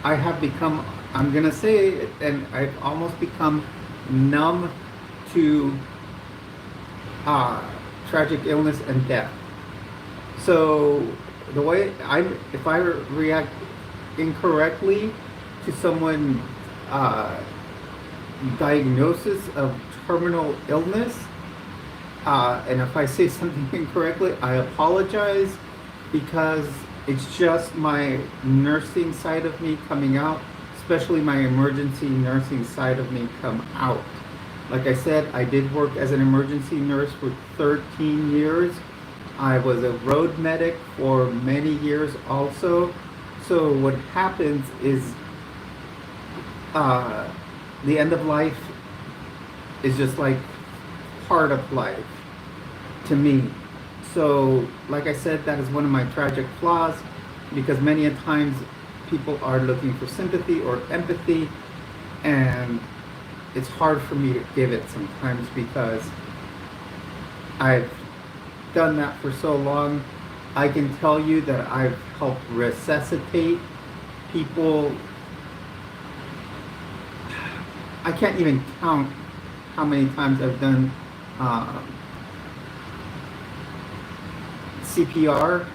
I have become, I'm going to say it, and I've almost become numb to tragic illness and death. So the way if I react incorrectly to someone's diagnosis of terminal illness, and if I say something incorrectly, I apologize, because it's just my nursing side of me coming out, especially my emergency nursing side of me come out. Like I said, I did work as an emergency nurse for 13 years. I was a road medic for many years also. So what happens is the end of life is just like part of life to me. So like I said, that is one of my tragic flaws, because many a times people are looking for sympathy or empathy, and it's hard for me to give it sometimes, because I've done that for so long. I can tell you that I've helped resuscitate people. I can't even count how many times I've done CPR.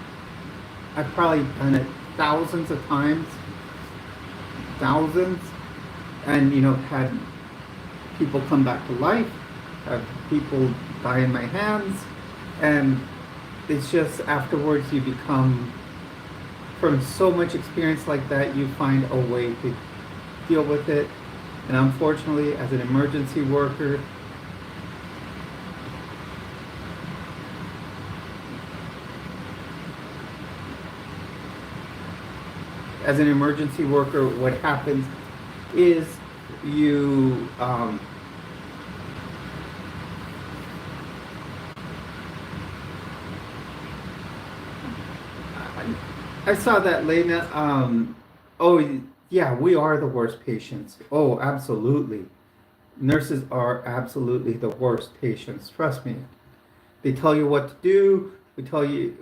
I've probably done it thousands of times, thousands, and had people come back to life, have people die in my hands, and it's just afterwards you become, from so much experience like that, you find a way to deal with it. And unfortunately, as an emergency worker, what happens is you I saw that, Lena. Oh, yeah, we are the worst patients. Oh, absolutely. Nurses are absolutely the worst patients. Trust me. They tell you what to do.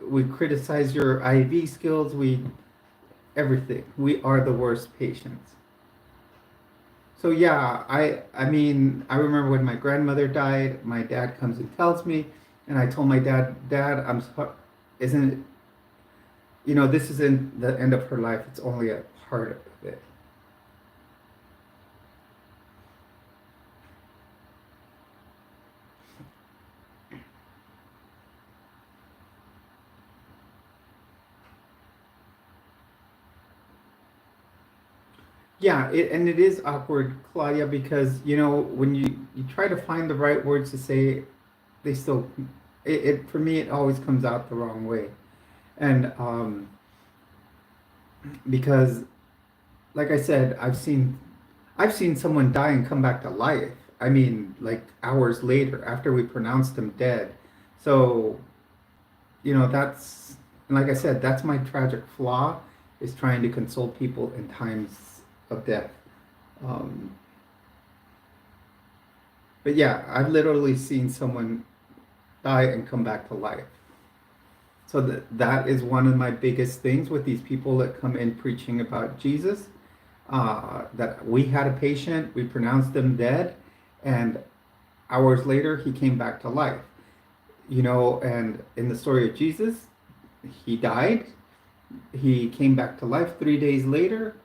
We criticize your IV skills. Everything. We are the worst patients. So yeah, I mean, I remember when my grandmother died, my dad comes and tells me, and I told my dad, I'm sorry, isn't it, this isn't the end of her life, it's only a part of it. Yeah, and it is awkward, Claudia, because when you try to find the right words to say, they still it for me it always comes out the wrong way. And because like I said, I've seen someone die and come back to life. I mean, like hours later after we pronounced them dead. So, that's, and like I said, that's my tragic flaw, is trying to console people in times of death. Um, but yeah, I've literally seen someone die and come back to life. So that is one of my biggest things with these people that come in preaching about Jesus. That we had a patient, we pronounced him dead, and hours later he came back to life. And in the story of Jesus, he died, he came back to life 3 days later,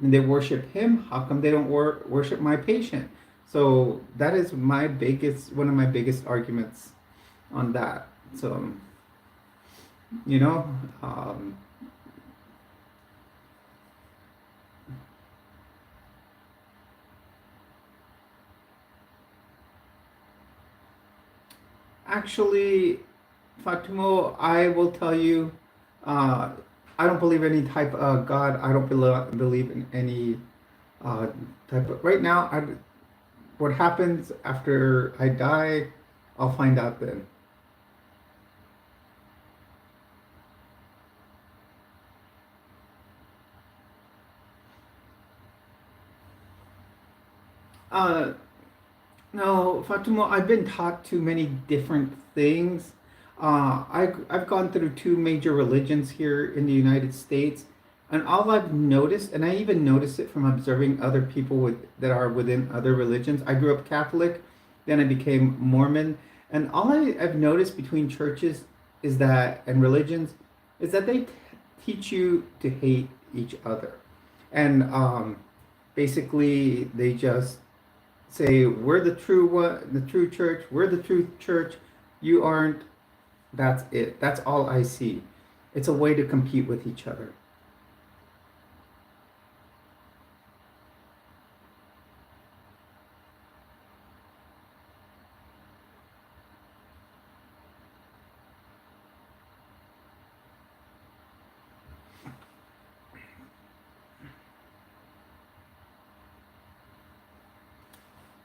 and they worship him. How come they don't worship my patient? So that is one of my biggest arguments on that. So, you know, um, actually, Fatimo, I will tell you, uh, I don't believe any type of God. I don't believe in any uh, type of. Right now, what happens after I die, I'll find out then. Uh, No, Fatima, I've been taught too many different things. I've gone through two major religions here in the United States, and all I've noticed, and I even noticed it from observing other people that are within other religions. I grew up Catholic, then I became Mormon, and I've noticed between churches is that and religions is that they teach you to hate each other, and basically they just say we're the true one, the true church, we're the true church, you aren't. That's it. That's all I see. It's a way to compete with each other.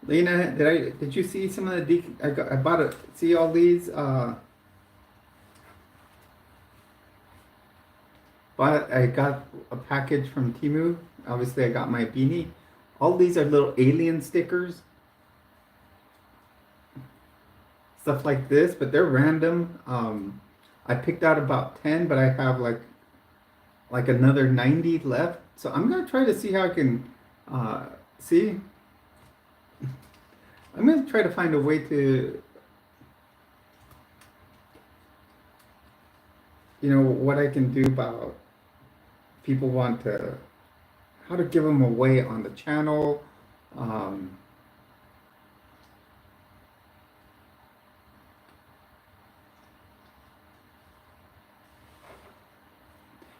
Lena, did you see some of I bought it. See all these I got a package from Timu. Obviously I got my beanie. All these are little alien stickers, stuff like this, but they're random. I picked out about 10, but I have like another 90 left. So I'm gonna try to see how I can see. I'm gonna try to find a way to, what I can do about people want to, how to give them away on the channel. Um,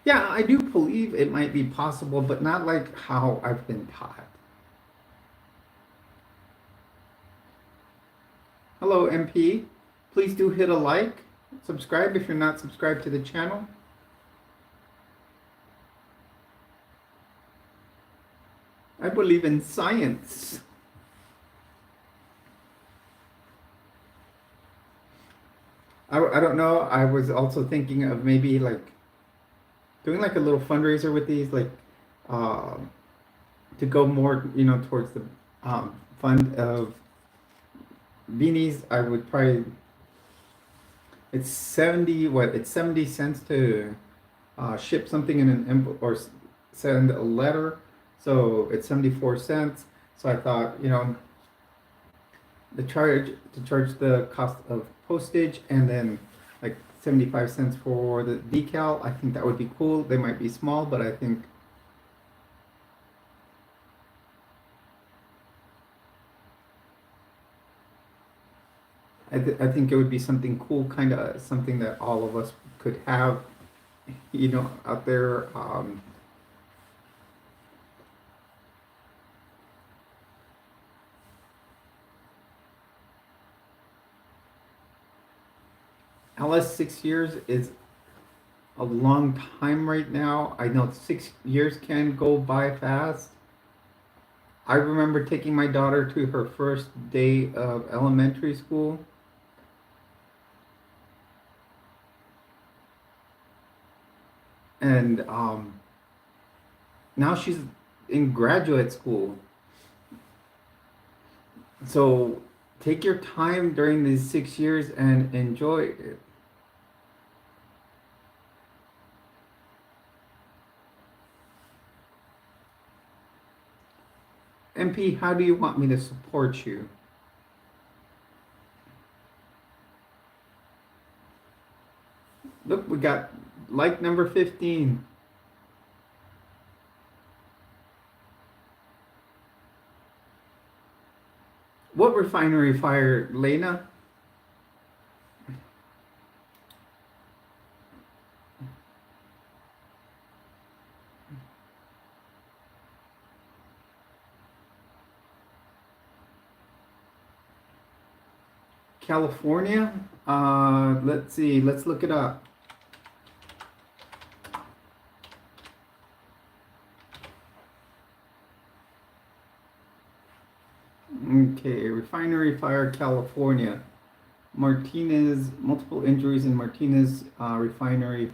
yeah, I do believe it might be possible, but not like how I've been taught. Hello, MP. Please do hit a like, subscribe if you're not subscribed to the channel. I believe in science. I don't know. I was also thinking of maybe like doing like a little fundraiser with these, like uh, to go more, towards the fund of beanies. I would probably, it's 70, what, it's 70 cents to ship something in an envelope or send a letter. So it's 74 cents. So I thought, to charge the cost of postage and then like 75 cents for the decal. I think that would be cool. They might be small, but I think it would be something cool, kind of something that all of us could have, out there. LS 6 years is a long time right now. I know 6 years can go by fast. I remember taking my daughter to her first day of elementary school. And now she's in graduate school. So take your time during these 6 years and enjoy it. MP, how do you want me to support you? Look, we got like number 15. What refinery fire, Lena? California? Let's see. Let's look it up. Okay, refinery fire, California. Martinez, multiple injuries in Martinez refinery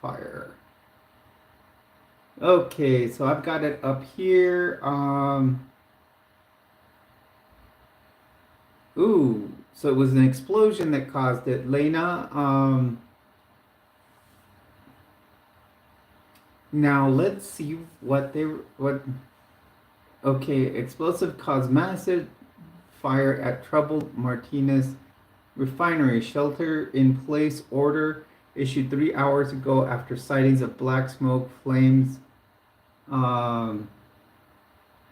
fire. Okay, so I've got it up here. Ooh, so it was an explosion that caused it. Lena, now let's see what okay, explosive caused massive fire at troubled Martinez refinery. Shelter in place order issued 3 hours ago after sightings of black smoke flames.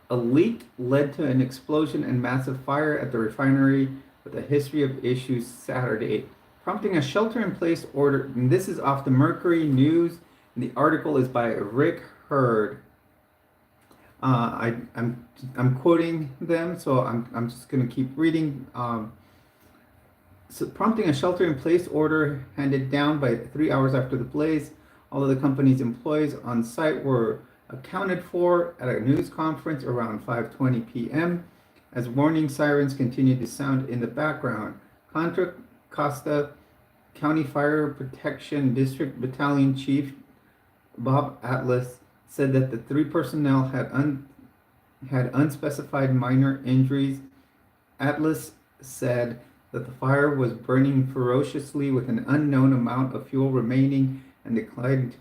A leak led to an explosion and massive fire at the refinery with a history of issues Saturday, prompting a shelter-in-place order. And this is off the Mercury News, and the article is by Rick Hurd. I'm quoting them, so I'm just going to keep reading. So prompting a shelter-in-place order handed down by 3 hours after the blaze. All of the company's employees on site were accounted for at a news conference around 5:20 p.m. as warning sirens continued to sound in the background. Contra Costa County Fire Protection District Battalion Chief Bob Atlas said that the three personnel had unspecified minor injuries. Atlas said that the fire was burning ferociously with an unknown amount of fuel remaining and declined to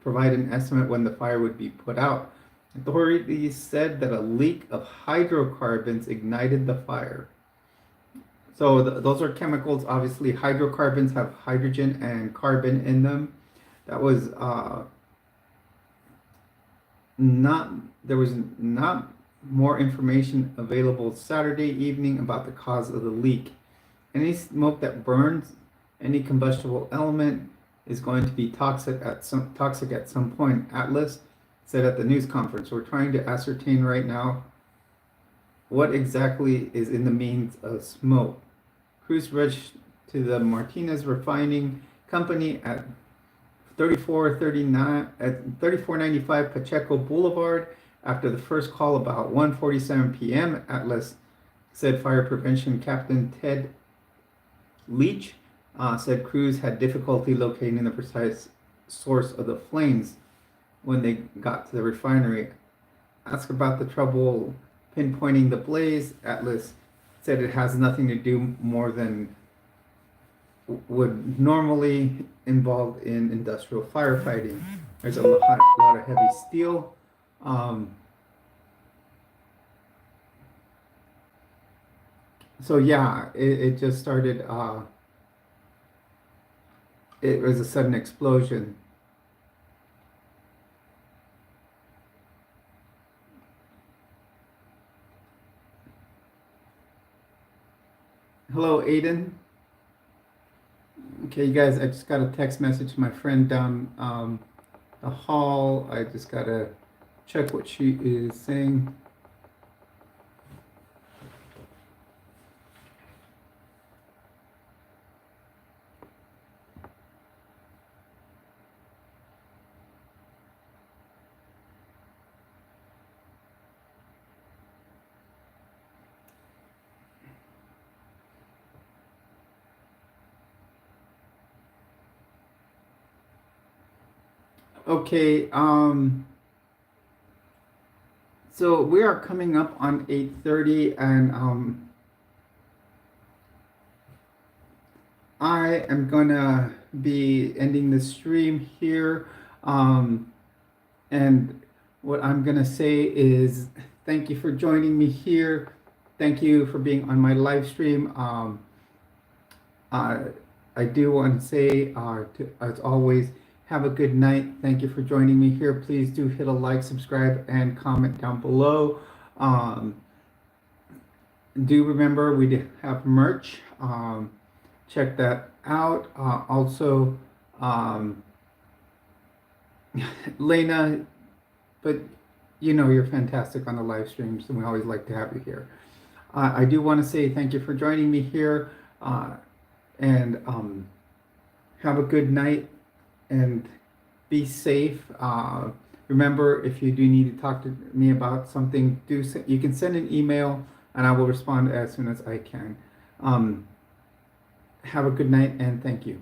provide an estimate when the fire would be put out. Authorities said that a leak of hydrocarbons ignited the fire. So those are chemicals. Obviously, hydrocarbons have hydrogen and carbon in them. That was there was not more information available Saturday evening about the cause of the leak. Any smoke that burns any combustible element is going to be toxic at some point, Atlas said at the news conference. We're trying to ascertain right now what exactly is in the means of smoke. Crews rushed to the Martinez refining company at 3495 Pacheco Boulevard after the first call about 1:47 p.m. Atlas said fire prevention captain Ted Leach said crews had difficulty locating the precise source of the flames when they got to the refinery. Asked about the trouble pinpointing the blaze, Atlas said it has nothing to do more than would normally involve in industrial firefighting. There's a lot of heavy steel. So yeah, it just started. It was a sudden explosion. Hello, Aiden. Okay, you guys, I just got a text message from my friend down the hall. I just gotta check what she is saying. Okay, so we are coming up on 8:30, and I am gonna be ending the stream here. Um, and what I'm gonna say is thank you for joining me here. Thank you for being on my live stream. Uh, I do want to say, as always, have a good night. Thank you for joining me here. Please do hit a like, subscribe, and comment down below. Um, do remember we do have merch. Check that out. Also, um, Lena, but you know you're fantastic on the live streams, and we always like to have you here. I do want to say thank you for joining me here, and have a good night and be safe. Remember, if you do need to talk to me about something, you can send an email, and I will respond as soon as I can. Have a good night, and thank you.